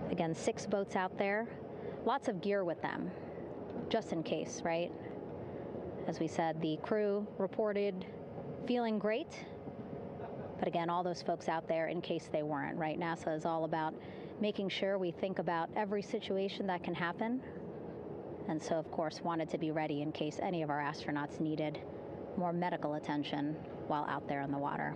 S2: Again, 6 boats out there, lots of gear with them, just in case, right? As we said, the crew reported feeling great, but again, all those folks out there in case they weren't, right? NASA is all about making sure we think about every situation that can happen, and so, of course, wanted to be ready in case any of our astronauts needed more medical attention while out there in the water.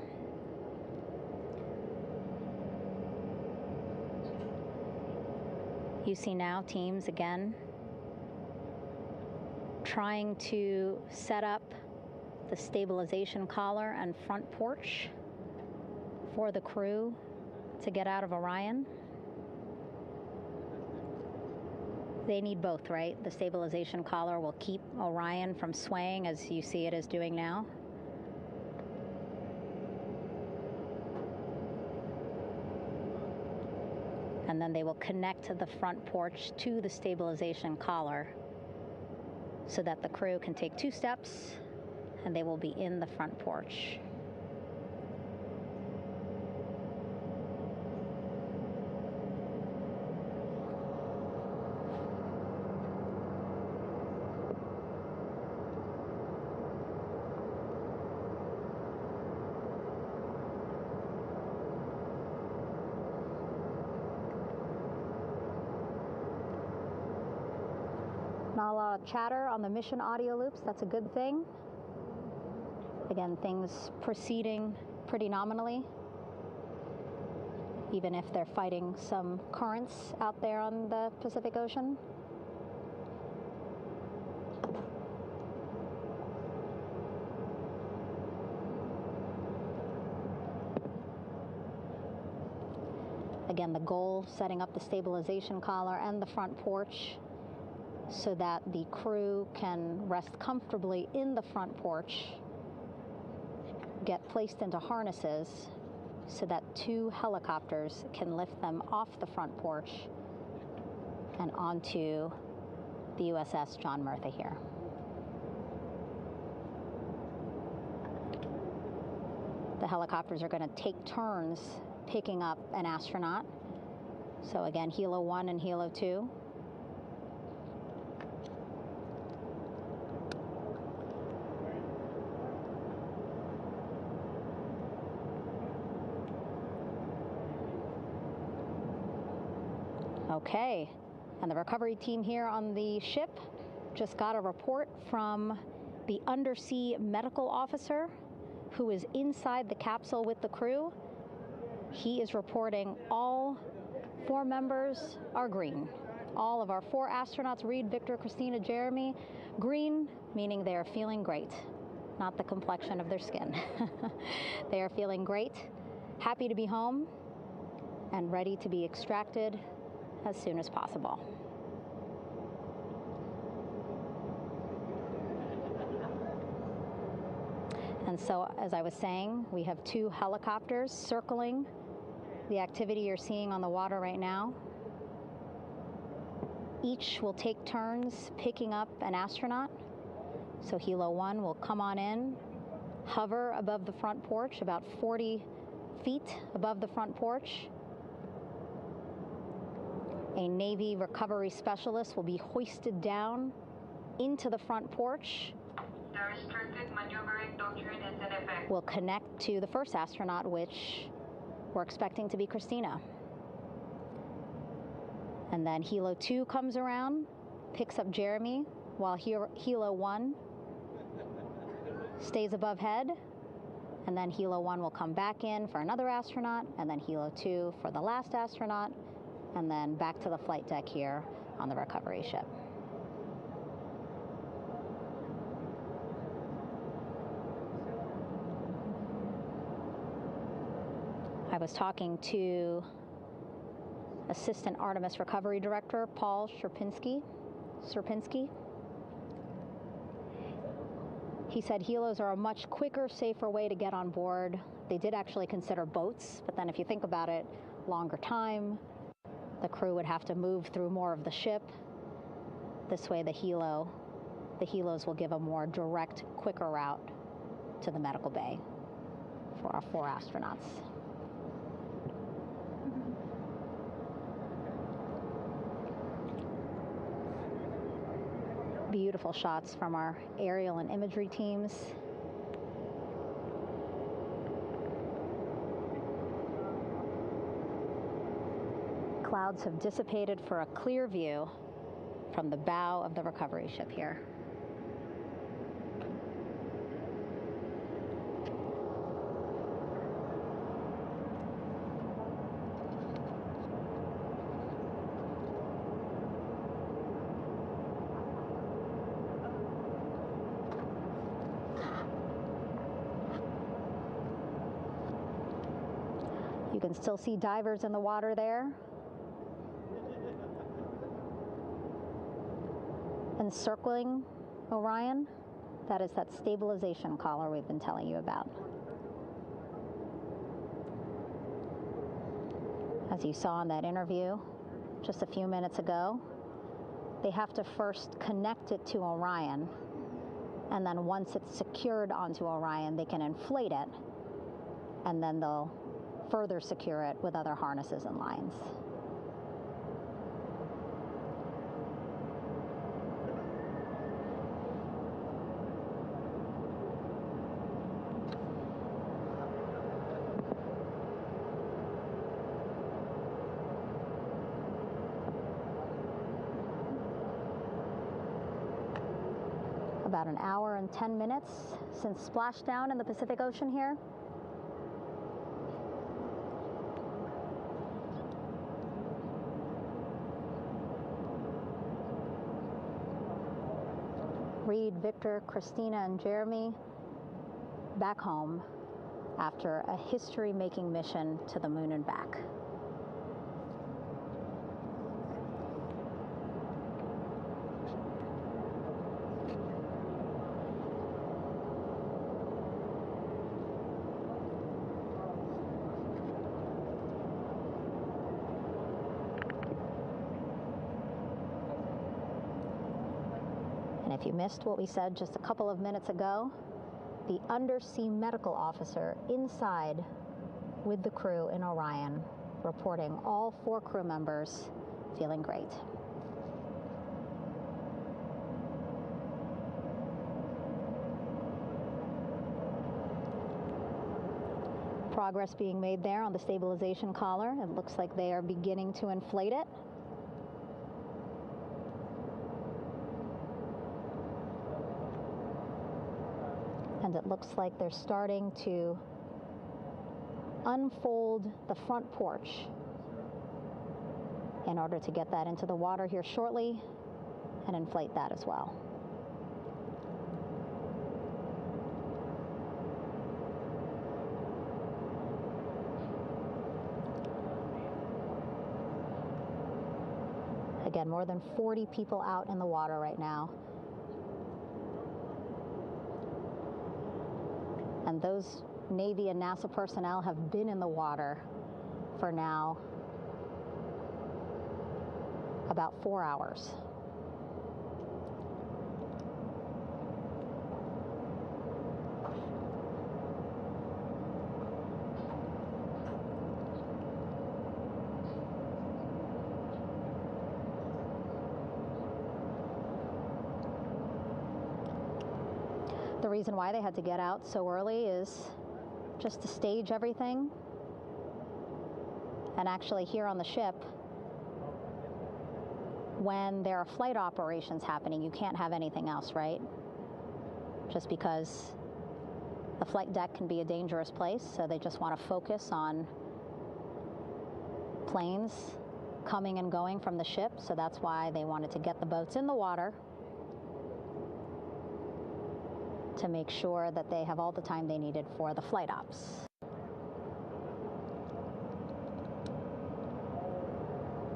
S2: You see now teams, again, trying to set up the stabilization collar and front porch for the crew to get out of Orion. They need both, right? The stabilization collar will keep Orion from swaying as you see it is doing now. And then they will connect the front porch to the stabilization collar so that the crew can take 2 steps and they will be in the front porch. Not a lot of chatter on the mission audio loops. That's a good thing. Again, things proceeding pretty nominally, even if they're fighting some currents out there on the Pacific Ocean. Again, the goal, setting up the stabilization collar and the front porch so that the crew can rest comfortably in the front porch, get placed into harnesses so that 2 helicopters can lift them off the front porch and onto the USS John Murtha here. The helicopters are going to take turns picking up an astronaut. So again, Helo 1 and Helo 2. Okay, and the recovery team here on the ship just got a report from the undersea medical officer who is inside the capsule with the crew. He is reporting all 4 members are green. All of our 4 astronauts, Reid, Victor, Christina, Jeremy, green, meaning they are feeling great, not the complexion of their skin. They are feeling great, happy to be home, and ready to be extracted as soon as possible. And so, as I was saying, we have 2 helicopters circling the activity you're seeing on the water right now. Each will take turns picking up an astronaut. So Helo 1 will come on in, hover above the front porch, about 40 feet above the front porch. A Navy recovery specialist will be hoisted down into the front porch.
S9: The restricted maneuvering doctrine is in effect.
S2: We'll connect to the first astronaut, which we're expecting to be Christina. And then Helo 2 comes around, picks up Jeremy, while Helo 1 stays above head, and then Helo 1 will come back in for another astronaut, and then Helo 2 for the last astronaut, and then back to the flight deck here on the recovery ship. I was talking to Assistant Artemis Recovery Director Paul Sierpinski. He said helos are a much quicker, safer way to get on board. They did actually consider boats, but then if you think about it, longer time, the crew would have to move through more of the ship. This way the helos will give a more direct, quicker route to the medical bay for our 4 astronauts. Beautiful shots from our aerial and imagery teams. Clouds have dissipated for a clear view from the bow of the recovery ship here. You can still see divers in the water there. Encircling Orion, that is that stabilization collar we've been telling you about. As you saw in that interview just a few minutes ago, they have to first connect it to Orion, and then once it's secured onto Orion, they can inflate it, and then they'll further secure it with other harnesses and lines. About an hour and 10 minutes since splashdown in the Pacific Ocean here. Reid, Victor, Christina, and Jeremy back home after a history-making mission to the moon and back. If you missed what we said just a couple of minutes ago, the undersea medical officer inside with the crew in Orion reporting all 4 crew members feeling great. Progress being made there on the stabilization collar. It looks like they are beginning to inflate it. And it looks like they're starting to unfold the front porch in order to get that into the water here shortly and inflate that as well. Again, more than 40 people out in the water right now. And those Navy and NASA personnel have been in the water for now about 4 hours. The reason why they had to get out so early is just to stage everything. And actually here on the ship, when there are flight operations happening, you can't have anything else, right? Just because the flight deck can be a dangerous place, so they just want to focus on planes coming and going from the ship, so that's why they wanted to get the boats in the water to make sure that they have all the time they needed for the flight ops.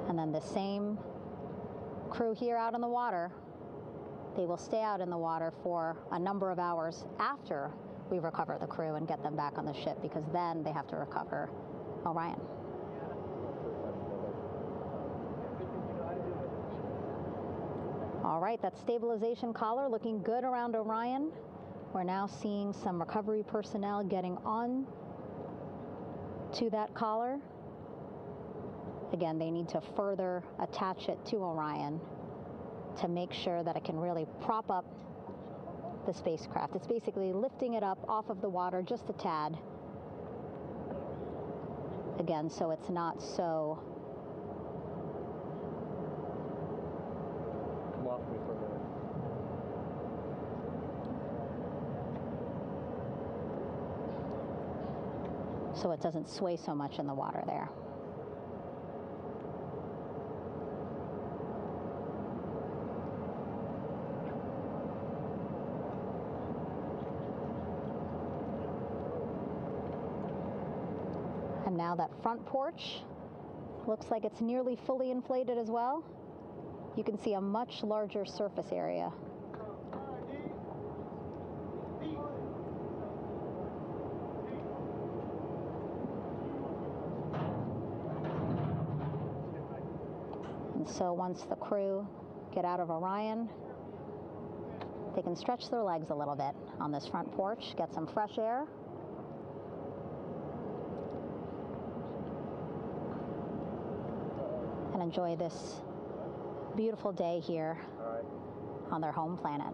S2: And then the same crew here out in the water, they will stay out in the water for a number of hours after we recover the crew and get them back on the ship, because then they have to recover Orion. All right, that stabilization collar looking good around Orion. We're now seeing some recovery personnel getting on to that collar. Again, they need to further attach it to Orion to make sure that it can really prop up the spacecraft. It's basically lifting it up off of the water just a tad. Again, so it's not so...
S10: Come off me for a minute.
S2: So it doesn't sway so much in the water there. And now that front porch looks like it's nearly fully inflated as well. You can see a much larger surface area. And so once the crew get out of Orion, they can stretch their legs a little bit on this front porch, get some fresh air. And enjoy this beautiful day here on their home planet.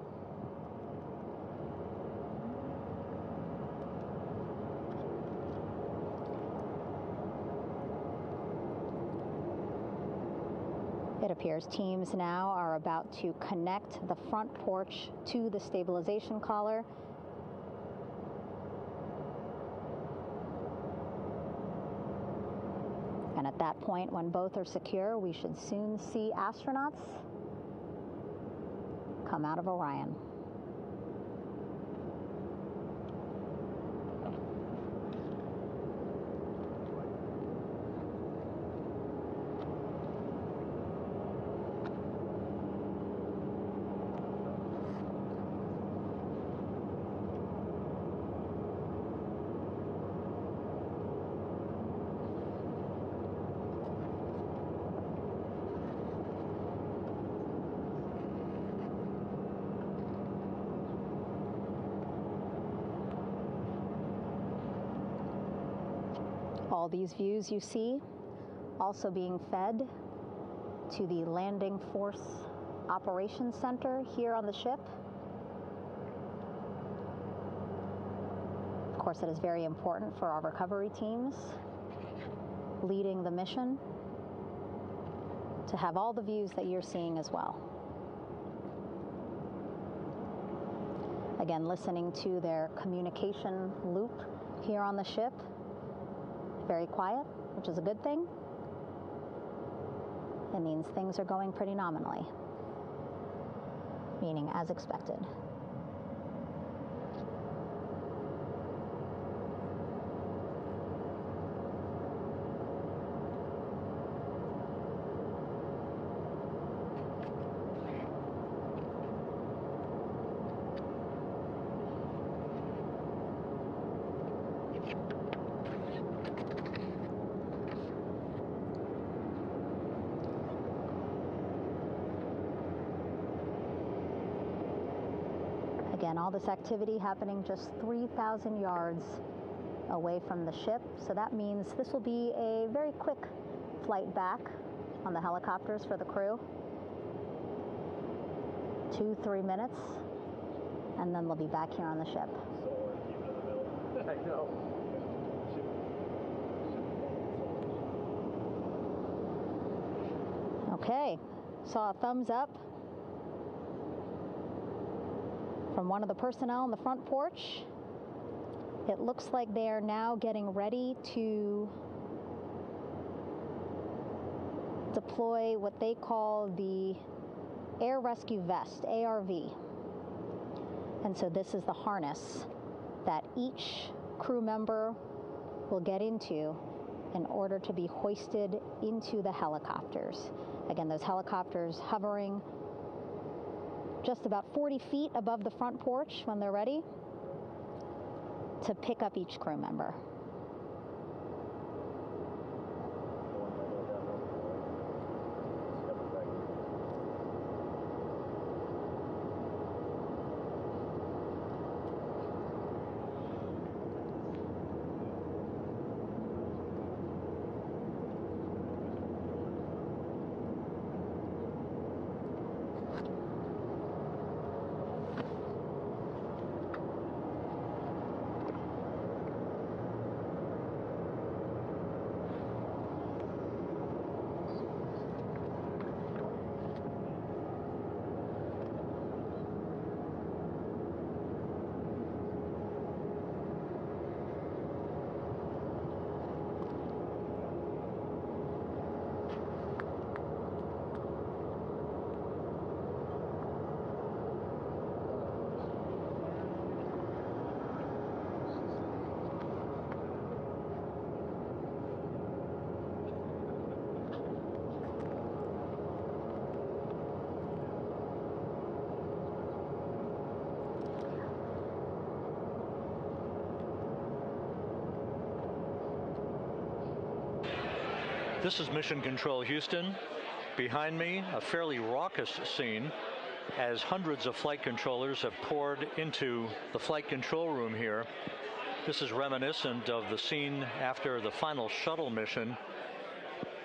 S2: It appears teams now are about to connect the front porch to the stabilization collar. And at that point, when both are secure, we should soon see astronauts come out of Orion. All these views you see also being fed to the Landing Force Operations Center here on the ship. Of course, it is very important for our recovery teams leading the mission to have all the views that you're seeing as well. Again, listening to their communication loop here on the ship. Very quiet, which is a good thing. It means things are going pretty nominally, meaning as expected. Again, all this activity happening just 3,000 yards away from the ship. So that means this will be a very quick flight back on the helicopters for the crew. 2-3 minutes, and then they'll be back here on the ship.
S10: I know.
S2: Okay, saw a thumbs up from one of the personnel on the front porch. It looks like they are now getting ready to deploy what they call the Air Rescue Vest, ARV. And so this is the harness that each crew member will get into in order to be hoisted into the helicopters. Again, those helicopters hovering just about 40 feet above the front porch when they're ready to pick up each crew member.
S1: This is Mission Control Houston. Behind me, a fairly raucous scene as hundreds of flight controllers have poured into the flight control room here. This is reminiscent of the scene after the final shuttle mission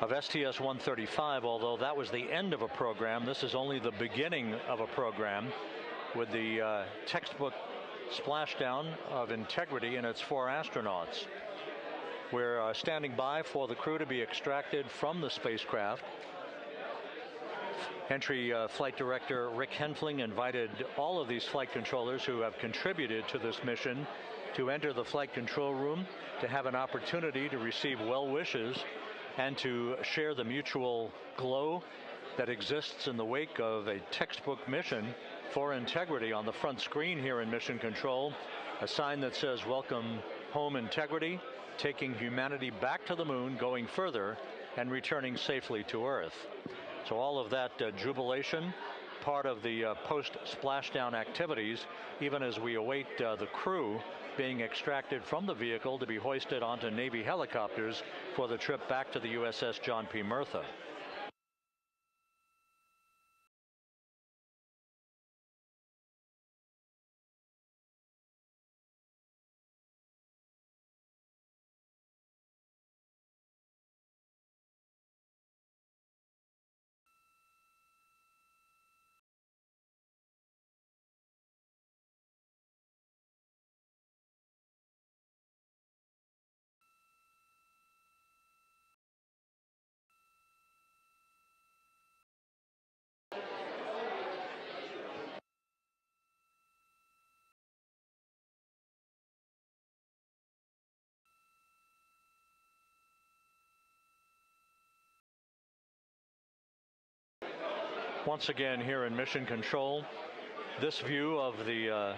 S1: of STS-135, although that was the end of a program. This is only the beginning of a program with the textbook splashdown of Integrity and its 4 astronauts. We're standing by for the crew to be extracted from the spacecraft. Entry Flight Director Rick Henfling invited all of these flight controllers who have contributed to this mission to enter the flight control room to have an opportunity to receive well wishes and to share the mutual glow that exists in the wake of a textbook mission for Integrity. On the front screen here in Mission Control, a sign that says "Welcome Home, Integrity," taking humanity back to the moon, going further, and returning safely to Earth. So all of that jubilation, part of the post-splashdown activities, even as we await the crew being extracted from the vehicle to be hoisted onto Navy helicopters for the trip back to the USS John P. Murtha. Once again here in Mission Control, this view of the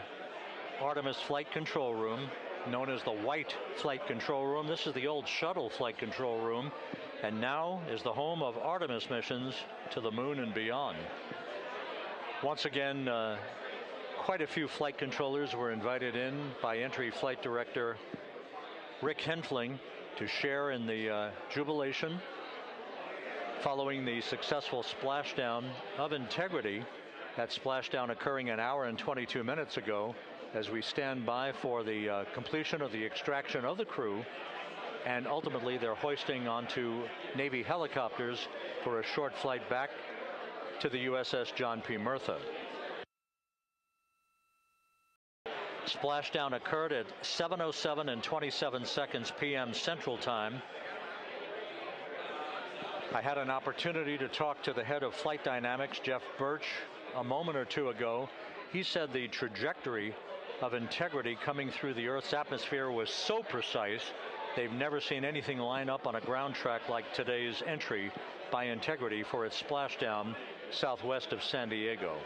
S1: Artemis Flight Control Room, known as the White Flight Control Room. This is the old shuttle flight control room, and now is the home of Artemis missions to the moon and beyond. Once again, quite a few flight controllers were invited in by Entry Flight Director Rick Henfling to share in the jubilation following the successful splashdown of Integrity. That splashdown occurring an hour and 22 minutes ago, as we stand by for the completion of the extraction of the crew, and ultimately they're hoisting onto Navy helicopters for a short flight back to the USS John P. Murtha. Splashdown occurred at 7:07 and 27 seconds p.m. Central Time. I had an opportunity to talk to the head of flight dynamics, Jeff Birch, a moment or two ago. He said the trajectory of Integrity coming through the Earth's atmosphere was so precise, they've never seen anything line up on a ground track like today's entry by Integrity for its splashdown southwest of San Diego.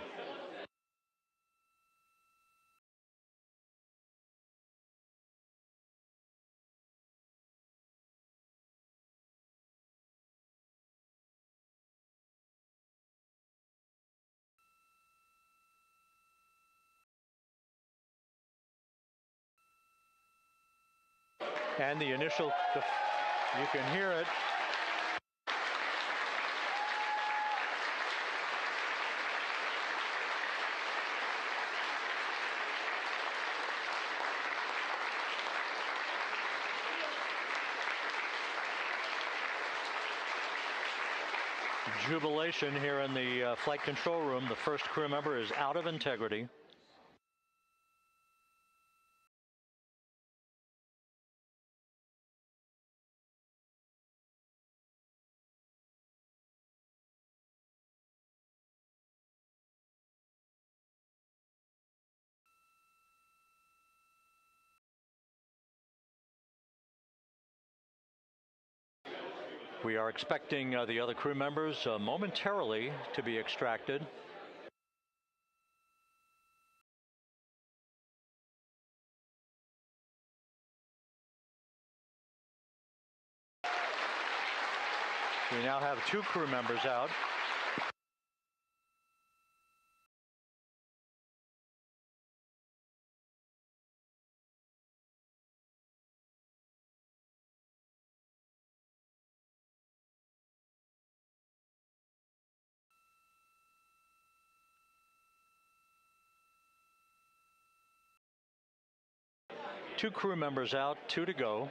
S1: And the initial, you can hear it. Jubilation here in the flight control room. The first crew member is out of Integrity. We are expecting the other crew members momentarily to be extracted. We now have 2 crew members out. Two crew members out, 2 to go.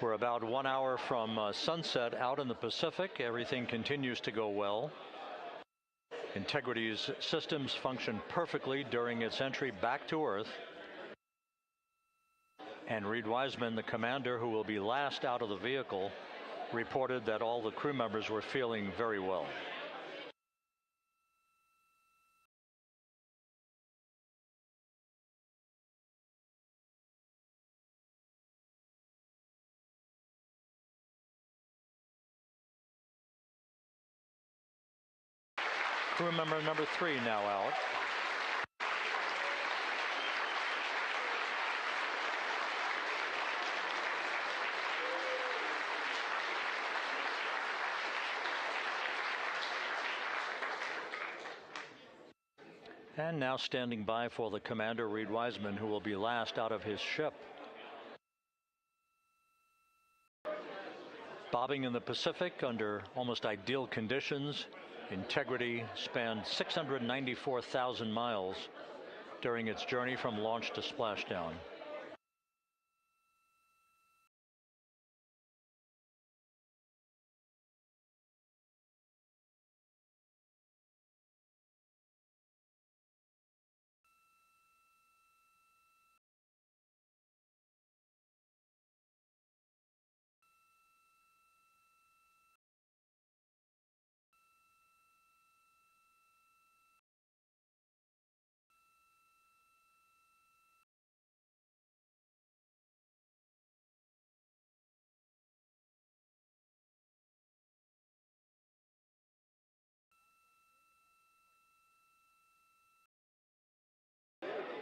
S1: We're about 1 hour from sunset out in the Pacific. Everything continues to go well. Integrity's systems function perfectly during its entry back to Earth. And Reid Wiseman, the commander who will be last out of the vehicle, reported that all the crew members were feeling very well. Crew member number 3 now out. And now standing by for the commander, Reid Wiseman, who will be last out of his ship. Bobbing in the Pacific under almost ideal conditions, Integrity spanned 694,000 miles during its journey from launch to splashdown.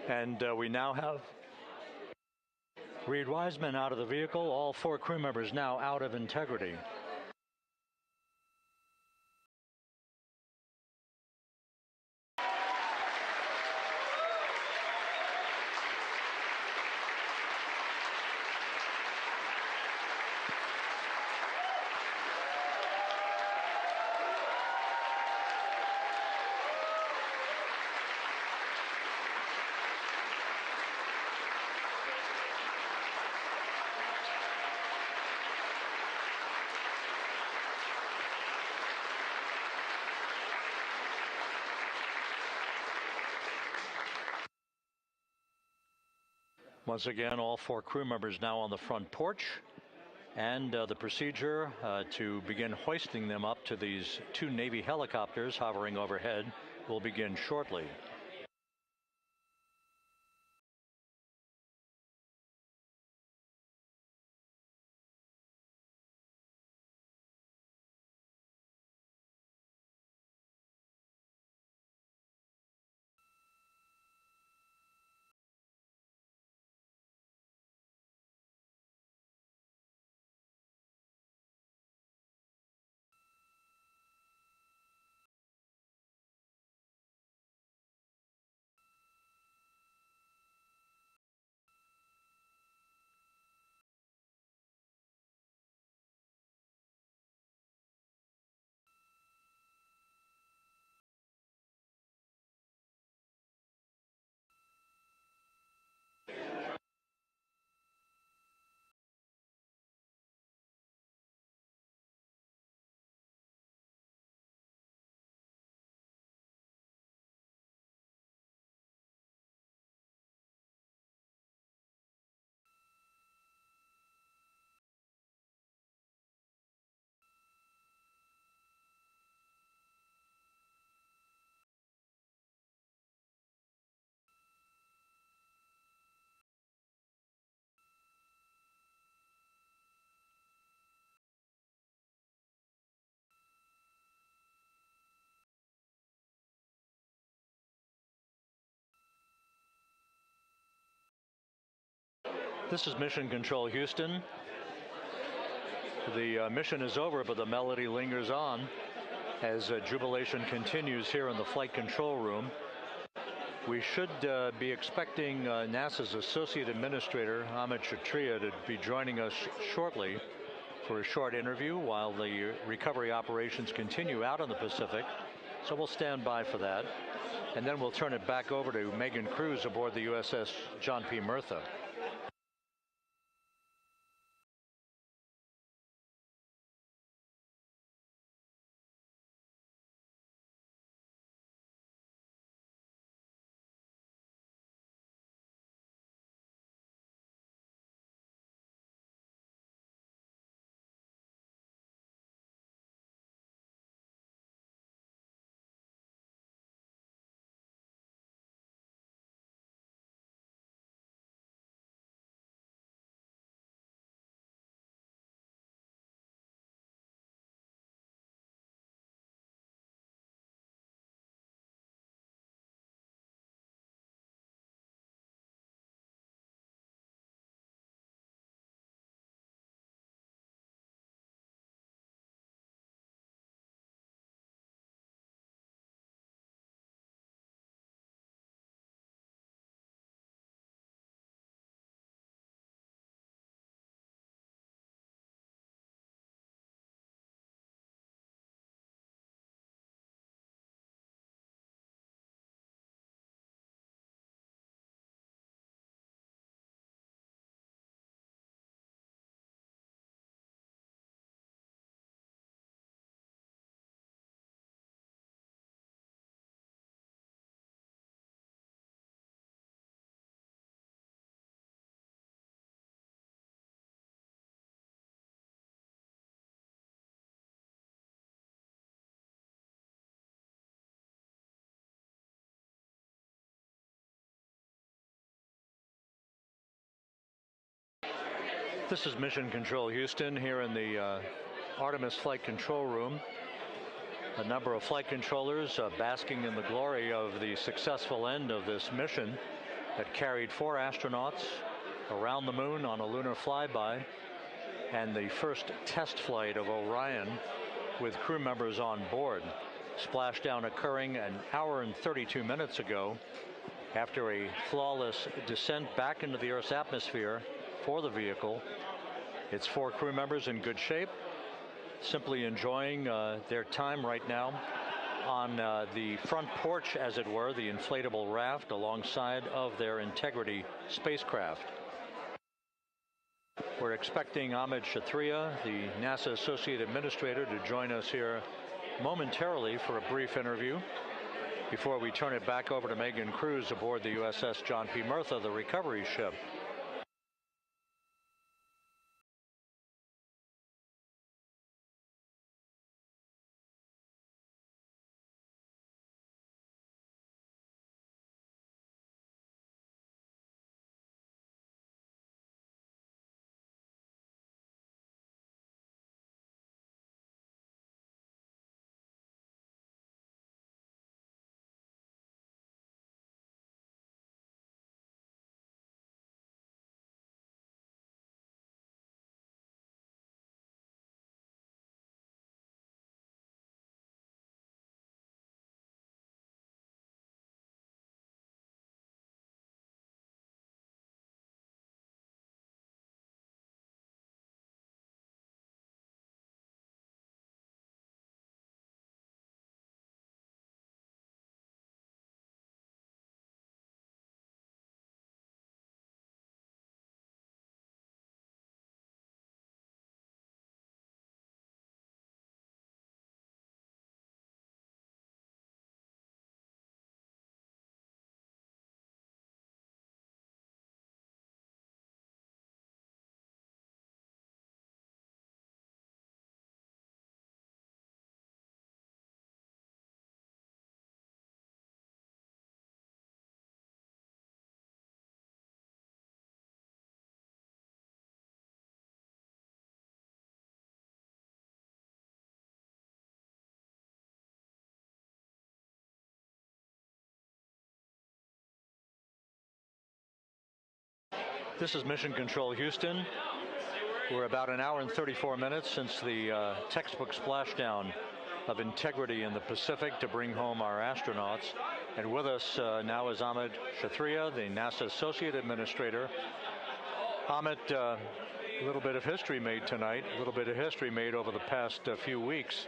S1: And we now have Reid Wiseman out of the vehicle, all 4 crew members now out of Integrity. Once again, all 4 crew members now on the front porch, and the procedure to begin hoisting them up to these 2 Navy helicopters hovering overhead will begin shortly. This is Mission Control Houston. The mission is over, but the melody lingers on as jubilation continues here in the flight control room. We should be expecting NASA's Associate Administrator, Amit Kshatriya, to be joining us shortly for a short interview while the recovery operations continue out in the Pacific. So we'll stand by for that. And then we'll turn it back over to Megan Cruz aboard the USS John P. Murtha. This is Mission Control Houston here in the Artemis flight control room. A number of flight controllers basking in the glory of the successful end of this mission that carried 4 astronauts around the moon on a lunar flyby, and the first test flight of Orion with crew members on board. Splashdown occurring an hour and 32 minutes ago after a flawless descent back into the Earth's atmosphere for the vehicle. Its 4 crew members in good shape, simply enjoying their time right now on the front porch, as it were, the inflatable raft alongside of their Integrity spacecraft. We're expecting Amit Kshatriya, the NASA Associate Administrator, to join us here momentarily for a brief interview before we turn it back over to Megan Cruz aboard the USS John P. Murtha, the recovery ship. This is Mission Control Houston. We're about an hour and 34 minutes since the textbook splashdown of integrity in the Pacific to bring home our astronauts. And with us now is Amit Kshatriya, the NASA Associate Administrator. Amit, a little bit of history made tonight, a little bit of history made over the past few weeks.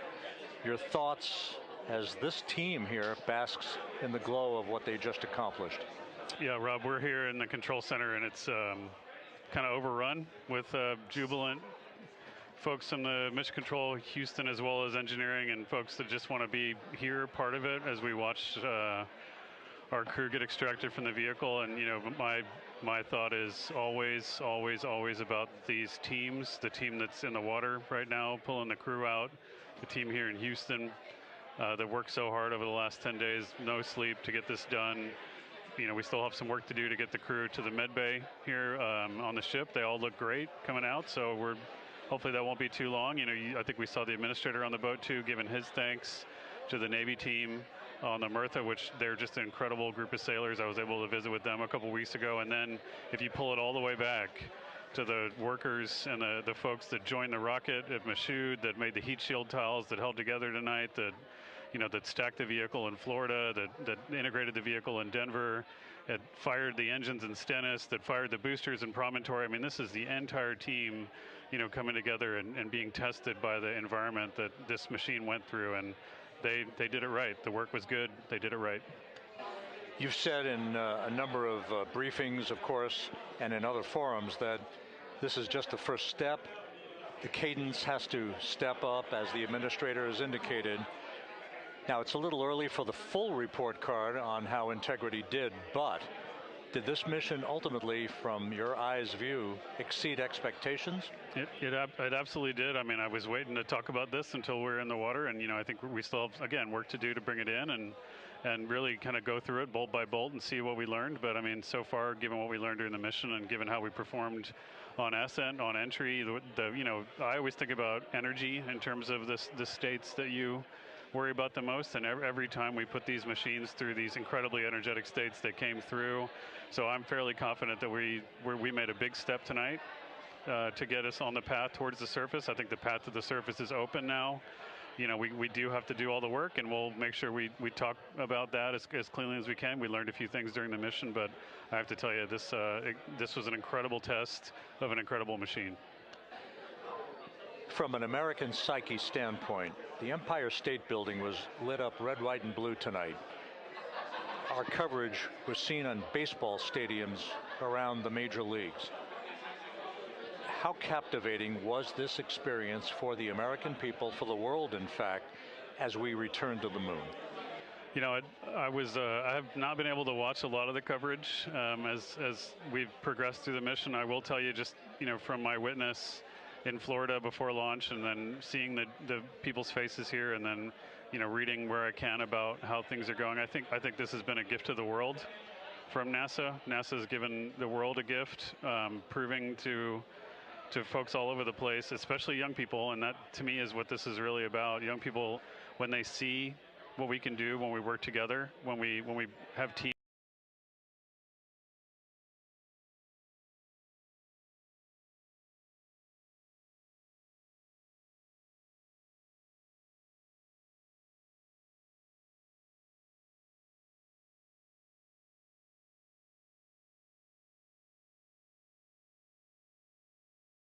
S1: Your thoughts as this team here basks in the glow of what they just accomplished?
S11: Yeah, Rob, we're here in the control center, and it's kind of overrun with jubilant folks in the Mission Control Houston, as well as engineering, and folks that just want to be here, part of it, as we watch our crew get extracted from the vehicle. And you know, my thought is always about these teams, the team that's in the water right now pulling the crew out, the team here in Houston that worked so hard over the last 10 days, no sleep to get this done. You know, we still have some work to do to get the crew to the med bay here on the ship. They all look great coming out, so hopefully that won't be too long. You know, I think we saw the administrator on the boat too, giving his thanks to the Navy team on the Murtha, which they're just an incredible group of sailors. I was able to visit with them a couple weeks ago. And then if you pull it all the way back to the workers and the folks that joined the rocket at Michoud, that made the heat shield tiles that held together tonight, that stacked the vehicle in Florida, that integrated the vehicle in Denver, that fired the engines in Stennis, that fired the boosters in Promontory. I mean, this is the entire team, coming together and being tested by the environment that this machine went through, and they did it right. The work was good. They did it right.
S1: You've said in a number of briefings, of course, and in other forums that this is just the first step. The cadence has to step up, as the administrator has indicated. Now, it's a little early for the full report card on how Integrity did, but did this mission ultimately, from your eyes view, exceed expectations?
S11: It absolutely did. I mean, I was waiting to talk about this until we're in the water, and I think we still have, again, work to do to bring it in and really kind of go through it bolt by bolt and see what we learned. But I mean, so far, given what we learned during the mission and given how we performed on ascent, on entry, I always think about energy in terms of the states that you worry about the most, and every time we put these machines through these incredibly energetic states, they came through. So I'm fairly confident that we made a big step tonight to get us on the path towards the surface. I think the path to the surface is open now. We do have to do all the work, and we'll make sure we talk about that as cleanly as we can. We learned a few things during the mission, but I have to tell you, this was an incredible test of an incredible machine.
S1: From an American psyche standpoint, the Empire State Building was lit up red, white, and blue tonight. Our coverage was seen on baseball stadiums around the major leagues. How captivating was this experience for the American people, for the world, in fact, as we returned to the moon?
S11: I have not been able to watch a lot of the coverage as we've progressed through the mission. I will tell you, just from my witness in Florida before launch, and then seeing the people's faces here, and then reading where I can about how things are going. I think this has been a gift to the world from NASA. NASA has given the world a gift, proving to folks all over the place, especially young people, and that to me is what this is really about. Young people, when they see what we can do when we work together, when we have teams.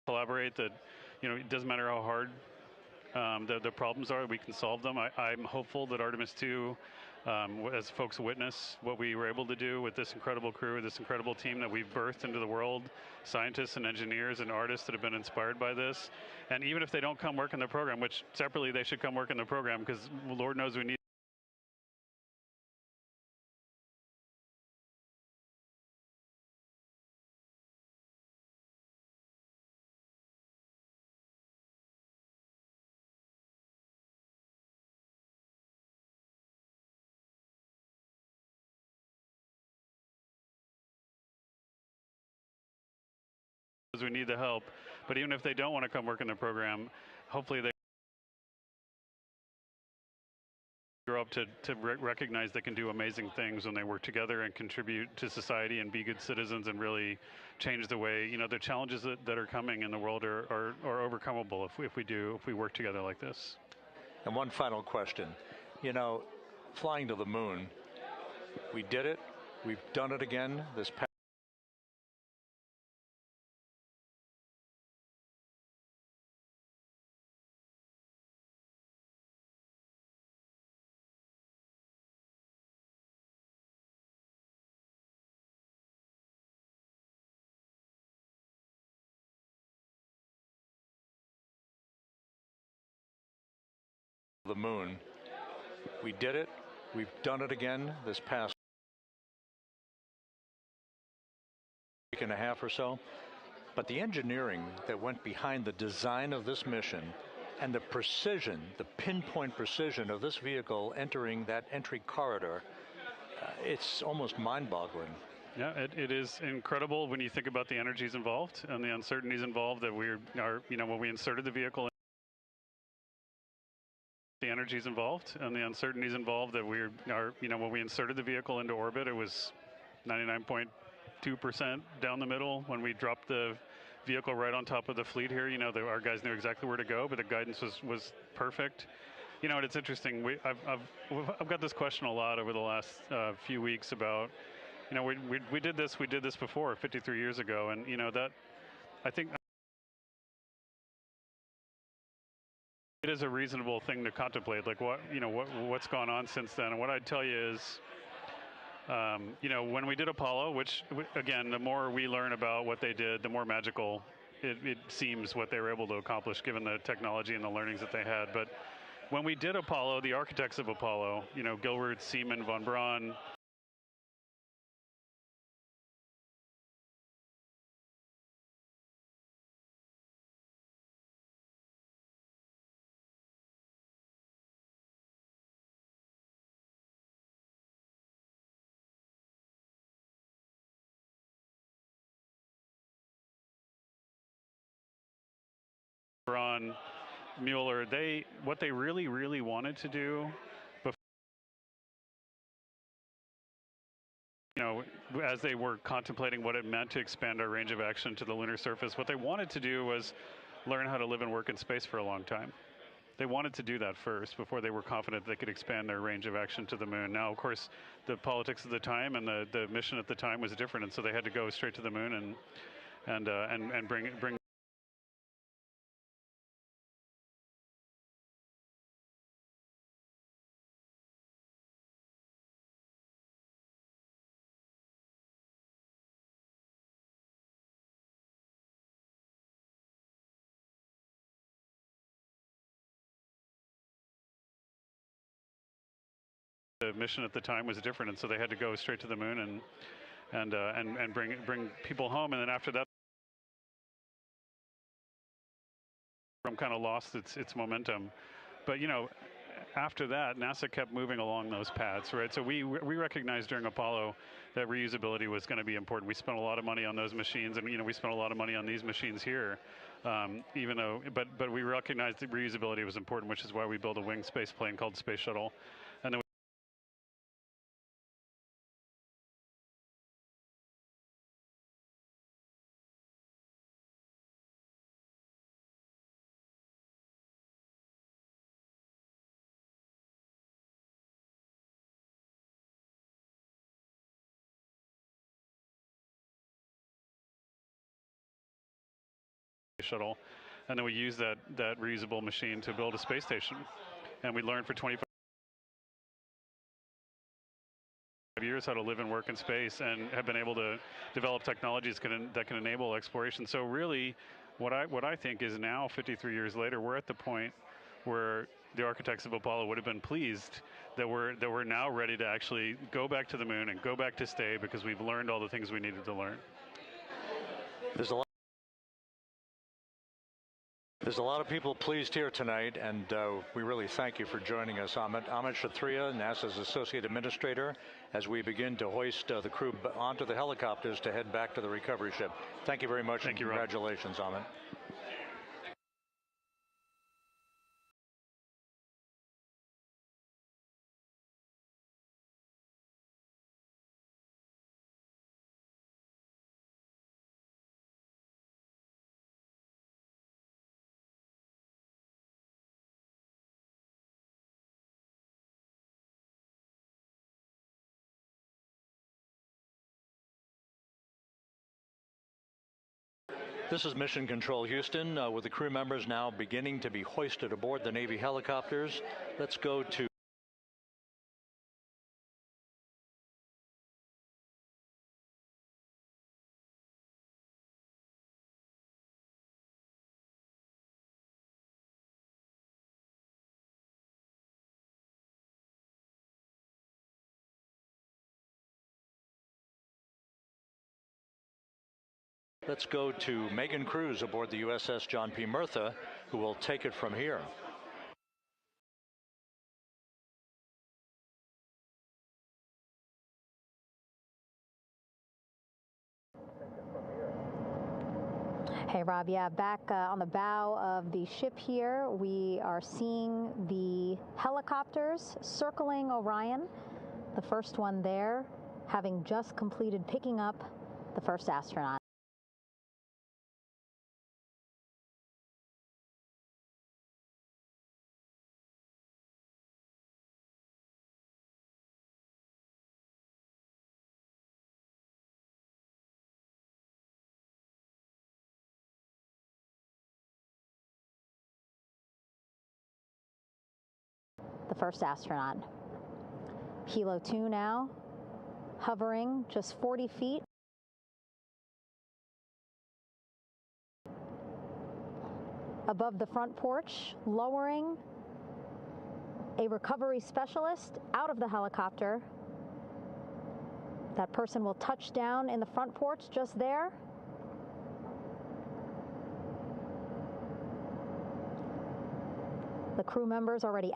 S11: Collaborate, that it doesn't matter how hard the problems are, we can solve them. I'm hopeful that Artemis II, as folks witness what we were able to do with this incredible crew, this incredible team that we've birthed into the world, scientists and engineers and artists that have been inspired by this, and even if they don't come work in the program, which separately they should come work in the program, because Lord knows we need the help. But even if they don't want to come work in the program, hopefully they up to recognize they can do amazing things when they work together and contribute to society and be good citizens and really change the way, the challenges that are coming in the world are overcomable if we work together like this.
S1: And one final question. Flying to the moon, we did it. We've done it again this past. The moon. We did it. We've done it again this past week and a half or so. But the engineering that went behind the design of this mission and the precision, the pinpoint precision of this vehicle entering that entry corridor, it's almost mind-boggling.
S11: Yeah, it is incredible when you think about the energies involved and the uncertainties involved that when we inserted the vehicle. The energies involved and the uncertainties involved that when we inserted the vehicle into orbit, it was 99.2% down the middle. When we dropped the vehicle right on top of the fleet here, our guys knew exactly where to go, but the guidance was perfect. And it's interesting. I've got this question a lot over the last few weeks about, we did this before 53 years ago, and that I think. It is a reasonable thing to contemplate, like what's gone on since then. And what I'd tell you is, when we did Apollo, which again, the more we learn about what they did, the more magical it seems what they were able to accomplish given the technology and the learnings that they had. But when we did Apollo, the architects of Apollo, Gilbert, Seaman, von Braun, Mueller, what they really wanted to do as they were contemplating what it meant to expand our range of action to the lunar surface, what they wanted to do was learn how to live and work in space for a long time. They wanted to do that first before they were confident they could expand their range of action to the moon. Now, of course, the politics of the time and the mission at the time was different, and so they had to go straight to the moon and bring the mission at the time was different, and so they had to go straight to the moon and bring people home. And then after that, kind of lost its momentum. But after that, NASA kept moving along those paths, right? So we recognized during Apollo that reusability was going to be important. We spent a lot of money on those machines, and we spent a lot of money on these machines here. Even though, but we recognized that reusability was important, which is why we built a winged space plane called Space Shuttle. And then shuttle, and then we used that reusable machine to build a space station, and we learned for 25 years how to live and work in space, and have been able to develop technologies that can enable exploration. So really, what I think is now, 53 years later, we're at the point where the architects of Apollo would have been pleased that we're now ready to actually go back to the moon and go back to stay, because we've learned all the things we needed to learn.
S1: There's a lot of people pleased here tonight, and we really thank you for joining us. Amit Kshatriya, NASA's Associate Administrator, as we begin to hoist the crew onto the helicopters to head back to the recovery ship. Thank you very much.
S11: Thank you,
S1: congratulations, Amit. This is Mission Control Houston, with the crew members now beginning to be hoisted aboard the Navy helicopters. Let's go to Megan Cruz aboard the USS John P. Murtha, who will take it from here.
S2: Hey, Rob, yeah, back on the bow of the ship here, we are seeing the helicopters circling Orion, the first one there, having just completed picking up the first astronaut. The first astronaut. Helo 2 now, hovering just 40 feet. Above the front porch, lowering a recovery specialist out of the helicopter. That person will touch down in the front porch just there. The crew members already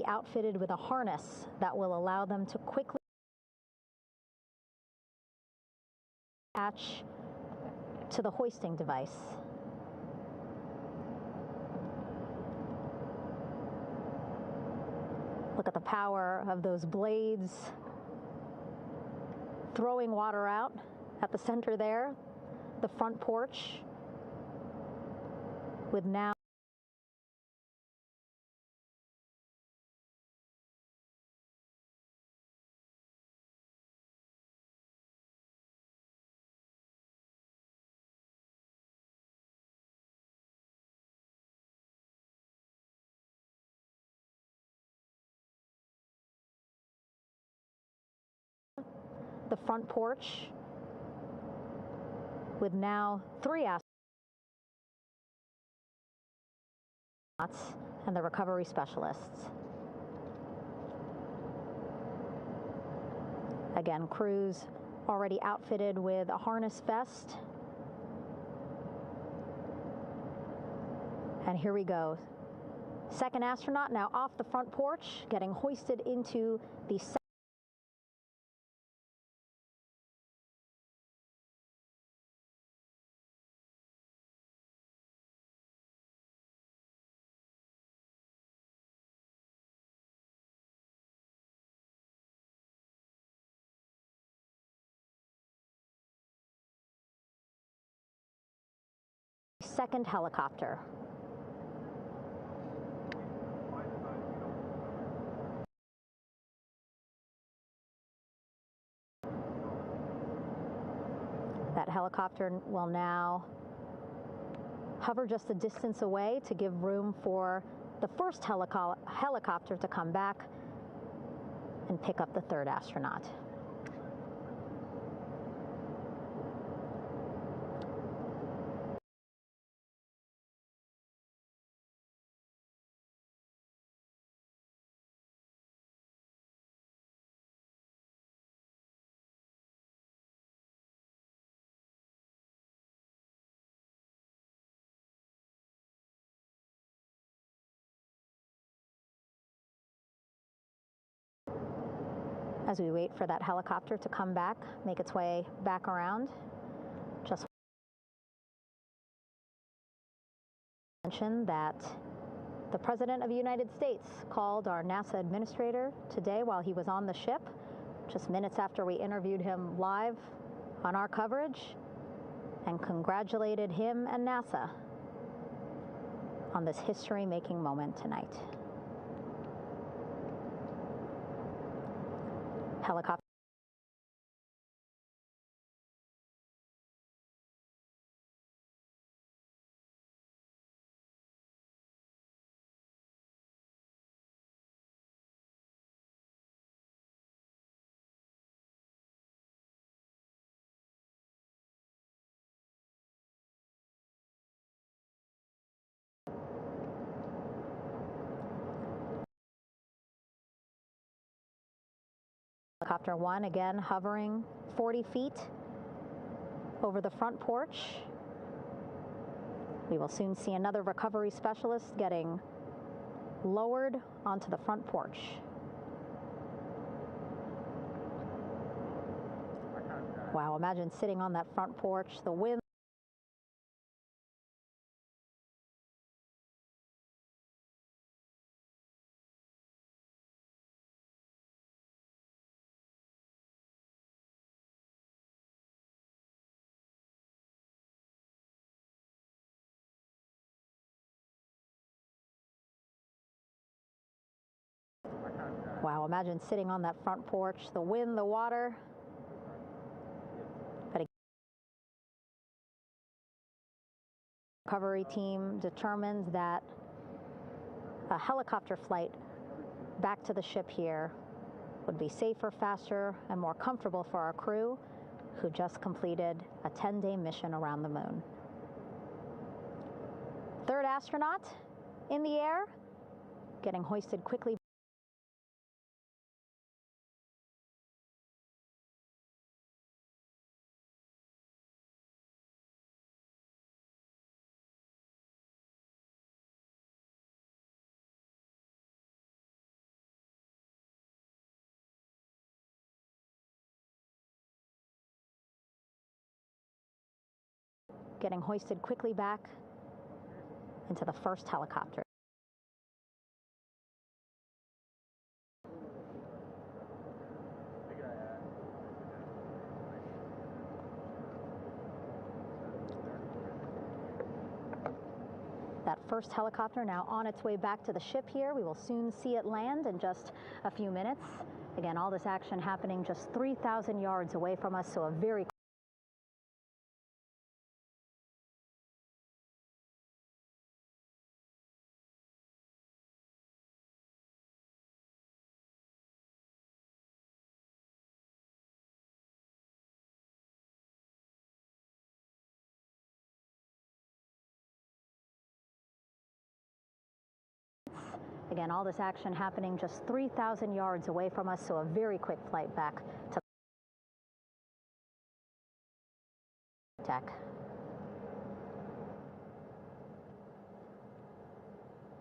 S2: outfitted with a harness that will allow them to quickly attach to the hoisting device. Look at the power of those blades throwing water out at the center there, the front porch with now the front porch with now 3 astronauts and the recovery specialists. Again, crews already outfitted with a harness vest. And here we go. Second astronaut now off the front porch, getting hoisted into the second helicopter. That helicopter will now hover just a distance away to give room for the first helicopter to come back and pick up the third astronaut. As we wait for that helicopter to come back, make its way back around, just mention that The President of the United States called our NASA administrator today while he was on the ship, just minutes after we interviewed him live on our coverage, and congratulated him and NASA on this history-making moment tonight. Helicopter. Helicopter 1 again hovering 40 feet over the front porch. We will soon see another recovery specialist getting lowered onto the front porch. Wow, imagine sitting on that front porch, the wind. Wow, imagine sitting on that front porch, the wind, the water. But recovery team determines that a helicopter flight back to the ship here would be safer, faster, and more comfortable for our crew who just completed a 10-day mission around the moon. Third astronaut in the air, getting hoisted quickly. Getting hoisted quickly back into the first helicopter. That first helicopter now on its way back to the ship here. We will soon see it land in just a few minutes. Again, all this action happening just 3,000 yards away from us, so a very Again, all this action happening just 3,000 yards away from us, so a very quick flight back to tech.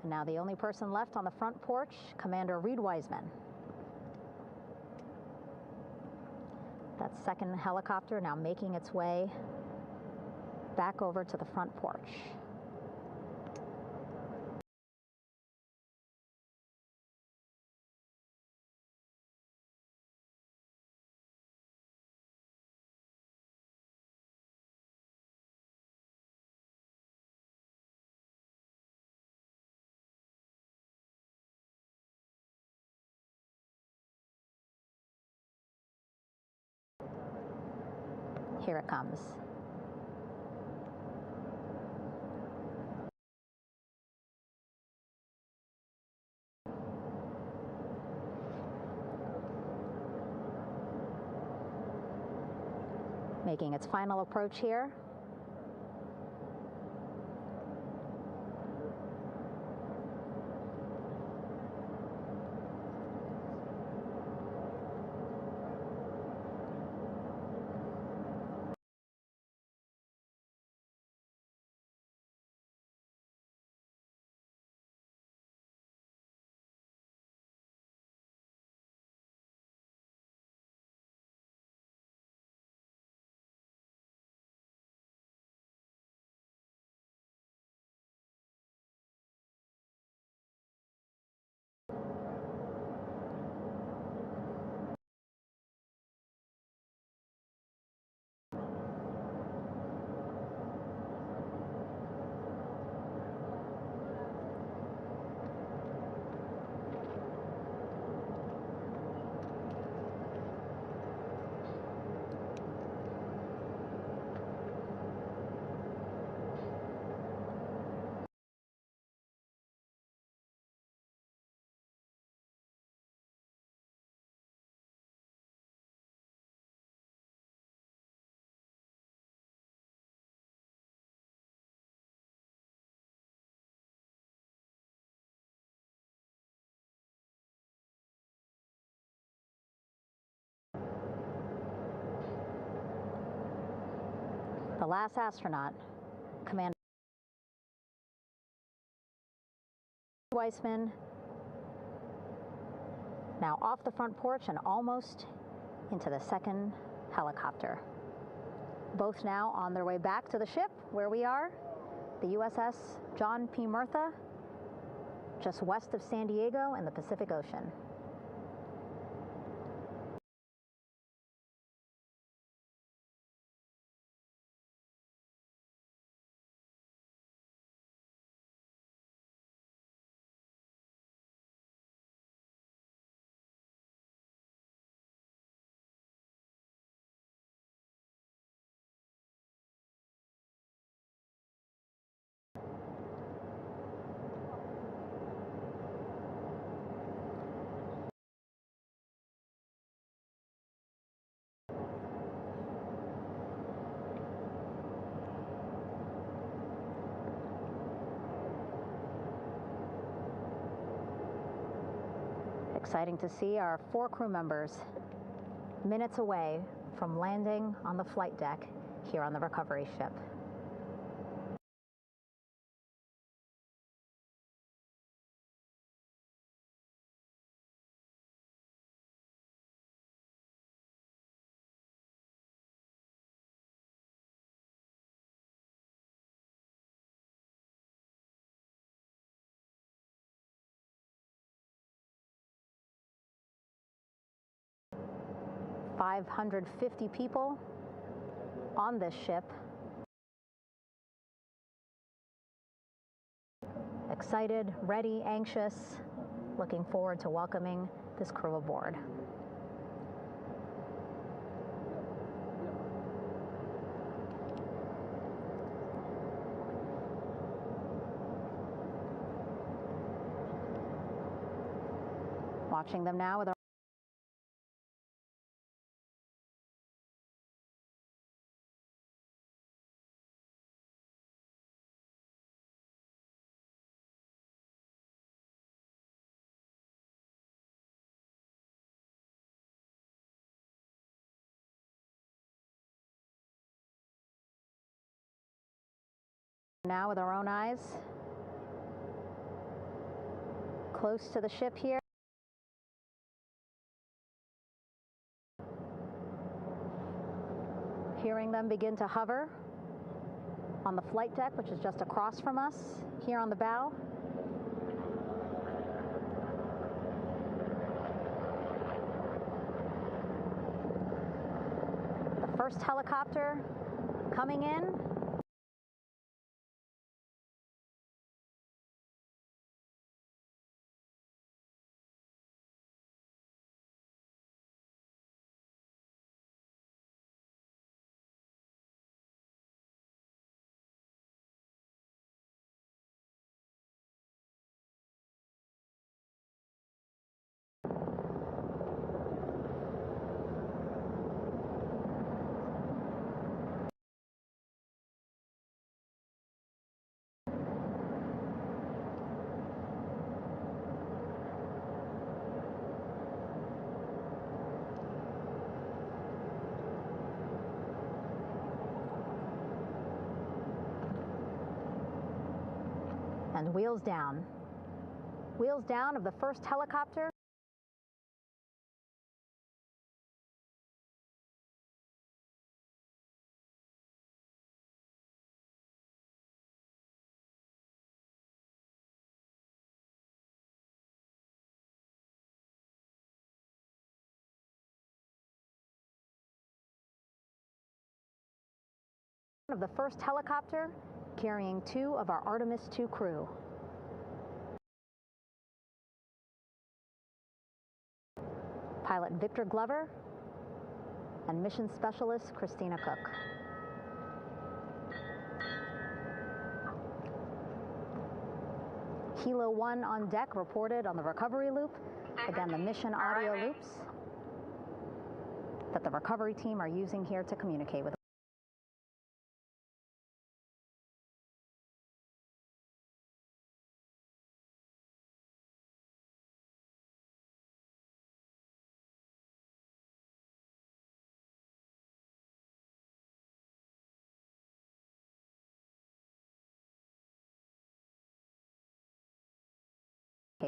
S2: And now the only person left on the front porch, Commander Reid Wiseman. That second helicopter now making its way back over to the front porch. Here it comes. Making its final approach here. last astronaut, Commander Wiseman, now off the front porch and almost into the second helicopter. Both now on their way back to the ship where we are, the USS John P. Murtha, just west of San Diego in the Pacific Ocean. Exciting to see our 4 crew members minutes away from landing on the flight deck here on the recovery ship. "550 people on this ship. Excited, ready, anxious, looking forward to welcoming this crew aboard." Watching them now with our own eyes, close to the ship here. Hearing them begin to hover on the flight deck, which is just across from us here on the bow. The first helicopter coming in. And wheels down. Wheels down of the first helicopter. Of the first helicopter carrying 2 of our Artemis II crew. Pilot Victor Glover and mission specialist Christina Koch. Helo 1 on deck reported on the recovery loop. Again, the mission audio loops that the recovery team are using here to communicate with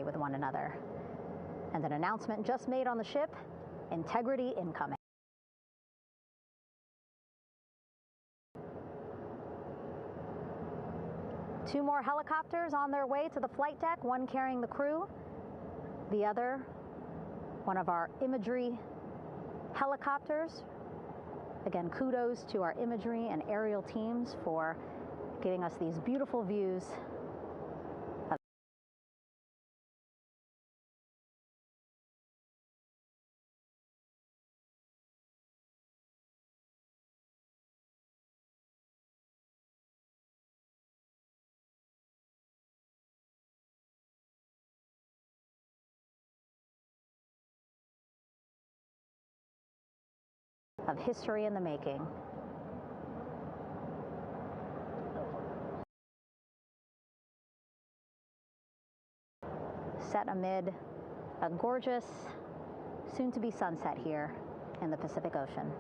S2: with one another. And an announcement just made on the ship, integrity incoming. Two more helicopters on their way to the flight deck, one carrying the crew, the other, one of our imagery helicopters. Again, kudos to our imagery and aerial teams for giving us these beautiful views of history in the making. Set amid a gorgeous, soon-to-be sunset here in the Pacific Ocean.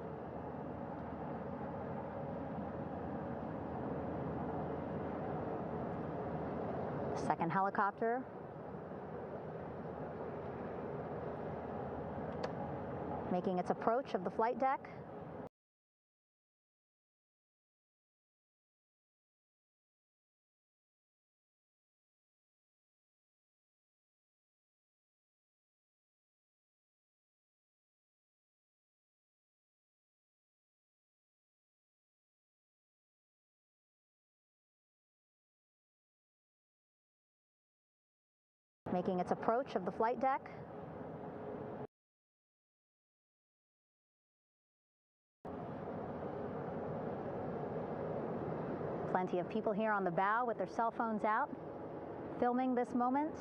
S2: Second helicopter making its approach of the flight deck. Making its approach of the flight deck. Plenty of people here on the bow with their cell phones out, filming this moment.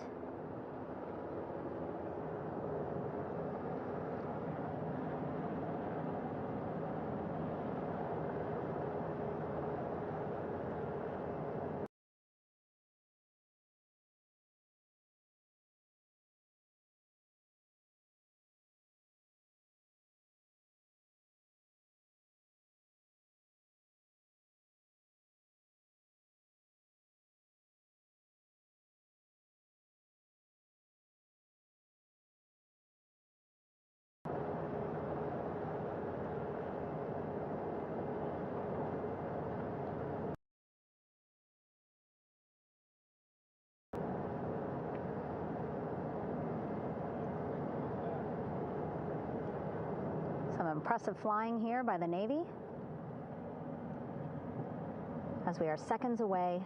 S2: Some impressive flying here by the Navy as we are seconds away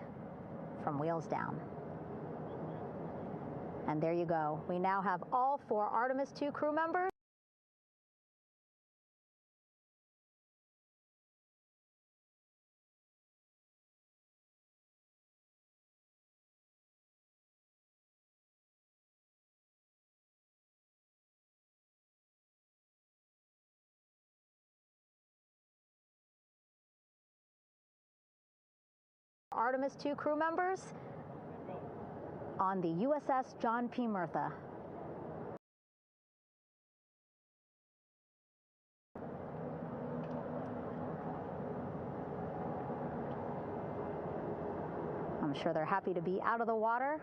S2: from wheels down. And there you go. We now have all 4 Artemis II crew members. Artemis II crew members on the USS John P. Murtha. I'm sure they're happy to be out of the water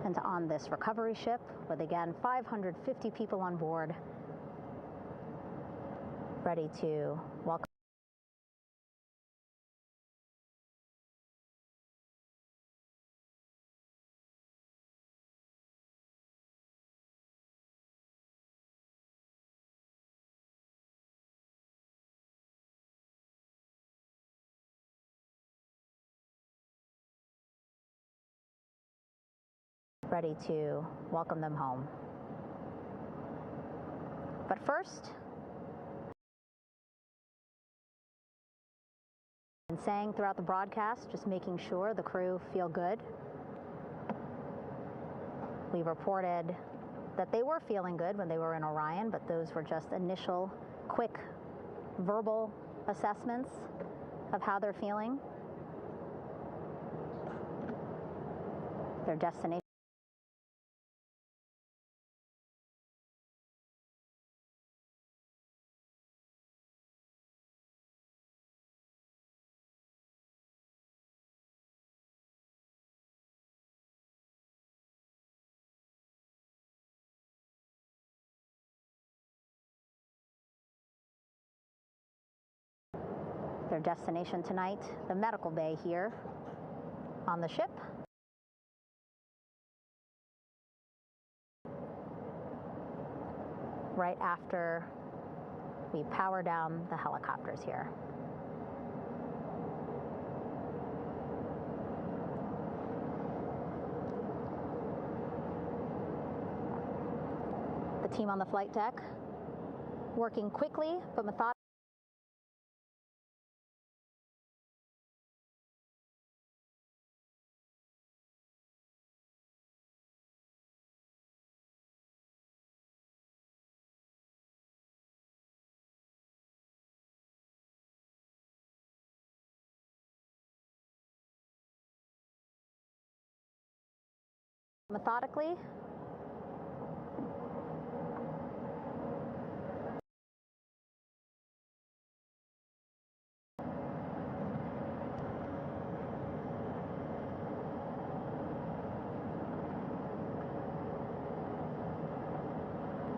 S2: and on this recovery ship with, again, 550 people on board, ready to welcome them home. But first, and saying throughout the broadcast, just making sure the crew feel good. We reported that they were feeling good when they were in Orion, but those were just initial, quick, verbal assessments of how they're feeling. Their destination. Their destination tonight, the medical bay here on the ship. Right after we power down the helicopters here. The team on the flight deck working quickly but methodically.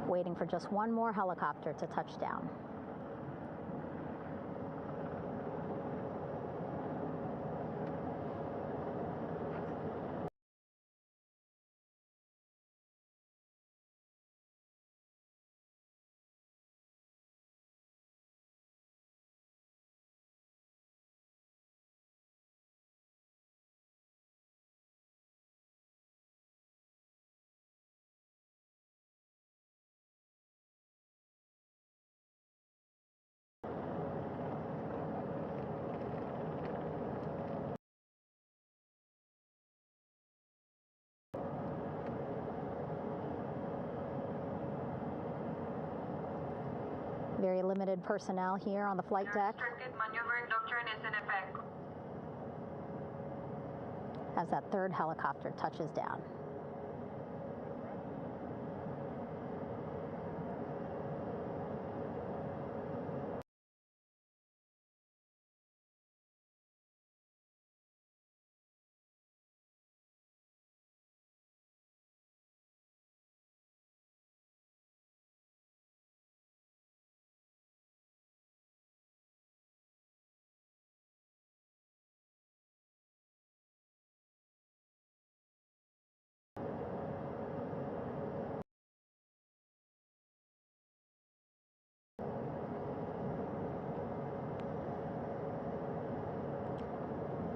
S2: Waiting for just one more helicopter to touch down. Very limited personnel here on the flight deck.
S9: Restricted maneuvering doctrine is in effect.
S2: As that third helicopter touches down.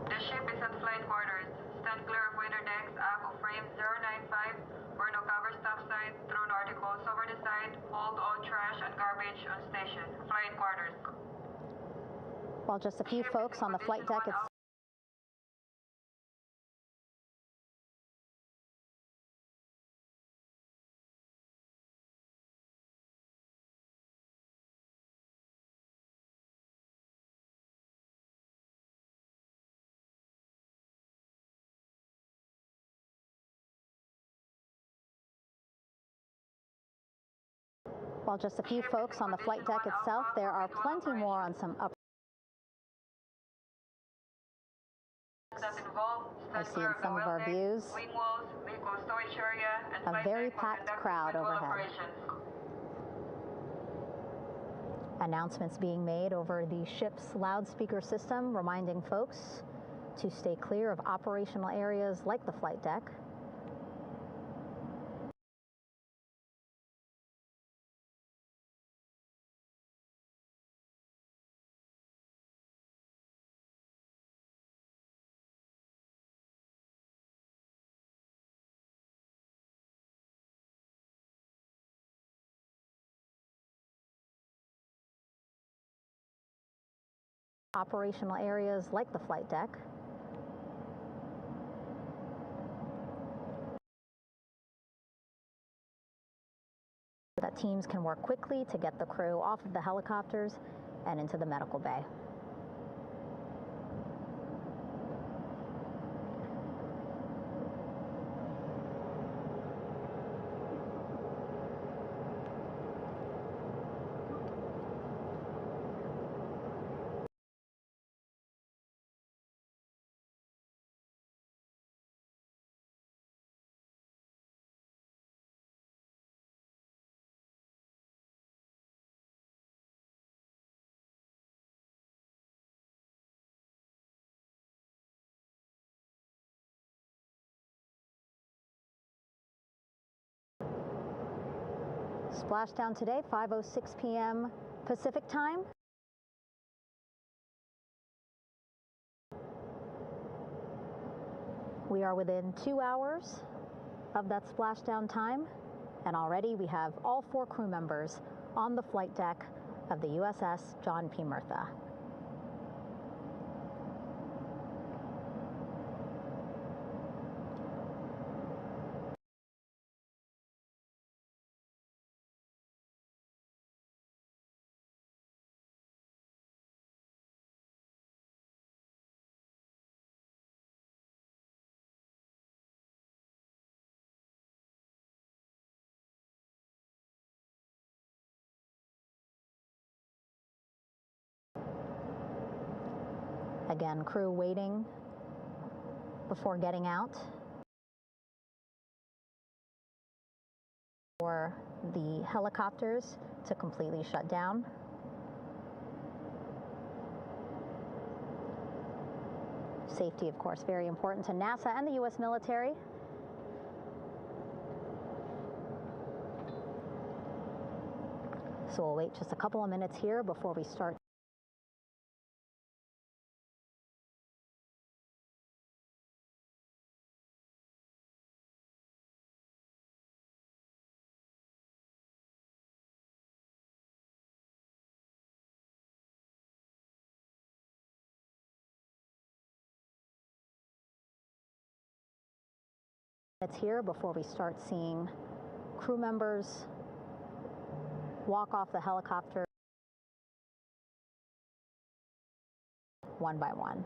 S9: The ship is at flight quarters. Stand clear of waiter decks, aft of frame 095. Burn no cover stop sign. Thrown articles over the side. Hold all trash and garbage on station. Flight quarters.
S2: While just a few folks on the flight deck itself. While just a few folks on the flight deck itself, there are plenty more on some upper. I see in some of our views a very packed crowd overhead. Announcements being made over the ship's loudspeaker system, reminding folks to stay clear of operational areas like the flight deck. Operational areas like the flight deck. So that teams can work quickly to get the crew off of the helicopters and into the medical bay. Splashdown today, 5:06 p.m. Pacific time. We are within 2 hours of that splashdown time, and already we have all 4 crew members on the flight deck of the USS John P. Murtha. Again, crew waiting before getting out for the helicopters to completely shut down. Safety, of course, very important to NASA and the U.S. military. So we'll wait just a couple of minutes here before we start. Here before we start seeing crew members walk off the helicopter one by one.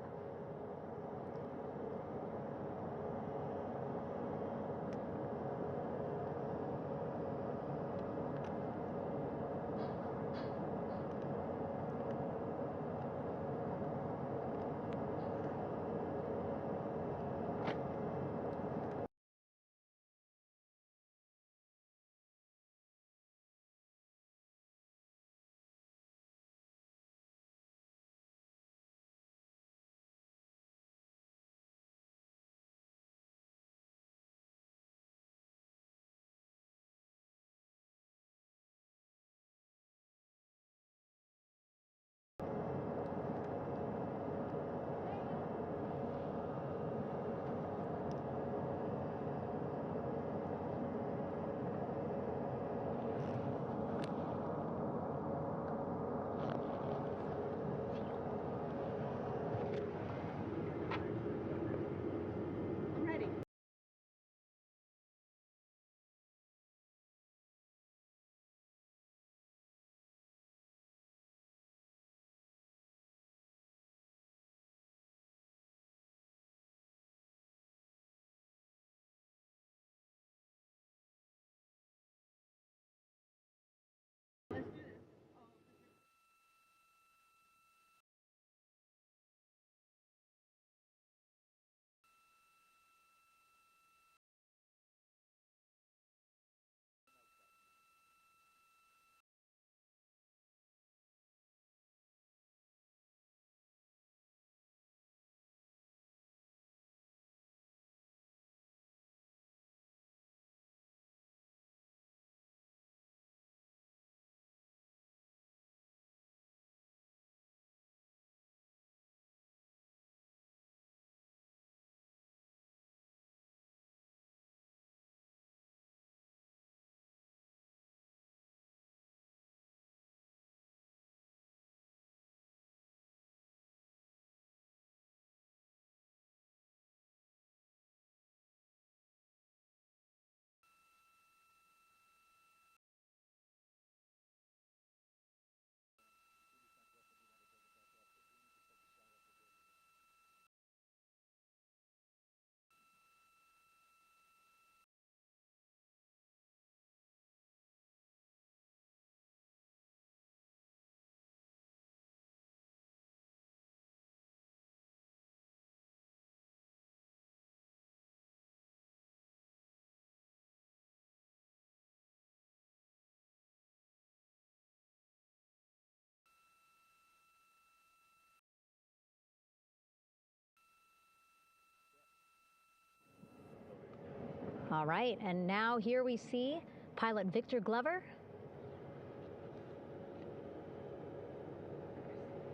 S2: All right, and now here we see pilot Victor Glover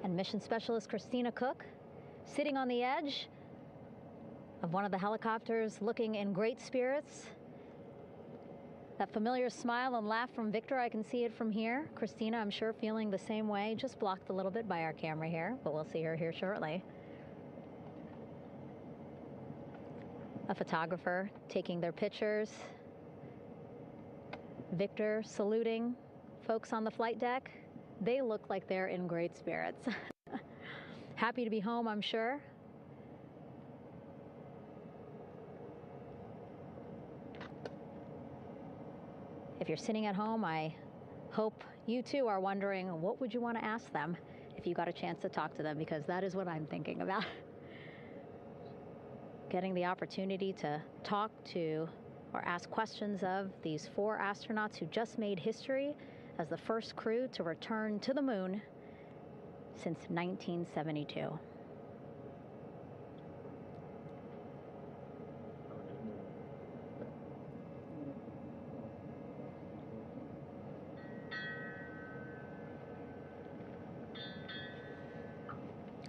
S2: and Mission Specialist Christina Koch, sitting on the edge of one of the helicopters, looking in great spirits. That familiar smile and laugh from Victor, I can see it from here. Christina, I'm sure, feeling the same way, just blocked a little bit by our camera here, but we'll see her here shortly. A photographer taking their pictures. Victor saluting folks on the flight deck. They look like they're in great spirits. Happy to be home, I'm sure. If you're sitting at home, I hope you too are wondering, what would you want to ask them if you got a chance to talk to them? Because that is what I'm thinking about. Getting the opportunity to talk to or ask questions of these 4 astronauts who just made history as the first crew to return to the moon since 1972.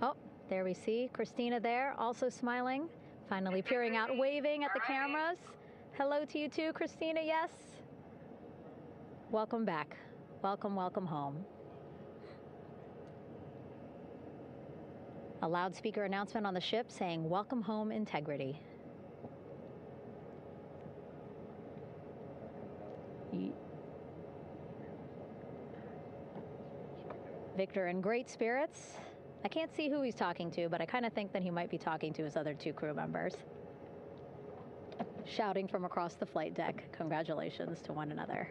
S2: Oh, there we see Christina there, also smiling, finally peering out, waving at the cameras. Hello to you too, Christina, yes. Welcome back. Welcome, welcome home. A loudspeaker announcement on the ship saying, "Welcome home, Integrity." Victor in great spirits. I can't see who he's talking to, but I kind of think that he might be talking to his other 2 crew members. Shouting from across the flight deck, congratulations to one another.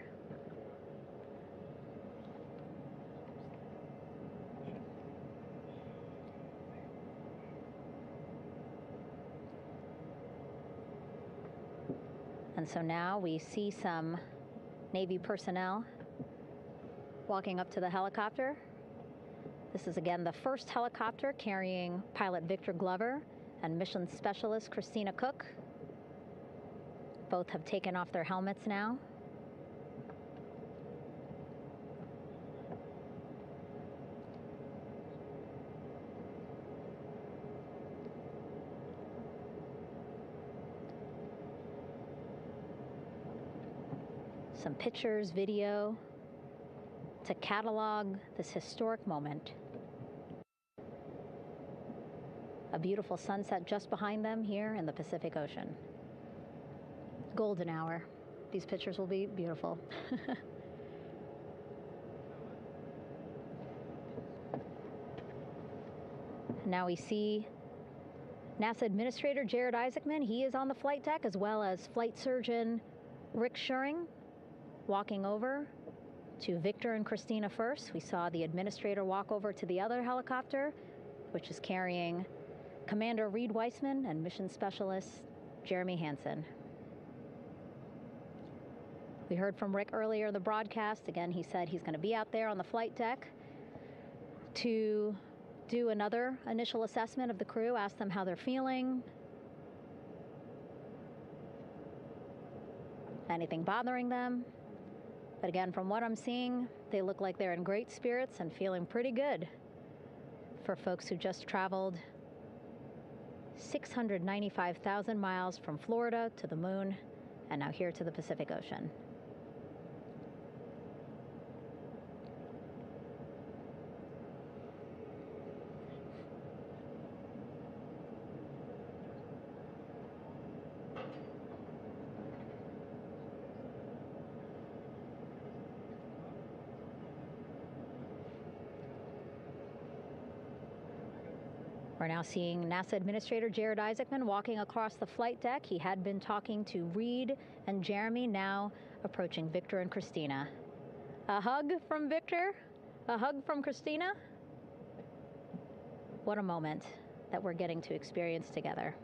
S2: And so now we see some Navy personnel walking up to the helicopter. This is again the first helicopter carrying pilot Victor Glover and mission specialist Christina Koch. Both have taken off their helmets now. Some pictures, video to catalog this historic moment. A beautiful sunset just behind them here in the Pacific Ocean. Golden hour. These pictures will be beautiful. Now we see NASA Administrator Jared Isaacman. He is on the flight deck, as well as Flight Surgeon Rick Schuring walking over to Victor and Christina first. We saw the administrator walk over to the other helicopter, which is carrying Commander Reid Wiseman and Mission Specialist Jeremy Hansen. We heard from Rick earlier in the broadcast. Again, he said he's going to be out there on the flight deck to do another initial assessment of the crew, ask them how they're feeling, anything bothering them. But again, from what I'm seeing, they look like they're in great spirits and feeling pretty good for folks who just traveled 695,000 miles from Florida to the moon and now here to the Pacific Ocean. We're now seeing NASA Administrator Jared Isaacman walking across the flight deck. He had been talking to Reid and Jeremy, now approaching Victor and Christina. A hug from Victor, a hug from Christina. What a moment that we're getting to experience together.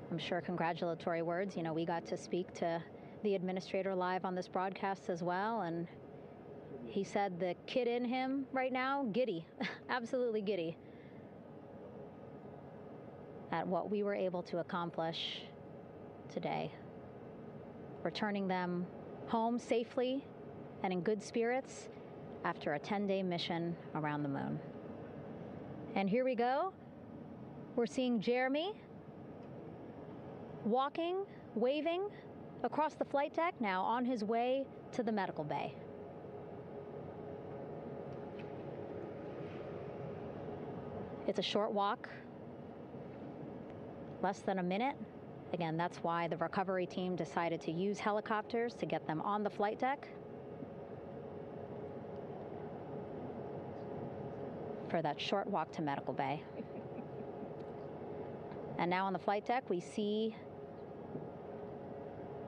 S2: I'm sure congratulatory words. You know, we got to speak to the administrator live on this broadcast as well, and he said the kid in him right now, giddy, absolutely giddy at what we were able to accomplish today. Returning them home safely and in good spirits after a 10-day mission around the moon. And here we go. We're seeing Jeremy walking, waving across the flight deck, now on his way to the medical bay. It's a short walk, less than a minute. Again, that's why the recovery team decided to use helicopters to get them on the flight deck for that short walk to medical bay. And now on the flight deck, we see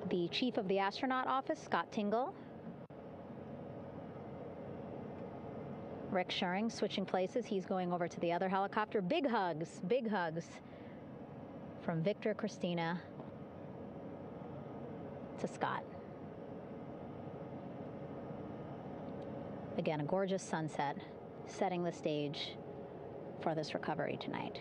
S2: the chief of the astronaut office, Scott Tingle. Rick Schuring switching places. He's going over to the other helicopter. Big hugs from Victor, Christina to Scott. Again, a gorgeous sunset setting the stage for this recovery tonight.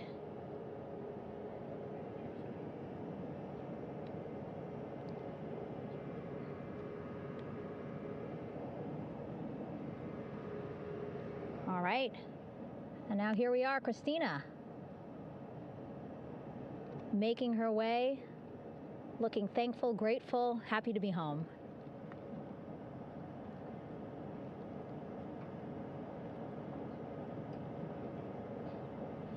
S2: All right, and now here we are, Christina, making her way, looking thankful, grateful, happy to be home.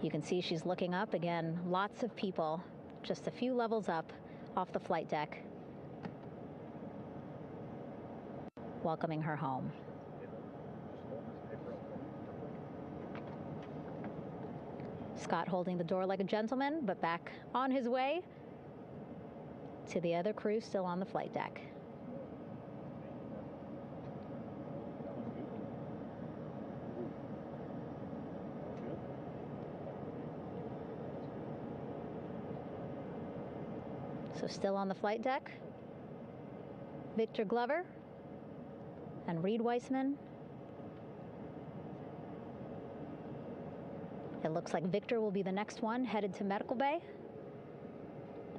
S2: You can see she's looking up. Again, lots of people, just a few levels up off the flight deck, welcoming her home. Scott holding the door like a gentleman, but back on his way to the other crew still on the flight deck. So still on the flight deck, Victor Glover and Reid Wiseman. It looks like Victor will be the next one headed to medical bay.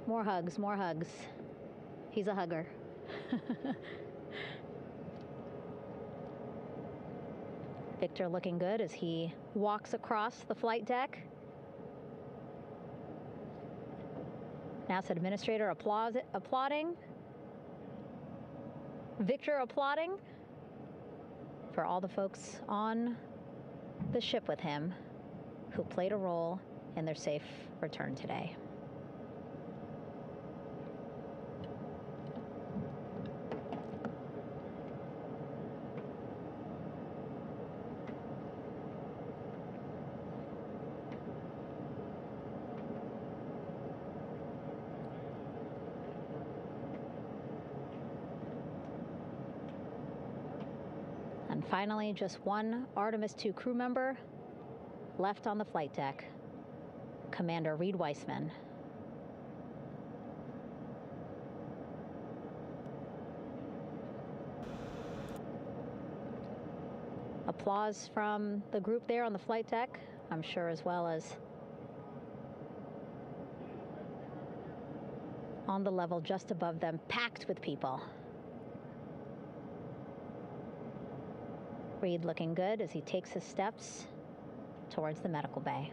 S2: More hugs, more hugs. He's a hugger. Victor looking good as he walks across the flight deck. NASA administrator applauding. Victor applauding for all the folks on the ship with him who played a role in their safe return today. And finally, just one Artemis II crew member left on the flight deck, Commander Reid Wiseman. Applause from the group there on the flight deck, I'm sure, as well as on the level just above them, packed with people. Reid looking good as he takes his steps towards the medical bay.